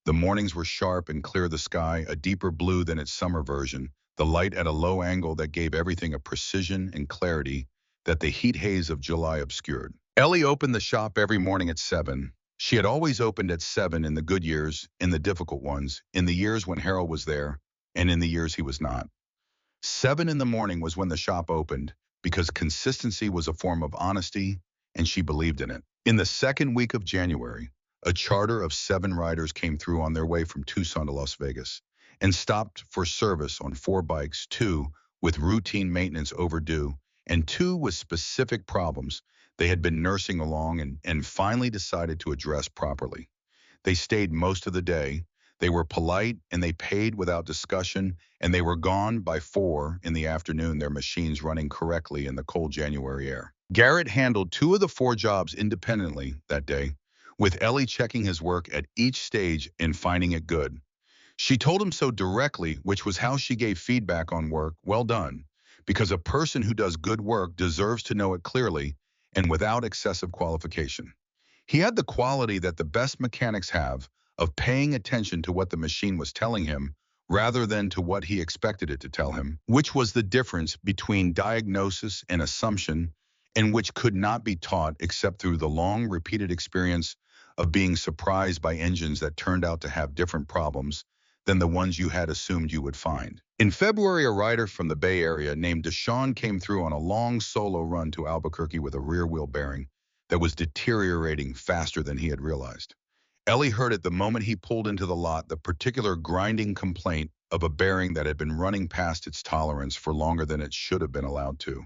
The mornings were sharp and clear, the sky a deeper blue than its summer version, the light at a low angle that gave everything a precision and clarity that the heat haze of July obscured. Ellie opened the shop every morning at 7. She had always opened at 7 in the good years, in the difficult ones, in the years when Harold was there, and in the years he was not. 7 in the morning was when the shop opened, because consistency was a form of honesty, and she believed in it. In the second week of January, a charter of 7 riders came through on their way from Tucson to Las Vegas and stopped for service on 4 bikes, 2 with routine maintenance overdue, and 2 with specific problems they had been nursing along and finally decided to address properly. They stayed most of the day. They were polite and they paid without discussion, and they were gone by 4 in the afternoon, their machines running correctly in the cold January air. Garrett handled 2 of the 4 jobs independently that day, with Ellie checking his work at each stage and finding it good. She told him so directly, which was how she gave feedback on work well done, because a person who does good work deserves to know it clearly and without excessive qualification. He had the quality that the best mechanics have of paying attention to what the machine was telling him rather than to what he expected it to tell him, which was the difference between diagnosis and assumption, and which could not be taught except through the long, repeated experience of being surprised by engines that turned out to have different problems than the ones you had assumed you would find. In February, a rider from the Bay Area named Deshaun came through on a long solo run to Albuquerque with a rear wheel bearing that was deteriorating faster than he had realized. Ellie heard it the moment he pulled into the lot, the particular grinding complaint of a bearing that had been running past its tolerance for longer than it should have been allowed to.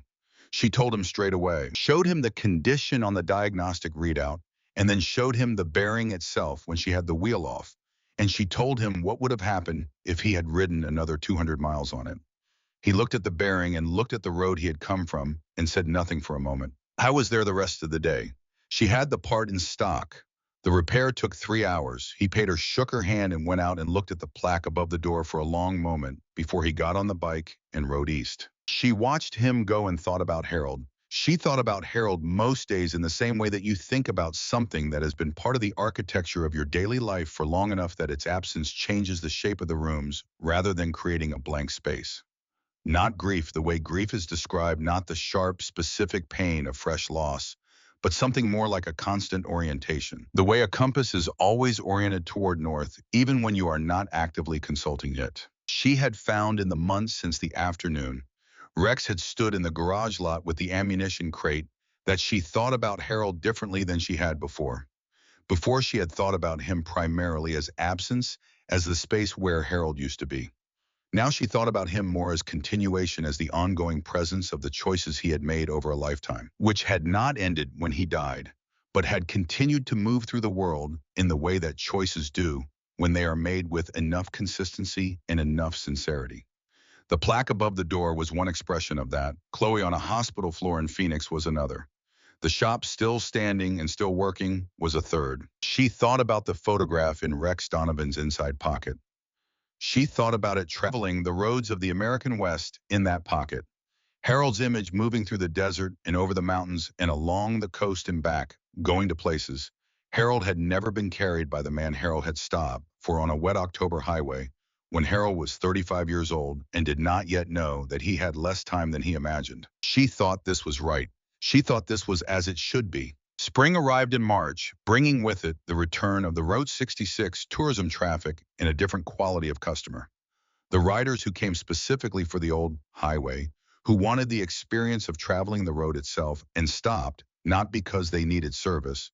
She told him straight away, showed him the condition on the diagnostic readout, and then showed him the bearing itself when she had the wheel off, and she told him what would have happened if he had ridden another 200 miles on it. He looked at the bearing and looked at the road he had come from and said nothing for a moment. I was there the rest of the day. She had the part in stock. The repair took 3 hours. He paid her, shook her hand, and went out and looked at the plaque above the door for a long moment before he got on the bike and rode east. She watched him go and thought about Harold. She thought about Harold most days in the same way that you think about something that has been part of the architecture of your daily life for long enough that its absence changes the shape of the rooms rather than creating a blank space. Not grief, the way grief is described, not the sharp, specific pain of fresh loss, but something more like a constant orientation. The way a compass is always oriented toward north, even when you are not actively consulting it. She had found in the months since the afternoon Rex had stood in the garage lot with the ammunition crate that she thought about Harold differently than she had before. Before, she had thought about him primarily as absence, as the space where Harold used to be. Now she thought about him more as continuation, as the ongoing presence of the choices he had made over a lifetime, which had not ended when he died, but had continued to move through the world in the way that choices do when they are made with enough consistency and enough sincerity. The plaque above the door was one expression of that. Chloe on a hospital floor in Phoenix was another. The shop still standing and still working was a third. She thought about the photograph in Rex Donovan's inside pocket. She thought about it traveling the roads of the American West in that pocket. Harold's image moving through the desert and over the mountains and along the coast and back, going to places. Harold had never been carried by the man Harold had stopped for on a wet October highway when Harold was 35 years old and did not yet know that he had less time than he imagined. She thought this was right. She thought this was as it should be. Spring arrived in March, bringing with it the return of the Route 66 tourism traffic and a different quality of customer. The riders who came specifically for the old highway, who wanted the experience of traveling the road itself and stopped, not because they needed service,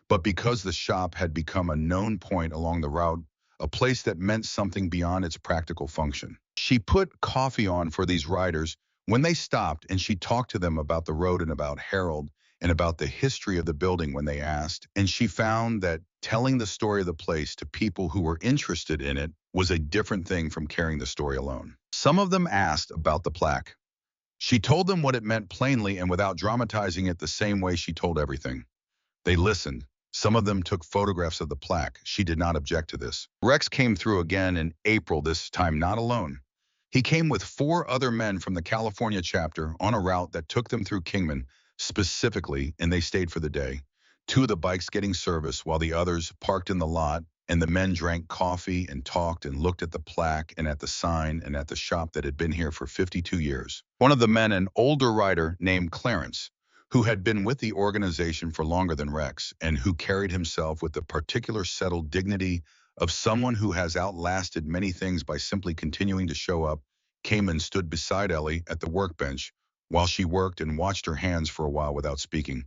but because the shop had become a known point along the route, a place that meant something beyond its practical function. She put coffee on for these riders when they stopped, and she talked to them about the road and about Harold and about the history of the building when they asked, and she found that telling the story of the place to people who were interested in it was a different thing from carrying the story alone. Some of them asked about the plaque. She told them what it meant plainly and without dramatizing it the same way she told everything. They listened. Some of them took photographs of the plaque. She did not object to this. Rex came through again in April, this time not alone. He came with 4 other men from the California chapter on a route that took them through Kingman specifically, and they stayed for the day. two of the bikes getting service while the others parked in the lot, and the men drank coffee and talked and looked at the plaque and at the sign and at the shop that had been here for 52 years. One of the men, an older rider named Clarence, who had been with the organization for longer than Rex and who carried himself with the particular settled dignity of someone who has outlasted many things by simply continuing to show up, came and stood beside Ellie at the workbench while she worked and watched her hands for a while without speaking.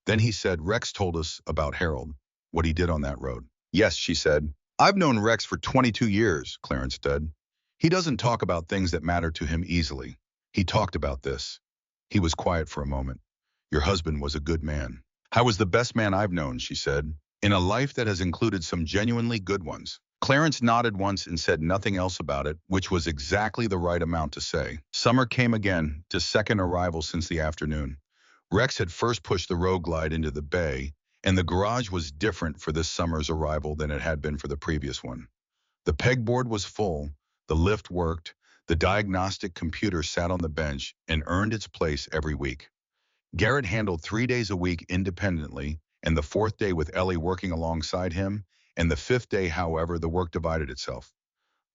Then he said, Rex told us about Harold, what he did on that road. Yes, she said. I've known Rex for 22 years, Clarence said. He doesn't talk about things that matter to him easily. He talked about this. He was quiet for a moment. Your husband was a good man. I was the best man I've known, she said, in a life that has included some genuinely good ones. Clarence nodded once and said nothing else about it, which was exactly the right amount to say. Summer came again, to second arrival since the afternoon. Rex had first pushed the road glide into the bay, and the garage was different for this summer's arrival than it had been for the previous one. The pegboard was full, the lift worked, the diagnostic computer sat on the bench and earned its place every week. Garrett handled 3 days a week independently, and the fourth day with Ellie working alongside him, and the fifth day, however, the work divided itself.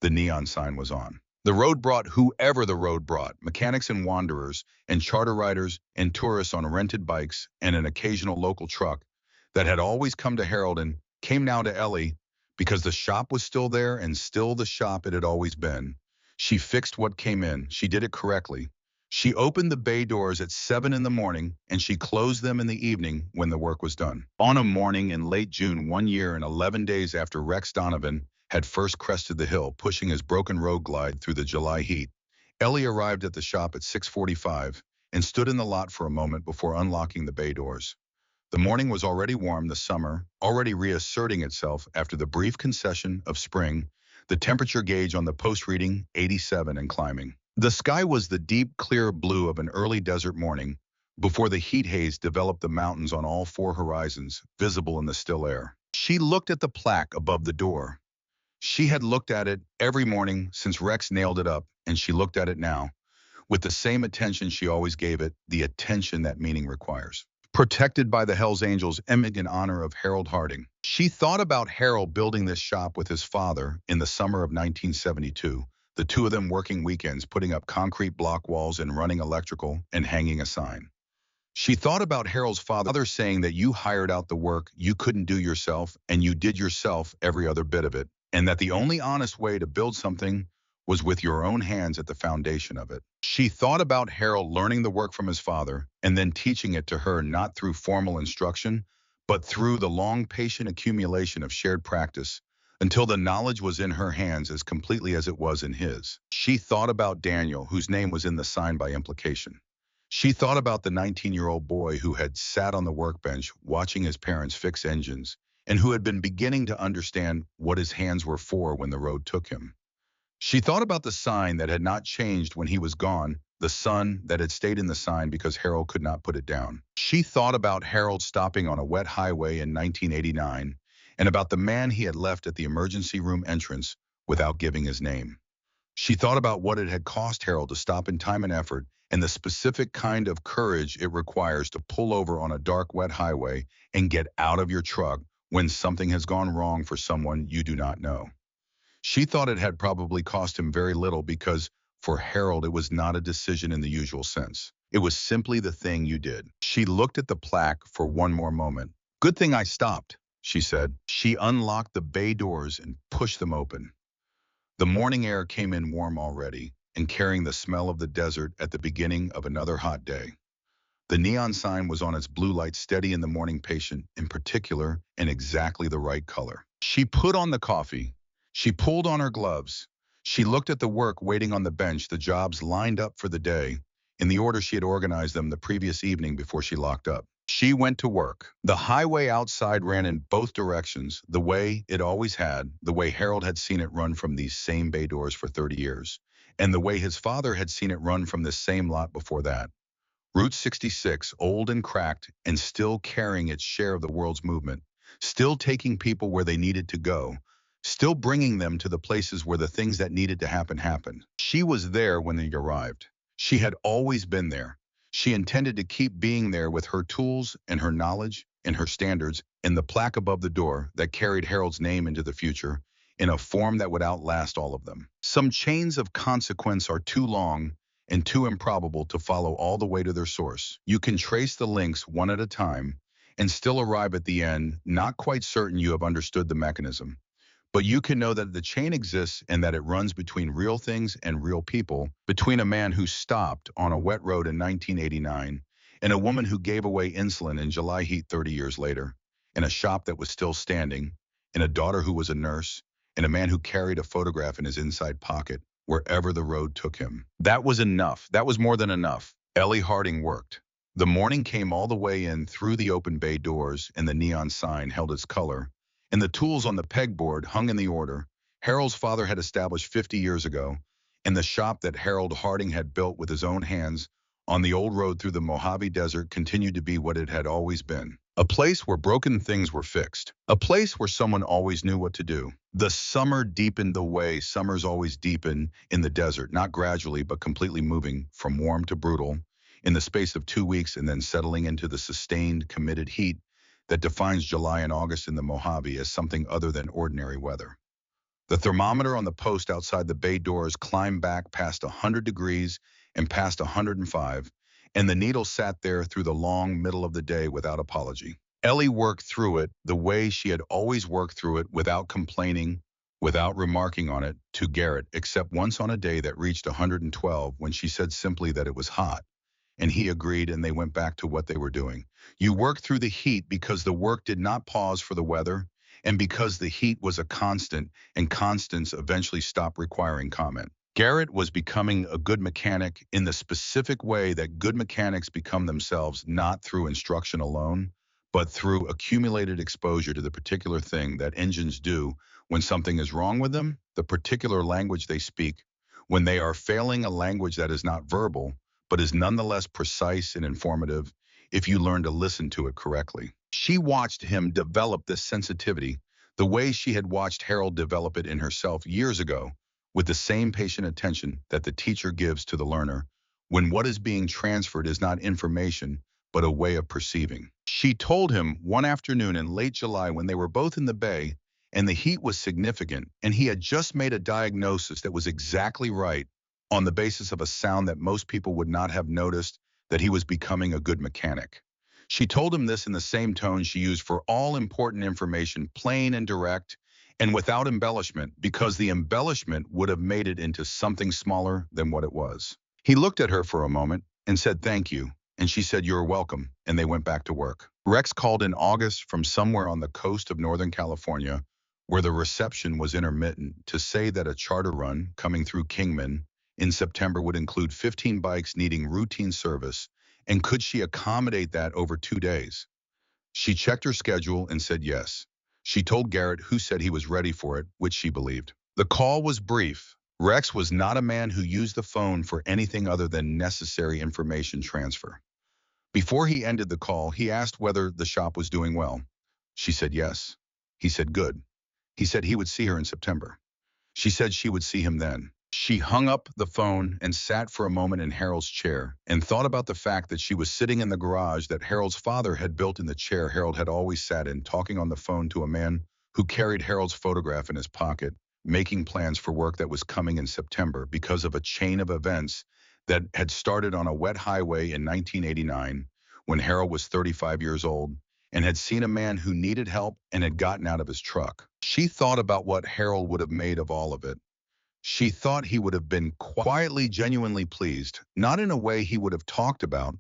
The neon sign was on. The road brought whoever the road brought, mechanics and wanderers, and charter riders and tourists on rented bikes and an occasional local truck that had always come to Harold and came now to Ellie because the shop was still there and still the shop it had always been. She fixed what came in. She did it correctly. She opened the bay doors at 7 in the morning and she closed them in the evening when the work was done. On a morning in late June, 1 year and 11 days after Rex Donovan had first crested the hill, pushing his broken road glide through the July heat, Ellie arrived at the shop at 6:45 and stood in the lot for a moment before unlocking the bay doors. The morning was already warm, the summer already reasserting itself after the brief concession of spring, the temperature gauge on the post reading 87 and climbing. The sky was the deep, clear blue of an early desert morning before the heat haze developed the mountains on all four horizons, visible in the still air. She looked at the plaque above the door. She had looked at it every morning since Rex nailed it up, and she looked at it now, with the same attention she always gave it, the attention that meaning requires. Protected by the Hells Angels, emig in honor of Harold Harding. She thought about Harold building this shop with his father in the summer of 1972, the two of them working weekends, putting up concrete block walls and running electrical and hanging a sign. She thought about Harold's father saying that you hired out the work you couldn't do yourself and you did yourself every other bit of it, and that the only honest way to build something was with your own hands at the foundation of it. She thought about Harold learning the work from his father and then teaching it to her not through formal instruction, but through the long, patient accumulation of shared practice until the knowledge was in her hands as completely as it was in his. She thought about Daniel, whose name was in the sign by implication. She thought about the 19-year-old boy who had sat on the workbench watching his parents fix engines and who had been beginning to understand what his hands were for when the road took him. She thought about the sign that had not changed when he was gone, the sun that had stayed in the sign because Harold could not put it down. She thought about Harold stopping on a wet highway in 1989 and about the man he had left at the emergency room entrance without giving his name. She thought about what it had cost Harold to stop in time and effort and the specific kind of courage it requires to pull over on a dark, wet highway and get out of your truck when something has gone wrong for someone you do not know. She thought it had probably cost him very little because for Harold it was not a decision in the usual sense. It was simply the thing you did. She looked at the plaque for one more moment. Good thing I stopped, she said. She unlocked the bay doors and pushed them open. The morning air came in warm already and carrying the smell of the desert at the beginning of another hot day. The neon sign was on its blue light, steady in the morning, patient in particular, and exactly the right color. She put on the coffee. She pulled on her gloves. She looked at the work waiting on the bench, the jobs lined up for the day, in the order she had organized them the previous evening before she locked up. She went to work. The highway outside ran in both directions, the way it always had, the way Harold had seen it run from these same bay doors for 30 years, and the way his father had seen it run from this same lot before that. Route 66, old and cracked, and still carrying its share of the world's movement, still taking people where they needed to go, still bringing them to the places where the things that needed to happen happened. She was there when they arrived. She had always been there. She intended to keep being there with her tools and her knowledge in her standards, and the plaque above the door that carried Harold's name into the future in a form that would outlast all of them. Some chains of consequence are too long and too improbable to follow all the way to their source. You can trace the links one at a time and still arrive at the end, not quite certain you have understood the mechanism. But you can know that the chain exists and that it runs between real things and real people, between a man who stopped on a wet road in 1989 and a woman who gave away insulin in July heat 30 years later, in a shop that was still standing, in a daughter who was a nurse, and a man who carried a photograph in his inside pocket wherever the road took him. That was enough. That was more than enough. Ellie Harding worked. The morning came all the way in through the open bay doors, and the neon sign held its color, and the tools on the pegboard hung in the order Harold's father had established 50 years ago, and the shop that Harold Harding had built with his own hands on the old road through the Mojave Desert continued to be what it had always been. A place where broken things were fixed. A place where someone always knew what to do. The summer deepened the way summers always deepen in the desert, not gradually but completely moving from warm to brutal in the space of 2 weeks and then settling into the sustained, committed heat that defines July and August in the Mojave as something other than ordinary weather. The thermometer on the post outside the bay doors climbed back past 100 degrees and past 105, and the needle sat there through the long middle of the day without apology. Ellie worked through it the way she had always worked through it, without complaining, without remarking on it to Garrett, except once on a day that reached 112 when she said simply that it was hot. And he agreed, and they went back to what they were doing. You worked through the heat because the work did not pause for the weather, and because the heat was a constant, and constants eventually stopped requiring comment. Garrett was becoming a good mechanic in the specific way that good mechanics become themselves, not through instruction alone, but through accumulated exposure to the particular thing that engines do when something is wrong with them, the particular language they speak, when they are failing a language that is not verbal, but is nonetheless precise and informative if you learn to listen to it correctly. She watched him develop this sensitivity the way she had watched Harold develop it in herself years ago, with the same patient attention that the teacher gives to the learner when what is being transferred is not information, but a way of perceiving. She told him one afternoon in late July when they were both in the bay and the heat was significant and he had just made a diagnosis that was exactly right on the basis of a sound that most people would not have noticed, that he was becoming a good mechanic. She told him this in the same tone she used for all important information, plain and direct, and without embellishment, because the embellishment would have made it into something smaller than what it was. He looked at her for a moment and said, "Thank you." And she said, "You're welcome." And they went back to work. Rex called in August from somewhere on the coast of Northern California, where the reception was intermittent, to say that a charter run coming through Kingman in September would include 15 bikes needing routine service, and could she accommodate that over 2 days? She checked her schedule and said yes. She told Garrett, who said he was ready for it, which she believed. The call was brief. Rex was not a man who used the phone for anything other than necessary information transfer. Before he ended the call, he asked whether the shop was doing well. She said yes. He said good. He said he would see her in September. She said she would see him then. She hung up the phone and sat for a moment in Harold's chair and thought about the fact that she was sitting in the garage that Harold's father had built in the chair Harold had always sat in, talking on the phone to a man who carried Harold's photograph in his pocket, making plans for work that was coming in September because of a chain of events that had started on a wet highway in 1989 when Harold was 35 years old and had seen a man who needed help and had gotten out of his truck. She thought about what Harold would have made of all of it. She thought he would have been quietly, genuinely pleased, not in a way he would have talked about,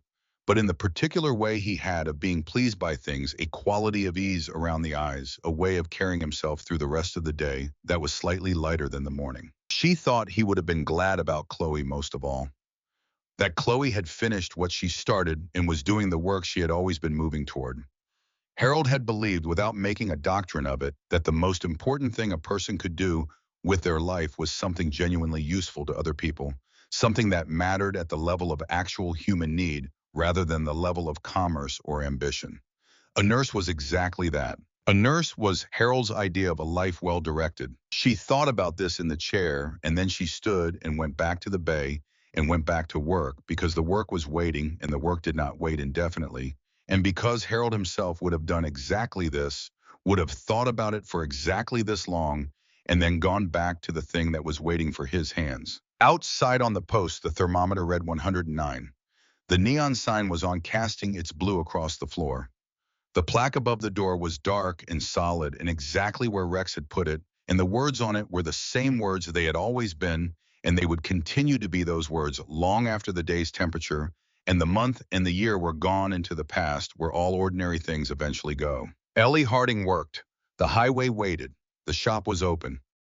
but in the particular way he had of being pleased by things, a quality of ease around the eyes, a way of carrying himself through the rest of the day that was slightly lighter than the morning. She thought he would have been glad about Chloe most of all, that Chloe had finished what she started and was doing the work she had always been moving toward. Harold had believed, without making a doctrine of it, that the most important thing a person could do with their life was something genuinely useful to other people, something that mattered at the level of actual human need rather than the level of commerce or ambition. A nurse was exactly that. A nurse was Harold's idea of a life well directed. She thought about this in the chair, and then she stood and went back to the bay and went back to work because the work was waiting and the work did not wait indefinitely, And because Harold himself would have done exactly this, would have thought about it for exactly this long, and then gone back to the thing that was waiting for his hands. Outside on the post, the thermometer read 109. The neon sign was on, casting its blue across the floor. The plaque above the door was dark and solid and exactly where Rex had put it, and the words on it were the same words they had always been, and they would continue to be those words long after the day's temperature and the month and the year were gone into the past, where all ordinary things eventually go. Ellie Harding worked. The highway waited. The shop was open.